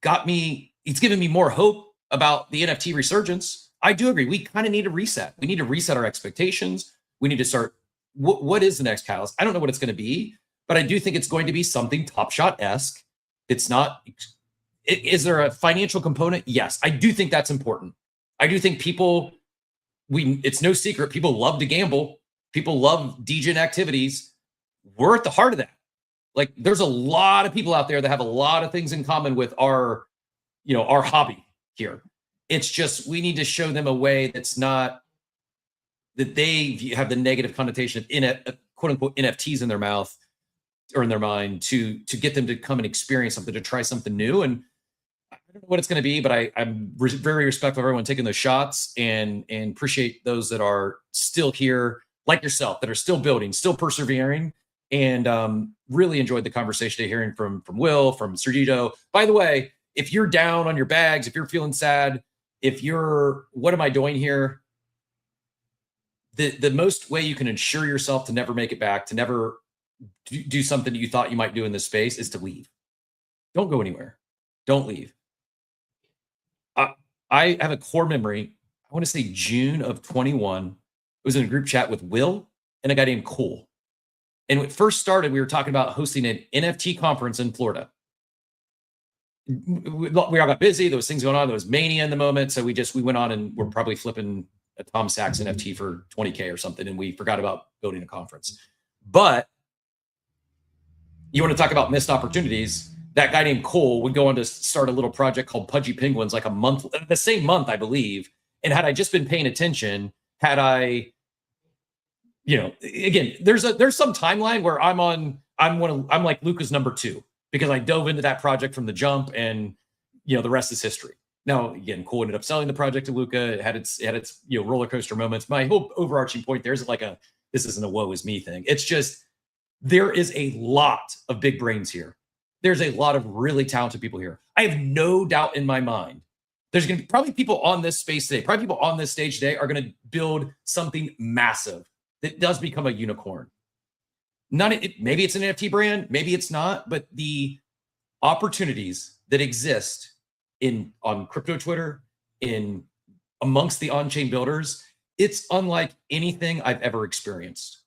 given me more hope about the NFT resurgence. I do agree. We kind of need a reset. We need to reset our expectations. We need to start. What is the next catalyst? I don't know what it's going to be, but I do think it's going to be something Top Shot-esque. It's not. Is there a financial component? Yes, I do think that's important. I do think it's no secret, people love to gamble. People love degen activities. We're at the heart of that. Like, there's a lot of people out there that have a lot of things in common with our hobby here. It's just, we need to show them a way that's not that they have the negative connotation of quote unquote NFTs in their mouth or in their mind to get them to come and experience something, to try something new. And don't know what it's going to be, but I'm very respectful of everyone taking those shots and appreciate those that are still here, like yourself, that are still building, still persevering, and really enjoyed the conversation today, hearing from Will, from Sergito. By the way, if you're down on your bags, if you're feeling sad, if you're, what am I doing here? The most way you can ensure yourself to never make it back, to never do something that you thought you might do in this space, is to leave. Don't go anywhere. Don't leave. I have a core memory. I want to say June of 21. It was in a group chat with Will and a guy named Cole. And when it first started, we were talking about hosting an NFT conference in Florida. We all got busy. There was things going on. There was mania in the moment. So we went on and we're probably flipping a Tom Sachs NFT for 20K or something. And we forgot about building a conference. But you want to talk about missed opportunities. That guy named Cole would go on to start a little project called Pudgy Penguins, like the same month, I believe. And had I just been paying attention, had I, again, there's some timeline where I'm like Luca's number 2 because I dove into that project from the jump, and the rest is history. Now, again, Cole ended up selling the project to Luca. It had its roller coaster moments. My whole overarching point there isn't like this isn't a woe is me thing. It's just there is a lot of big brains here. There's a lot of really talented people here. I have no doubt in my mind there's going to be probably people on this space today, probably people on this stage today are going to build something massive that does become a unicorn. Maybe it's an NFT brand, maybe it's not, but the opportunities that exist on crypto Twitter, amongst the on-chain builders, it's unlike anything I've ever experienced.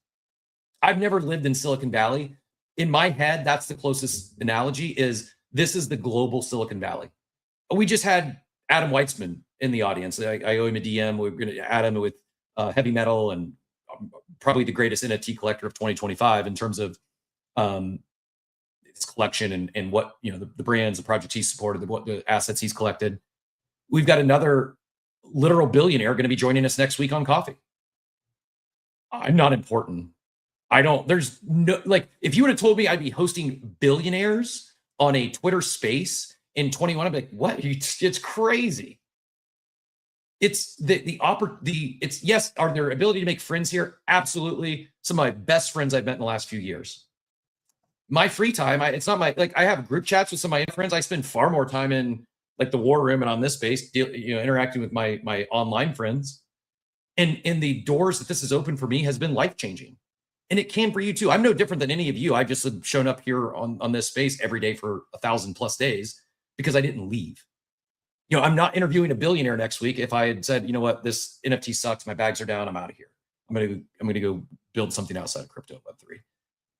I've never lived in Silicon Valley. In my head, that's the closest analogy. This is the global Silicon Valley. We just had Adam Weitzman in the audience. I owe him a DM. We're going to add him with heavy metal and probably the greatest NFT collector of 2025 in terms of his collection and what the brands, the projects he's supported, what the assets he's collected. We've got another literal billionaire going to be joining us next week on coffee. I'm not important. There's no, if you would have told me I'd be hosting billionaires on a Twitter space in 21, I'd be like, what? It's crazy. It's yes, are there ability to make friends here? Absolutely. Some of my best friends I've met in the last few years. My free time, it's not I have group chats with some of my friends. I spend far more time in the war room and on this space, interacting with my online friends. And the doors that this has opened for me has been life-changing. And it can for you too. I'm no different than any of you. I've just shown up here on this space every day for 1,000+ days because I didn't leave. I'm not interviewing a billionaire next week. If I had said, you know what, this NFT sucks, my bags are down, I'm out of here. I'm gonna go build something outside of crypto Web3.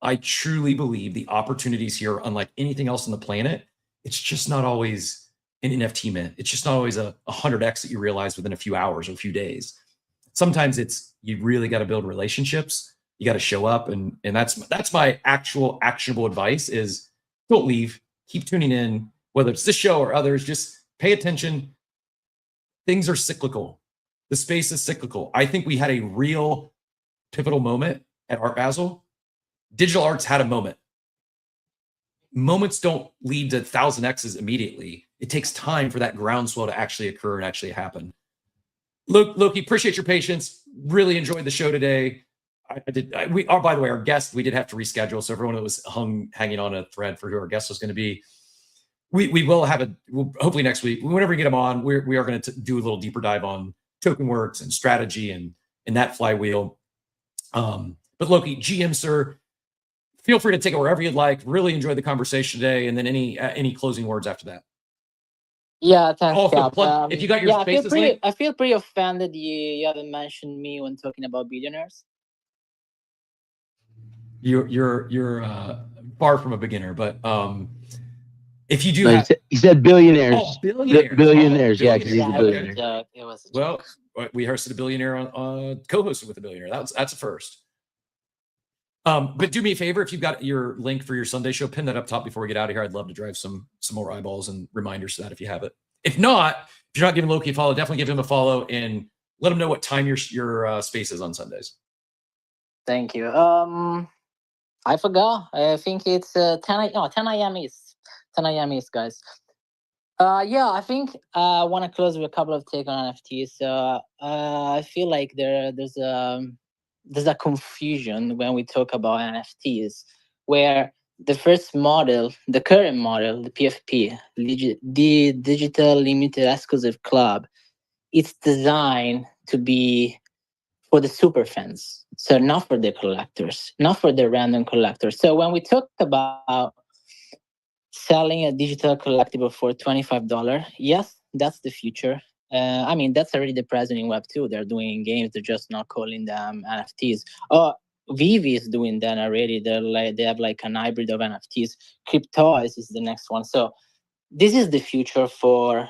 I truly believe the opportunities here, unlike anything else on the planet, it's just not always an NFT mint. It's just not always a 100x that you realize within a few hours or a few days. Sometimes you really got to build relationships. You got to show up, and that's my actual actionable advice is don't leave. Keep tuning in, whether it's this show or others. Just pay attention. Things are cyclical. The space is cyclical. I think we had a real pivotal moment at Art Basel. Digital arts had a moment. Moments don't lead to 1,000x's immediately. It takes time for that groundswell to actually occur and actually happen. Loki, appreciate your patience. Really enjoyed the show today. By the way, our guest, we did have to reschedule. So everyone that was hanging on a thread for who our guest was going to be, we will have hopefully next week, whenever we get them on, we are going to do a little deeper dive on token works and strategy and that flywheel. But Loki, GM, sir, feel free to take it wherever you'd like. Really enjoyed the conversation today. And then any closing words after that. Yeah, thanks, Also, Cap. if you got your spaces link. I feel pretty offended you haven't mentioned me when talking about billionaires. You're far from a beginner, but if you do, he said billionaires. Oh, billionaires. Billionaires, yeah, because he's a billionaire. Well, we hosted a billionaire on co-hosted with a billionaire. That's a first. But do me a favor, if you've got your link for your Sunday show, pin that up top before we get out of here. I'd love to drive some more eyeballs and reminders to that if you have it. If not, if you're not giving Loki a follow, definitely give him a follow and let him know what time your space is on Sundays. Thank you. I forgot. I think it's 10 a.m. East. 10 a.m. East, guys. Yeah, I think I want to close with a couple of take on NFTs. So I feel like there's a confusion when we talk about NFTs, where the first model, the current model, the PFP, the Digital Limited Exclusive Club, it's designed to be for the super fans. So not for the collectors, not for the random collectors. So when we talk about selling a digital collectible for $25, yes, that's the future. I mean, that's already the present in Web2. They're doing games, they're just not calling them NFTs. Oh, Vivi is doing that already. They have like an hybrid of NFTs. Cryptois is the next one. So this is the future for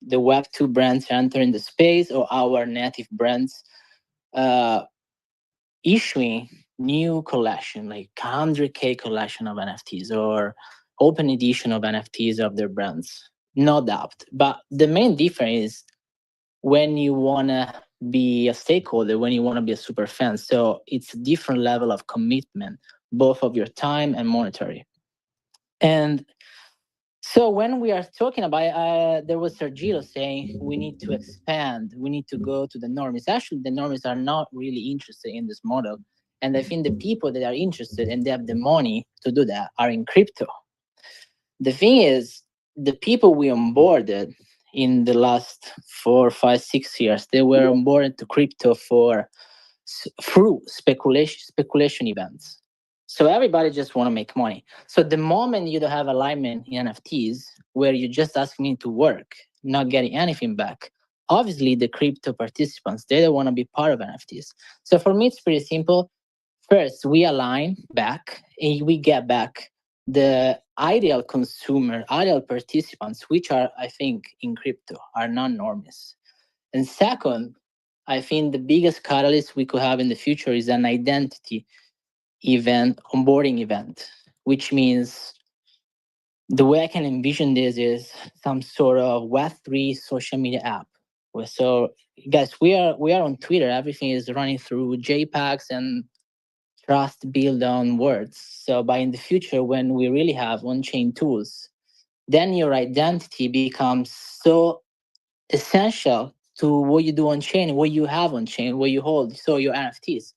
the Web2 brands entering the space, or our native brands uh, issuing new collection, like 100K collection of NFTs or open edition of NFTs of their brands. No doubt. But the main difference is when you want to be a stakeholder, when you want to be a super fan. So it's a different level of commitment, both of your time and monetary. And so when we are talking about, there was Sergio saying we need to expand, we need to go to the normies. Actually, the normies are not really interested in this model. And I think the people that are interested and they have the money to do that are in crypto. The thing is, the people we onboarded in the last 4, 5, 6 years, they were onboarded to crypto through speculation events. So everybody just want to make money. So the moment you don't have alignment in NFTs, where you just ask me to work, not getting anything back, obviously the crypto participants, they don't want to be part of NFTs. So for me, it's pretty simple. First, we align back and we get back the ideal consumer, ideal participants, which are, I think, in crypto, are non-normies. And second, I think the biggest catalyst we could have in the future is an identity event, onboarding event, which means the way I can envision this is some sort of Web3 social media app. So, guys, we are on Twitter. Everything is running through JPEGs and trust built on words. So, by in the future, when we really have on-chain tools, then your identity becomes so essential to what you do on chain, what you have on chain, what you hold, so your NFTs.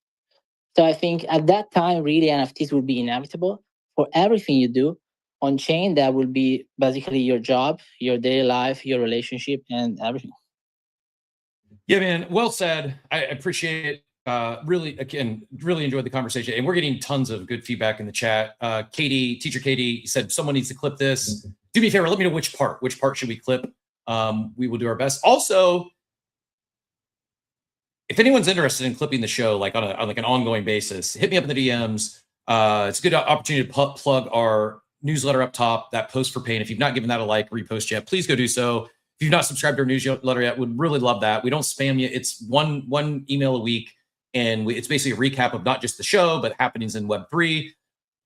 So I think at that time, really NFTs will be inevitable for everything you do on chain. That will be basically your job, your daily life, your relationship, and everything. Yeah, man. Well said. I appreciate it. Really, again, really enjoyed the conversation, and we're getting tons of good feedback in the chat. Katie, teacher Katie, said someone needs to clip this. Do me a favor. Let me know which part. Which part should we clip? We will do our best. Also, if anyone's interested in clipping the show, like on like an ongoing basis, hit me up in the DMs. It's a good opportunity to plug our newsletter up top, that post for pain. If you've not given that a like, repost yet, please go do so. If you've not subscribed to our newsletter yet, would really love that. We don't spam you. It's one email a week, and it's basically a recap of not just the show, but happenings in Web3.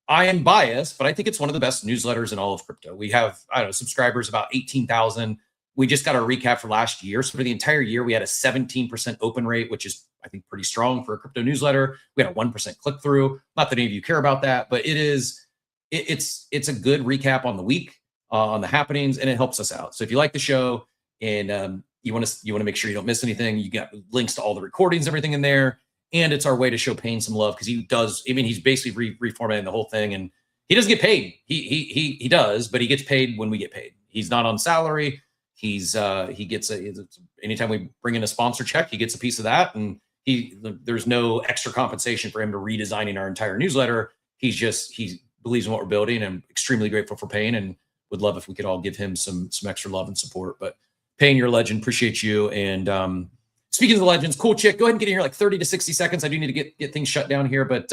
I am biased, but I think it's one of the best newsletters in all of crypto. We have, I don't know, subscribers about 18,000. We just got a recap for last year. So for the entire year, we had a 17% open rate, which is, I think, pretty strong for a crypto newsletter. We had a 1% click through. Not that any of you care about that, but it's a good recap on the week, on the happenings, and it helps us out. So if you like the show and you want to make sure you don't miss anything, you got links to all the recordings, everything in there. And it's our way to show Payne some love, because he does. I mean, he's basically reformatting the whole thing, and he doesn't get paid. He does, but he gets paid when we get paid. He's not on salary. He gets anytime we bring in a sponsor check, he gets a piece of that, and there's no extra compensation for him to redesigning our entire newsletter. He believes in what we're building, and I'm extremely grateful for Payne, and would love if we could all give him some extra love and support. But Payne, you're a legend. Appreciate you. And speaking of the legends, cool chick, go ahead and get in here like 30 to 60 seconds. I do need to get things shut down here, but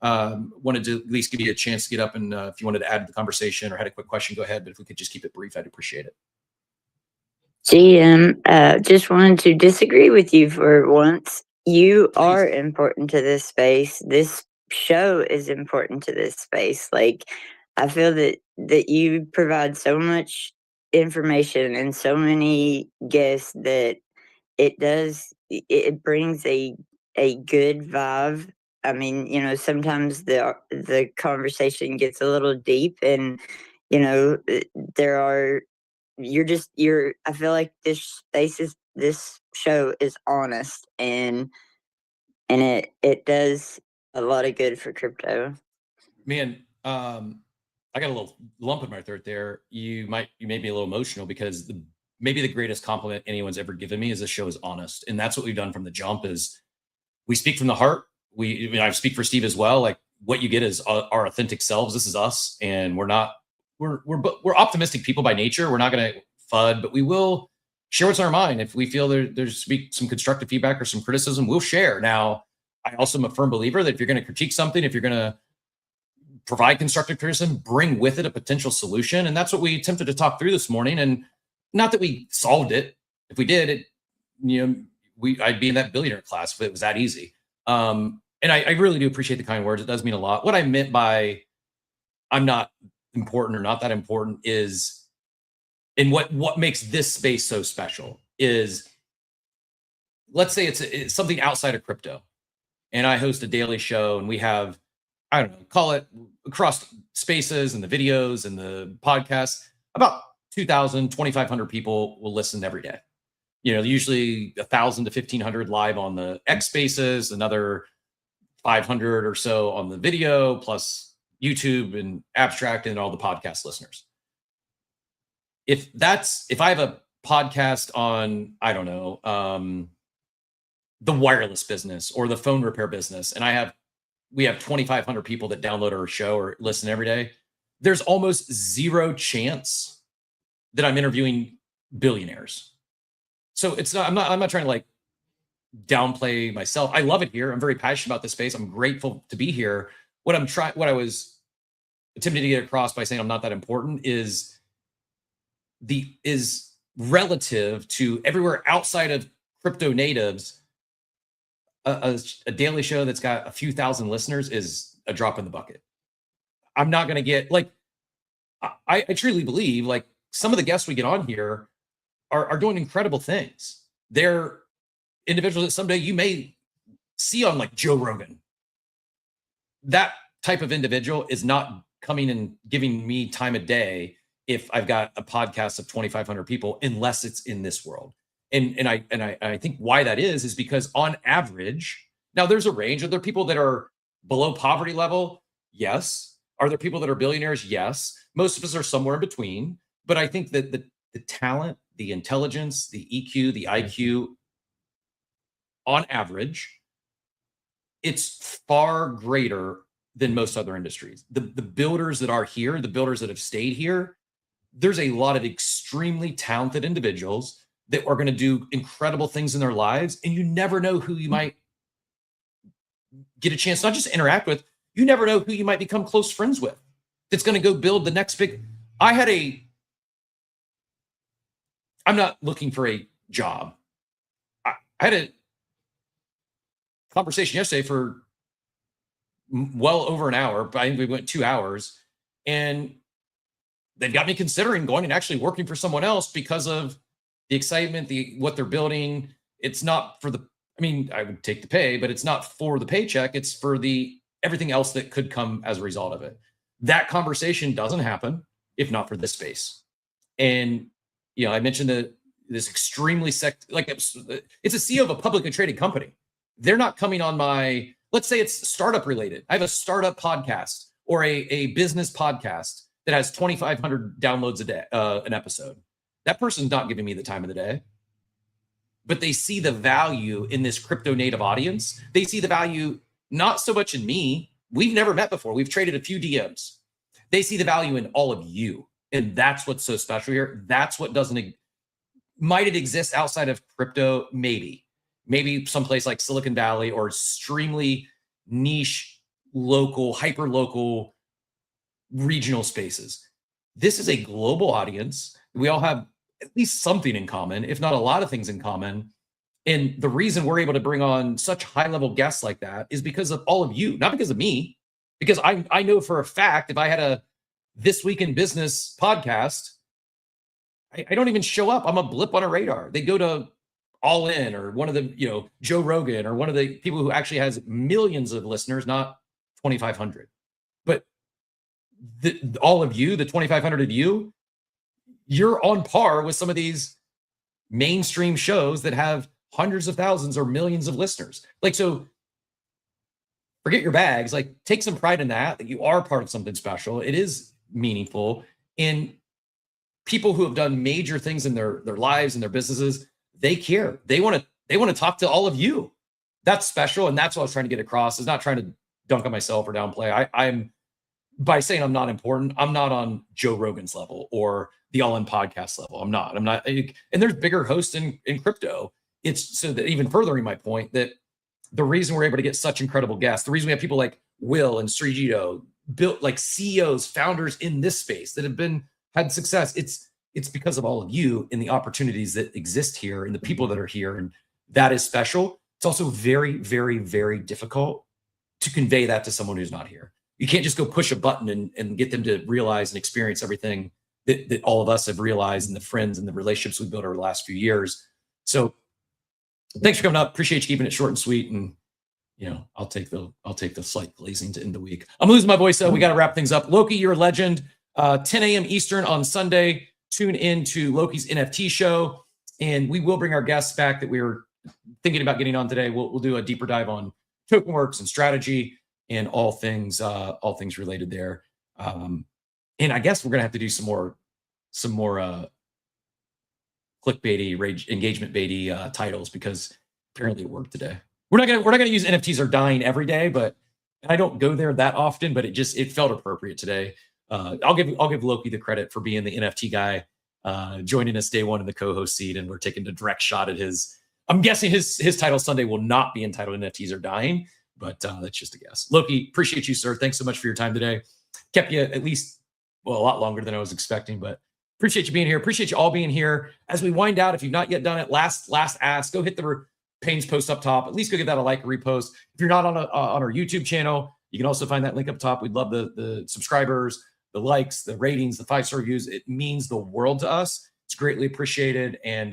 wanted to at least give you a chance to get up, and if you wanted to add to the conversation or had a quick question, go ahead. But if we could just keep it brief, I'd appreciate it. GM, just wanted to disagree with you for once. You are important to this space. This show is important to this space. Like, I feel that you provide so much information and so many guests that it brings a good vibe. I mean, sometimes the conversation gets a little deep, and there are I feel like this show is honest, and it does a lot of good for crypto. Man, I got a little lump in my throat there. You may be a little emotional because maybe the greatest compliment anyone's ever given me is this show is honest. And that's what we've done from the jump is we speak from the heart. I speak for Steve as well. Like what you get is our authentic selves. This is us. And we're optimistic people by nature. We're not going to FUD, but we will share what's on our mind. If we feel there's some constructive feedback or some criticism, we'll share. Now, I also am a firm believer that if you're going to critique something, if you're going to provide constructive criticism, bring with it a potential solution. And that's what we attempted to talk through this morning. And not that we solved it. If we did, I'd be in that billionaire class if it was that easy. And I really do appreciate the kind words. It does mean a lot. What I meant by I'm not important or not that important is, and what makes this space so special is, let's say it's something outside of crypto. And I host a daily show and we have, I don't know, call it across spaces and the videos and the podcasts, about 2,000, 2,500 people will listen every day. Usually 1,000 to 1,500 live on the X spaces, another 500 or so on the video, plus YouTube and Abstract and all the podcast listeners. If I have a podcast on, I don't know, the wireless business or the phone repair business, and we have 2,500 people that download our show or listen every day, there's almost zero chance that I'm interviewing billionaires. So I'm not trying to like downplay myself. I love it here. I'm very passionate about this space. I'm grateful to be here. What I was attempting to get across by saying I'm not that important is relative to everywhere outside of crypto natives. A daily show that's got a few thousand listeners is a drop in the bucket. I'm not going to get I truly believe like some of the guests we get on here are doing incredible things. They're individuals that someday you may see on like Joe Rogan. That type of individual is not coming and giving me time of day if I've got a podcast of 2,500 people, unless it's in this world. And I think why that is because on average, now there's a range. Are there people that are below poverty level? Yes. Are there people that are billionaires? Yes. Most of us are somewhere in between. But I think that the talent, the intelligence, the EQ, the IQ, on average, it's far greater than most other industries. The builders that are here, the builders that have stayed here, there's a lot of extremely talented individuals that are going to do incredible things in their lives. And you never know who you might get a chance, not just to interact with, you never know who you might become close friends with. That's going to go build the next big, I'm not looking for a job. I had a conversation yesterday for well over an hour, but I think we went 2 hours, and they've got me considering going and actually working for someone else because of the excitement, what they're building. It's not for I would take the pay, but it's not for the paycheck. It's for everything else that could come as a result of it. That conversation doesn't happen if not for this space. And, I mentioned this extremely it's a CEO of a publicly traded company. They're not coming on let's say it's startup related. I have a startup podcast or a business podcast that has 2,500 downloads a day, an episode. That person's not giving me the time of the day, but they see the value in this crypto native audience. They see the value not so much in me. We've never met before. We've traded a few DMs. They see the value in all of you. And that's what's so special here. That's what might it exist outside of crypto? Maybe someplace like Silicon Valley or extremely niche, local, hyper local, regional spaces. This is a global audience. We all have at least something in common, if not a lot of things in common. And the reason we're able to bring on such high level guests like that is because of all of you, not because of me, because I know for a fact, if I had a This Week in Business podcast, I don't even show up. I'm a blip on a radar. They go to All In or one of the, Joe Rogan or one of the people who actually has millions of listeners, not 2,500. But all of you, the 2,500 of you, you're on par with some of these mainstream shows that have hundreds of thousands or millions of listeners. Like, so forget your bags, like take some pride in that you are part of something special. It is meaningful. And people who have done major things in their lives and their businesses, they care. They want to talk to all of you. That's special. And that's what I was trying to get across, is not trying to dunk on myself or downplay. I'm by saying I'm not important, I'm not on Joe Rogan's level or the All In podcast level. I'm not. And there's bigger hosts in crypto. It's so that even furthering my point that the reason we're able to get such incredible guests, the reason we have people like Will and Srijito, built like CEOs, founders in this space that have had success, it's because of all of you and the opportunities that exist here and the people that are here. And that is special. It's also very, very, very difficult to convey that to someone who's not here. You can't just go push a button and get them to realize and experience everything that all of us have realized, and the friends and the relationships we've built over the last few years. So thanks for coming up. Appreciate you keeping it short and sweet. And I'll take the slight glazing to end the week. I'm losing my voice, so we got to wrap things up. Loki, you're a legend. 10 a.m. Eastern on Sunday. Tune in to Loki's NFT show, and we will bring our guests back that we were thinking about getting on today. We'll do a deeper dive on TokenWorks and strategy and all things related there. And I guess we're gonna have to do some more clickbaity, rage engagement baity titles, because apparently it worked today. We're not gonna use NFTs are dying every day, but I don't go there that often. But it felt appropriate today. I'll give Loki the credit for being the NFT guy, joining us day one in the co-host seat, and we're taking a direct shot at his. I'm guessing his title Sunday will not be entitled NFTs are dying, but that's just a guess. Loki, appreciate you, sir. Thanks so much for your time today. Kept you at least a lot longer than I was expecting, but appreciate you being here. Appreciate you all being here. As we wind out, if you've not yet done it, last ask, go hit the Payne's post up top. At least go give that a like or repost. If you're not on our YouTube channel, you can also find that link up top. We'd love the subscribers, the likes, the ratings, the 5-star reviews. It means the world to us. It's greatly appreciated. And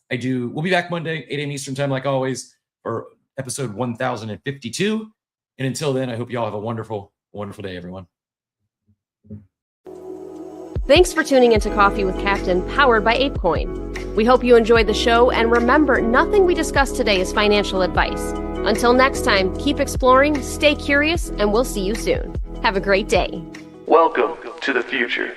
we'll be back Monday, 8 a.m. Eastern time, like always, for episode 1052. And until then, I hope you all have a wonderful, wonderful day, everyone. Thanks for tuning into Coffee with Captain, powered by ApeCoin. We hope you enjoyed the show, and remember, nothing we discussed today is financial advice. Until next time, keep exploring, stay curious, and we'll see you soon. Have a great day. Welcome to the future.